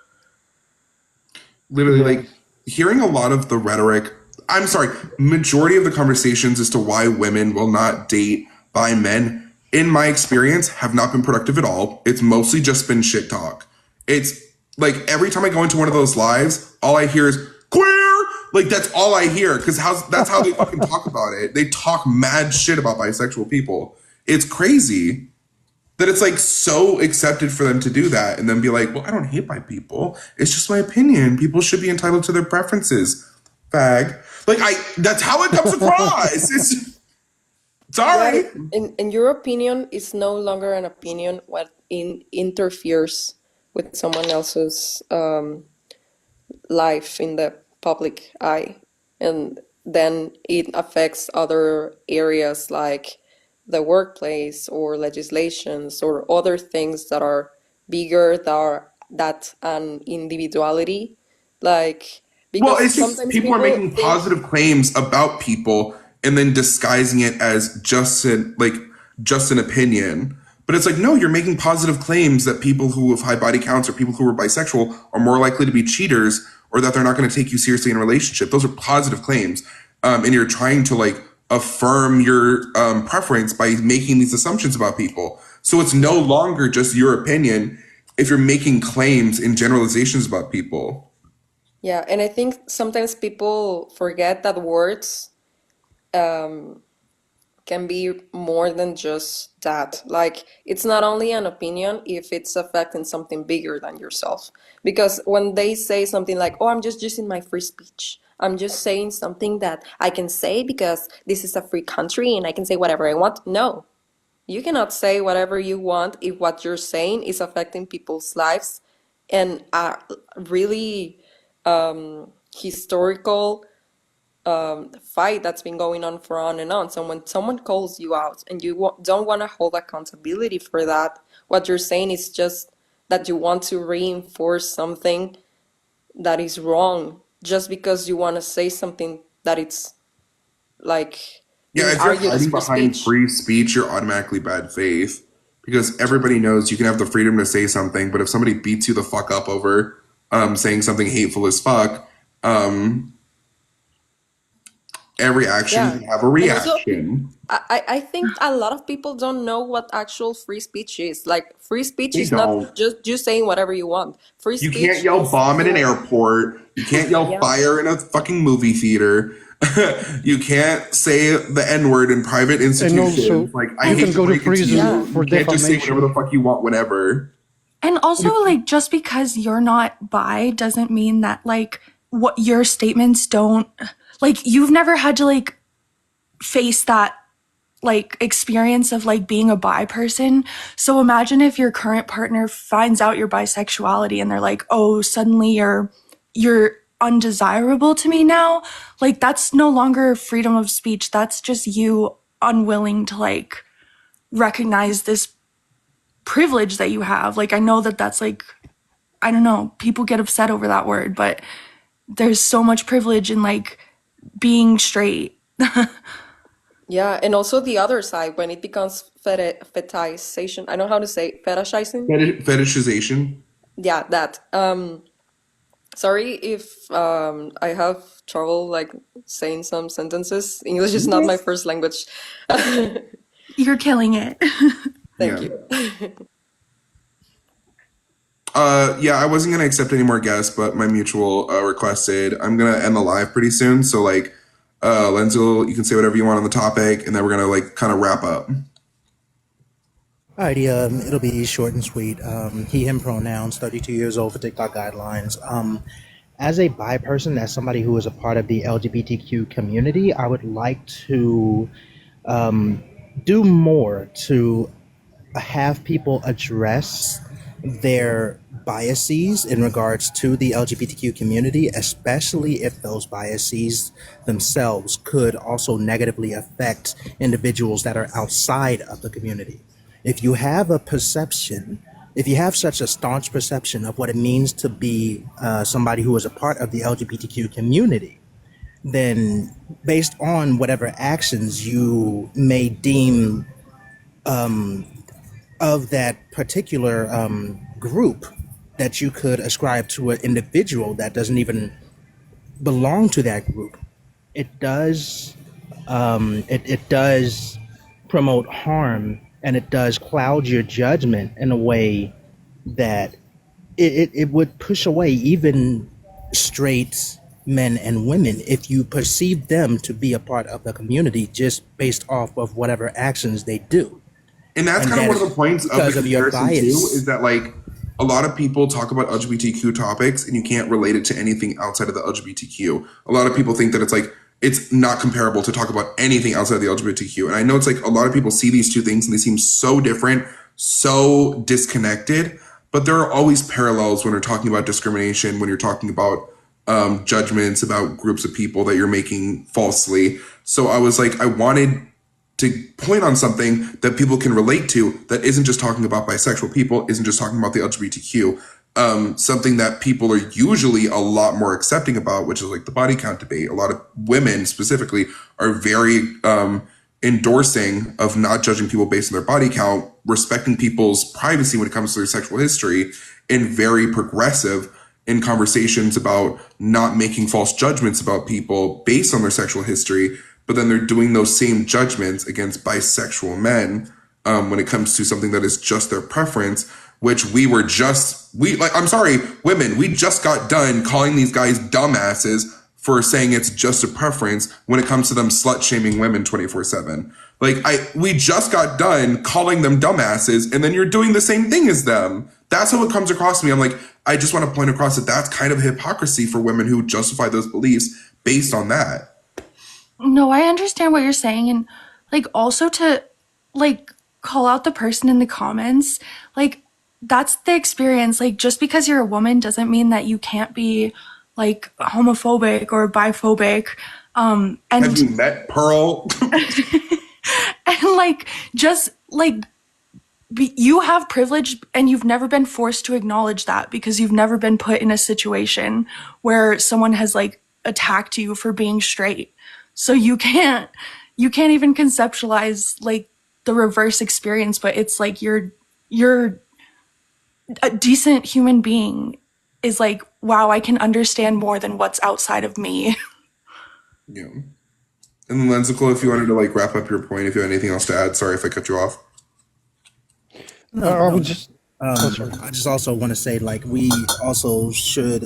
Literally, Yeah. like hearing a lot of the rhetoric. I'm sorry, majority of the conversations as to why women will not date by men, in my experience, have not been productive at all. It's mostly just been shit talk. It's like every time I go into one of those lives, all I hear is queer. Like that's all I hear because that's how they fucking talk about it. They talk mad shit about bisexual people. It's crazy that it's like so accepted for them to do that and then be like, well, I don't hate bi people. It's just my opinion. People should be entitled to their preferences. Fag. Like that's how it comes across. It's sorry. Yeah, in your opinion, it's no longer an opinion when it interferes with someone else's life in the public eye. And then it affects other areas like the workplace or legislations or other things that are bigger that an individuality. Like, Well, because it's just sometimes people are people making think, positive claims about people and then disguising it as just an opinion. But it's like, no, you're making positive claims that people who have high body counts or people who are bisexual are more likely to be cheaters or that they're not going to take you seriously in a relationship. Those are positive claims. And you're trying to like affirm your preference by making these assumptions about people. So it's no longer just your opinion if you're making claims and generalizations about people. yeah, and I think sometimes people forget that words can be more than just that. Like, it's not only an opinion if it's affecting something bigger than yourself. Because when they say something like, oh, I'm just using my free speech, I'm just saying something that I can say because this is a free country and I can say whatever I want. No, you cannot say whatever you want if what you're saying is affecting people's lives and are really historical fight that's been going on for on and on. So when someone calls you out and you don't want to hold accountability for that, what you're saying is just that you want to reinforce something that is wrong just because you want to say something that it's like Yeah, being if you're argued as hiding free behind speech. free speech, you're automatically bad faith because everybody knows you can have the freedom to say something, but if somebody beats you the fuck up over saying something hateful as fuck, um, every action Yeah. can have a And also, reaction. I think a lot of people don't know what actual free speech is. Like, free speech They is not don't. just you saying whatever you want. Free You can't speech yell is bomb in an you, airport. You can't yell yeah. fire in a fucking movie theater. You can't say the N word in private And also, institutions. Like, I you And hate can to go to break it to prison yeah. you. You for can't just say whatever the defamation. fuck you want, whenever. And also, You, like, just because you're not bi doesn't mean that, like, what your statements don't, like, you've never had to, like, face that, like, experience of, like, being a bi person. So imagine if your current partner finds out your bisexuality and they're like, oh, suddenly you're undesirable to me now. Like, that's no longer freedom of speech. That's just you unwilling to, like, recognize this privilege that you have. Like, I know that that's like, I don't know, people get upset over that word, but there's so much privilege in like being straight. Yeah, and also the other side when it becomes fetishization. I know how to say fetishizing. Fetishization. Yeah, that. Sorry if I have trouble like saying some sentences. English is not my first language. You're killing it. Thank Yeah. you. Yeah, I wasn't gonna accept any more guests, but my mutual requested. I'm gonna end the live pretty soon, so like, Lenzel, you can say whatever you want on the topic, and then we're gonna like kind of wrap up. Alrighty, it'll be short and sweet. He, him pronouns, 32 years old for TikTok guidelines. As a bi person, as somebody who is a part of the LGBTQ community, I would like to do more to have people address their biases in regards to the LGBTQ community, especially if those biases themselves could also negatively affect individuals that are outside of the community. If you have a perception, if you have such a staunch perception of what it means to be somebody who is a part of the LGBTQ community, then based on whatever actions you may deem of that particular group that you could ascribe to an individual that doesn't even belong to that group. It does it does promote harm, and it does cloud your judgment in a way that it would push away even straight men and women if you perceive them to be a part of the community just based off of whatever actions they do. And that's And kind of that one of is the points of the because of your comparison too, bias. is that like a lot of people talk about LGBTQ topics and you can't relate it to anything outside of the LGBTQ. A lot of people think that it's like it's not comparable to talk about anything outside of the LGBTQ. And I know it's like a lot of people see these two things and they seem so different, so disconnected, but there are always parallels when you're talking about discrimination, when you're talking about judgments about groups of people that you're making falsely. So I was like, I wanted to point on something that people can relate to that isn't just talking about bisexual people, isn't just talking about the LGBTQ, something that people are usually a lot more accepting about, which is like the body count debate. A lot of women specifically are very endorsing of not judging people based on their body count, respecting people's privacy when it comes to their sexual history, and very progressive in conversations about not making false judgments about people based on their sexual history. But then they're doing those same judgments against bisexual men when it comes to something that is just their preference, which I'm sorry, women, we just got done calling these guys dumbasses for saying it's just a preference when it comes to them slut shaming women 24/7. We just got done calling them dumbasses, and then you're doing the same thing as them. That's how it comes across to me. I'm like, I just want to point across that that's kind of hypocrisy for women who justify those beliefs based on that. No, I understand what you're saying. And like also to like call out the person in the comments, like that's the experience. Like just because you're a woman doesn't mean that you can't be like homophobic or biphobic. And have you met Pearl? and like just like you have privilege and you've never been forced to acknowledge that because you've never been put in a situation where someone has like attacked you for being straight. So you can't even conceptualize like the reverse experience, but it's like you're a decent human being is like, wow, I can understand more than what's outside of me. Yeah. And Lensical, if you wanted to like wrap up your point, if you have anything else to add, sorry if I cut you off. I would just I just also want to say, like, we also should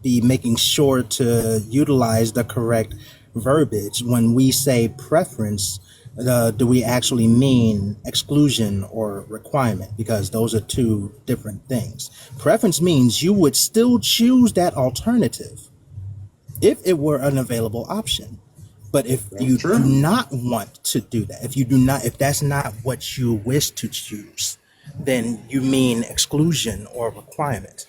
be making sure to utilize the correct verbiage when we say preference. Do we actually mean exclusion or requirement? Because those are two different things. Preference means you would still choose that alternative if it were an available option. But if you do not want to do that, if that's not what you wish to choose, then you mean exclusion or requirement.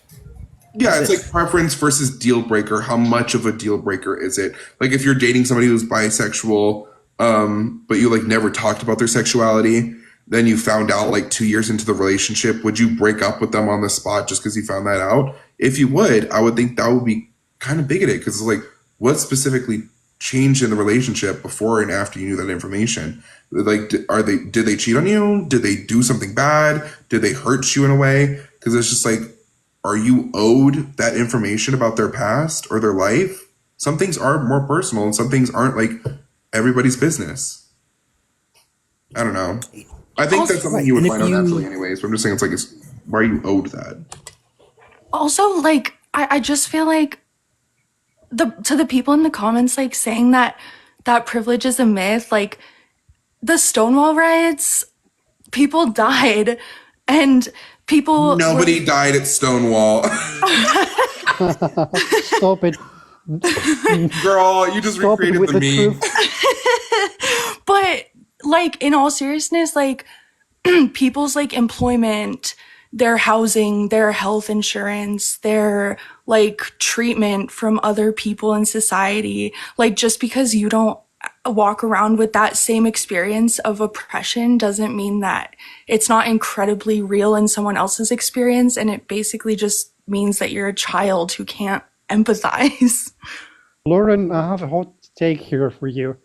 Yeah, it's like preference versus deal breaker. How much of a deal breaker is it? Like if you're dating somebody who's bisexual, but you like never talked about their sexuality, then you found out like 2 years into the relationship, would you break up with them on the spot just because you found that out? If you would, I would think that would be kind of bigoted because it's like, what specifically changed in the relationship before and after you knew that information? Like, did they cheat on you? Did they do something bad? Did they hurt you in a way? Because it's just like, are you owed that information about their past or their life? Some things are more personal and some things aren't like everybody's business. I don't know. I think that's something you would find out naturally anyways, but I'm just saying it's like, why are you owed that? Also, like, I just feel like to the people in the comments, like saying that privilege is a myth, like the Stonewall riots, people died and Nobody died at Stonewall. Stop it. Girl, you just recreated the meme. But like in all seriousness, like people's like employment, their housing, their health insurance, their like treatment from other people in society, like just because you don't walk around with that same experience of oppression doesn't mean that it's not incredibly real in someone else's experience, and it basically just means that you're a child who can't empathize. Lauren, I have a hot take here for you.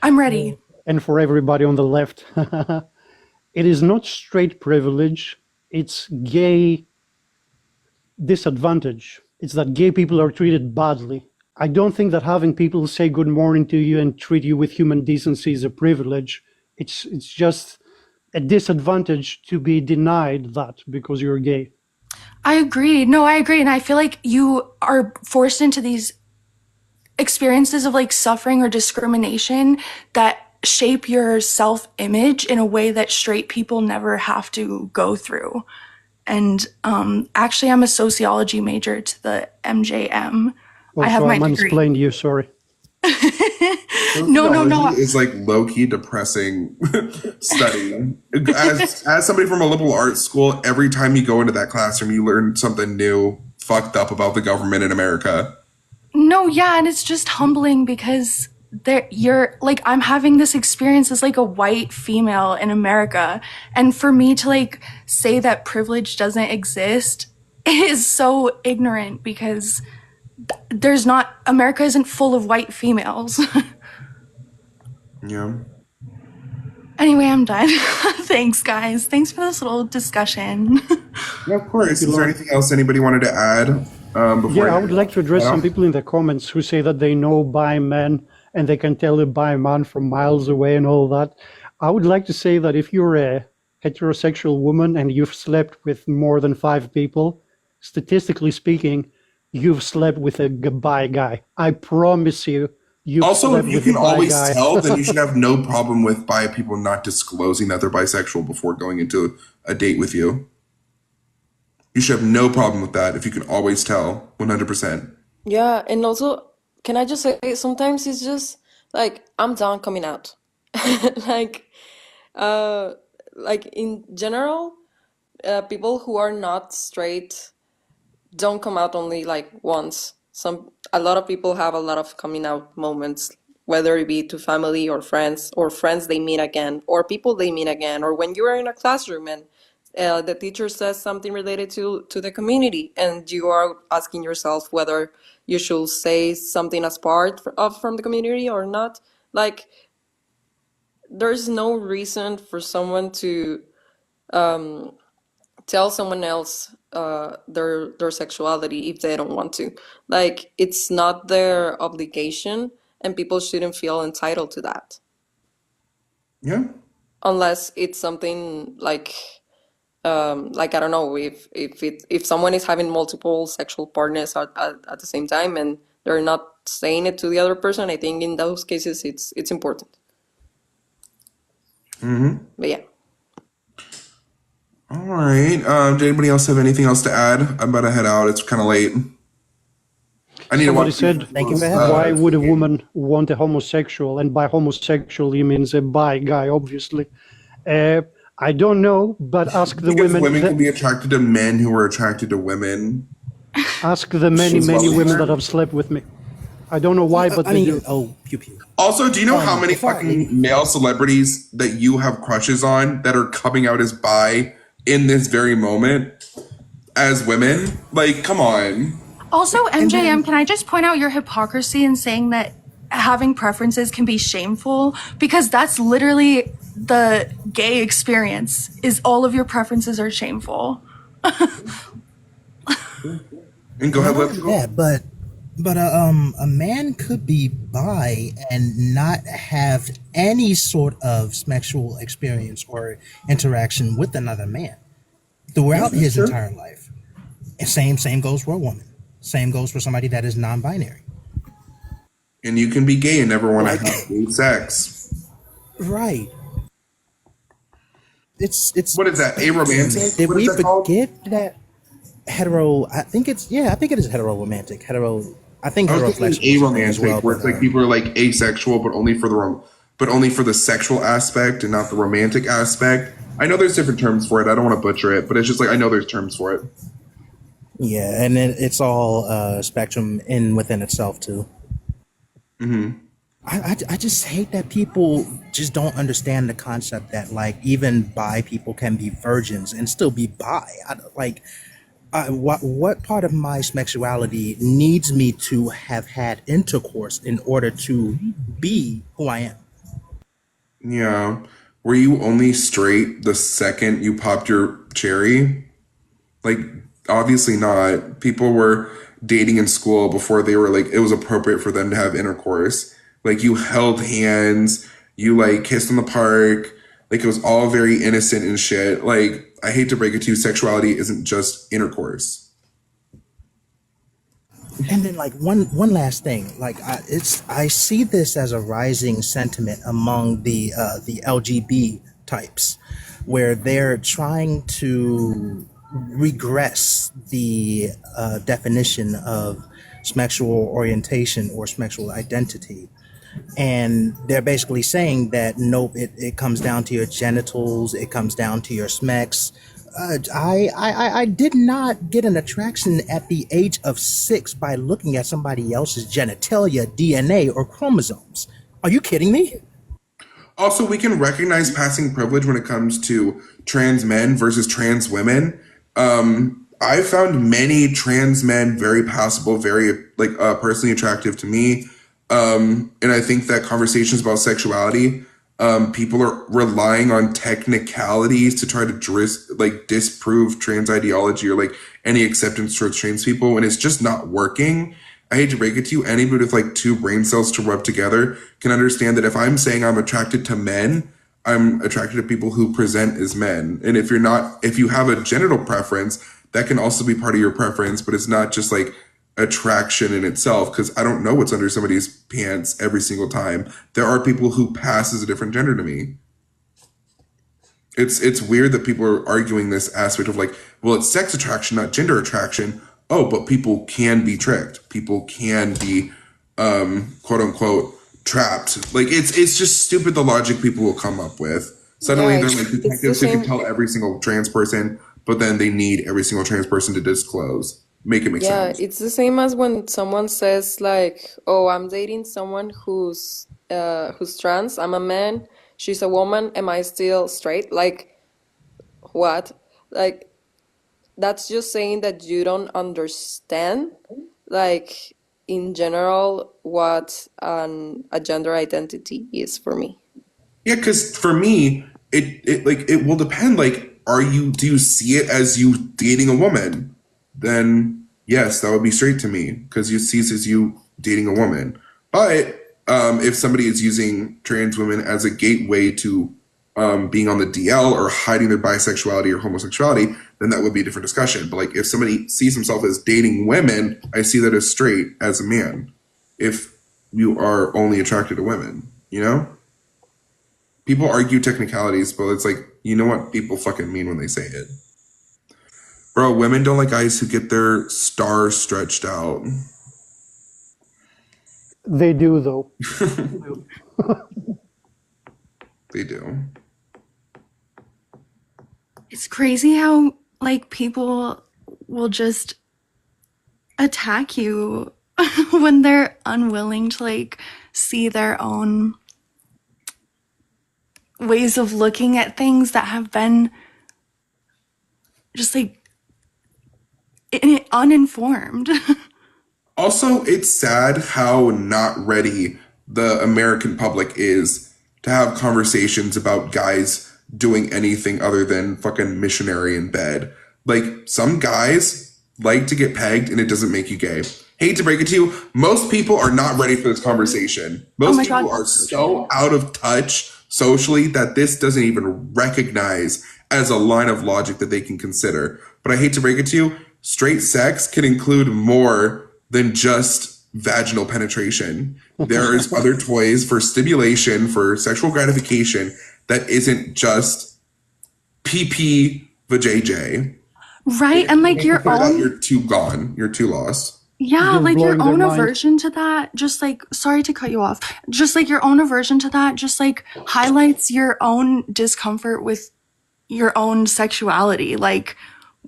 I'm ready. And for everybody on the left. It is not straight privilege, it's gay disadvantage. It's that gay people are treated badly. I don't think that having people say good morning to you and treat you with human decency is a privilege. It's just a disadvantage to be denied that because you're gay. I agree. No, I agree. And I feel like you are forced into these experiences of like suffering or discrimination that shape your self-image in a way that straight people never have to go through. And actually, I'm a sociology major to the MJM. Oh, I have so my I degree. mansplained you, sorry. No. Is like low-key depressing study. As somebody from a liberal arts school, every time you go into that classroom, you learn something new, fucked up about the government in America. No, yeah, and it's just humbling because you're like, I'm having this experience as like a white female in America, and for me to like say that privilege doesn't exist is so ignorant because America isn't full of white females. Yeah. Anyway, I'm done. Thanks, guys. Thanks for this little discussion. Yeah, of course. Is there anything else anybody wanted to add? Before I would like to address some people in the comments who say that they know bi men and they can tell a bi man from miles away and all that. I would like to say that if you're a heterosexual woman and you've slept with more than 5 people, statistically speaking, you've slept with a bi guy. I promise you. Also, if you can always tell, then you should have no problem with bi people not disclosing that they're bisexual before going into a date with you. You should have no problem with that if you can always tell 100%. Yeah, and also, can I just say, sometimes it's just like I'm done coming out. like, like in general, people who are not straight don't come out only like once. A lot of people have a lot of coming out moments, whether it be to family or friends they meet again, or people they meet again, or when you are in a classroom and the teacher says something related to the community, and you are asking yourself whether you should say something as part from the community or not. Like, there's no reason for someone to tell someone else their sexuality if they don't want to. Like, it's not their obligation, and people shouldn't feel entitled to that. Yeah. Unless it's something like I don't know, if someone is having multiple sexual partners at the same time and they're not saying it to the other person, I think in those cases it's important. Mm-hmm. But yeah. All right. Did anybody else have anything else to add? I'm about to head out. It's kind of late. I need Somebody to said, why would a woman want a homosexual? And by homosexual, he means a bi guy, obviously. I don't know, but ask the because women. Women can be attracted to men who are attracted to women. Ask the many women that have slept with me. I don't know why, but they do. Oh, pew pew. Also, do you know how many fucking male celebrities that you have crushes on that are coming out as bi in this very moment as women? Like, come on. Also, MJM, can I just point out your hypocrisy in saying that having preferences can be shameful? Because that's literally the gay experience, is all of your preferences are shameful. And go ahead, let's go. Yeah, but a man could be bi and not have any sort of sexual experience or interaction with another man throughout his entire life. And same goes for a woman. Same goes for somebody that is non-binary. And you can be gay and never want to have gay sex. Right. It's what is that? Aromantic? Did What we is that called? forget that hetero? I think it is hetero-romantic. I think I was hetero thinking aromantic, as well, where it's like people are like asexual, but only for the sexual aspect and not the romantic aspect. I know there's different terms for it. I don't want to butcher it, but it's just like I know there's terms for it. Yeah, and it's all spectrum within itself too. Mm-hmm. I just hate that people just don't understand the concept that like even bi people can be virgins and still be bi. What part of my sexuality needs me to have had intercourse in order to be who I am? Yeah. Were you only straight the second you popped your cherry? Like, Obviously not. People were dating in school before they were like, it was appropriate for them to have intercourse. Like you held hands, you like kissed in the park. Like it was all very innocent and shit. Like I hate to break it to you, sexuality isn't just intercourse. And then, like one last thing, like I see this as a rising sentiment among the LGB types, where they're trying to regress the definition of sexual orientation or sexual identity. And they're basically saying that nope, it comes down to your genitals, it comes down to your smecks. I did not get an attraction at the age of 6 by looking at somebody else's genitalia, DNA, or chromosomes. Are you kidding me? Also, we can recognize passing privilege when it comes to trans men versus trans women. I found many trans men very passable, very like personally attractive to me. And I think that conversations about sexuality, people are relying on technicalities to try to disprove trans ideology or like any acceptance towards trans people, and it's just not working. I hate to break it to you, anybody with like 2 brain cells to rub together can understand that if I'm saying I'm attracted to men, I'm attracted to people who present as men. And if you have a genital preference, that can also be part of your preference, but it's not just like attraction in itself, because I don't know what's under somebody's pants every single time. There are people who pass as a different gender to me. It's weird that people are arguing this aspect of like, well, it's sex attraction, not gender attraction. Oh, but people can be tricked. People can be, quote unquote, trapped. Like it's just stupid the logic people will come up with. Suddenly they're like detectives who can tell every single trans person, but then they need every single trans person to disclose. Make it make sense. Yeah, it's the same as when someone says like, "Oh, I'm dating someone who's trans. I'm a man. She's a woman. Am I still straight?" Like, what? Like, that's just saying that you don't understand, like, in general, what a gender identity is for me. Yeah, because for me, it will depend. Like, do you see it as you dating a woman? Then yes, that would be straight to me because you see it as you dating a woman. But if somebody is using trans women as a gateway to being on the DL or hiding their bisexuality or homosexuality, then that would be a different discussion. But like if somebody sees himself as dating women, I see that as straight as a man. If you are only attracted to women, you know? People argue technicalities, but it's like, you know what people fucking mean when they say it. Bro, women don't like guys who get their stars stretched out. They do, though. They do. It's crazy how like people will just attack you when they're unwilling to like see their own ways of looking at things that have been just like uninformed. Also, it's sad how not ready the American public is to have conversations about guys doing anything other than fucking missionary in bed. Like, some guys like to get pegged and it doesn't make you gay. Hate to break it to you, most people are not ready for this conversation. Most people are so out of touch socially that this doesn't even recognize as a line of logic that they can consider. But I hate to break it to you, straight sex can include more than just vaginal penetration. There's other toys for stimulation, for sexual gratification that isn't just PP vajayjay. Right, and like your own, you're too gone. You're too lost. Yeah, like your own aversion to that, just like, sorry to cut you off, just like your own aversion to that, just like highlights your own discomfort with your own sexuality. Like,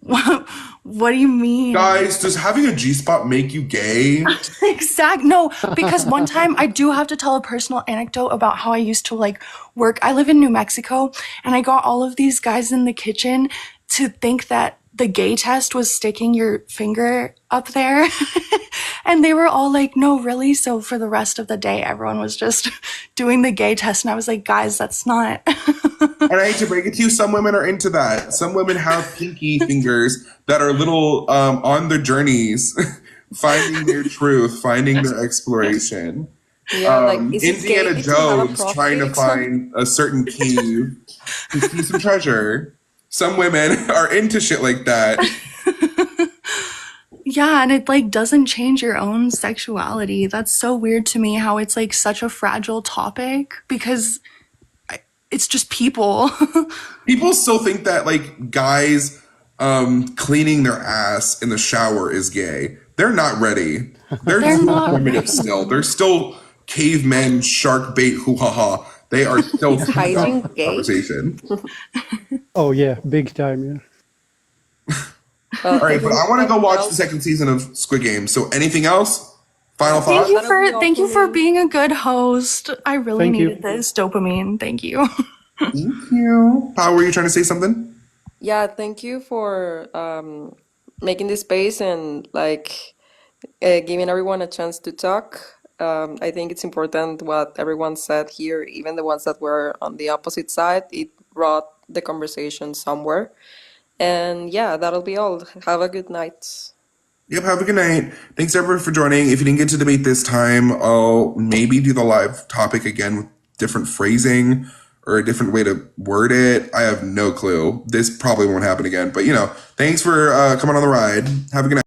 what do you mean? Guys, does having a G-spot make you gay? Exactly. No, because one time I do have to tell a personal anecdote about how I used to like work. I live in New Mexico and I got all of these guys in the kitchen to think that the gay test was sticking your finger up there. And they were all like, no, really? So for the rest of the day, everyone was just doing the gay test. And I was like, guys, that's not. And I hate to break it to you, some women are into that. Some women have pinky fingers that are little on their journeys, finding their truth, finding their exploration. Yeah, like is it Indiana gay to have a Jones trying to prostate? find a certain cave to see some treasure. Some women are into shit like that. Yeah, and it like doesn't change your own sexuality. That's so weird to me how it's like such a fragile topic because it's just people. People still think that like guys cleaning their ass in the shower is gay. They're not ready. They're not primitive still. They're still cavemen, shark bait, hoo ha ha. They are still hygiene gay? Conversation. Oh yeah, big time. Yeah. All right, but I want to go watch the second season of Squid Game. So anything else? Final thoughts? Thank you for being a good host. I really Thank you. needed this dopamine. Thank you. Thank you. Pao, were you trying to say something? Yeah, thank you for making this space and like giving everyone a chance to talk. I think it's important what everyone said here, even the ones that were on the opposite side. It brought the conversation somewhere. And yeah, that'll be all. Have a good night. Yep, have a good night. Thanks everyone for joining. If you didn't get to debate this time, I'll maybe do the live topic again with different phrasing or a different way to word it. I have no clue. This probably won't happen again. But, thanks for coming on the ride. Have a good night.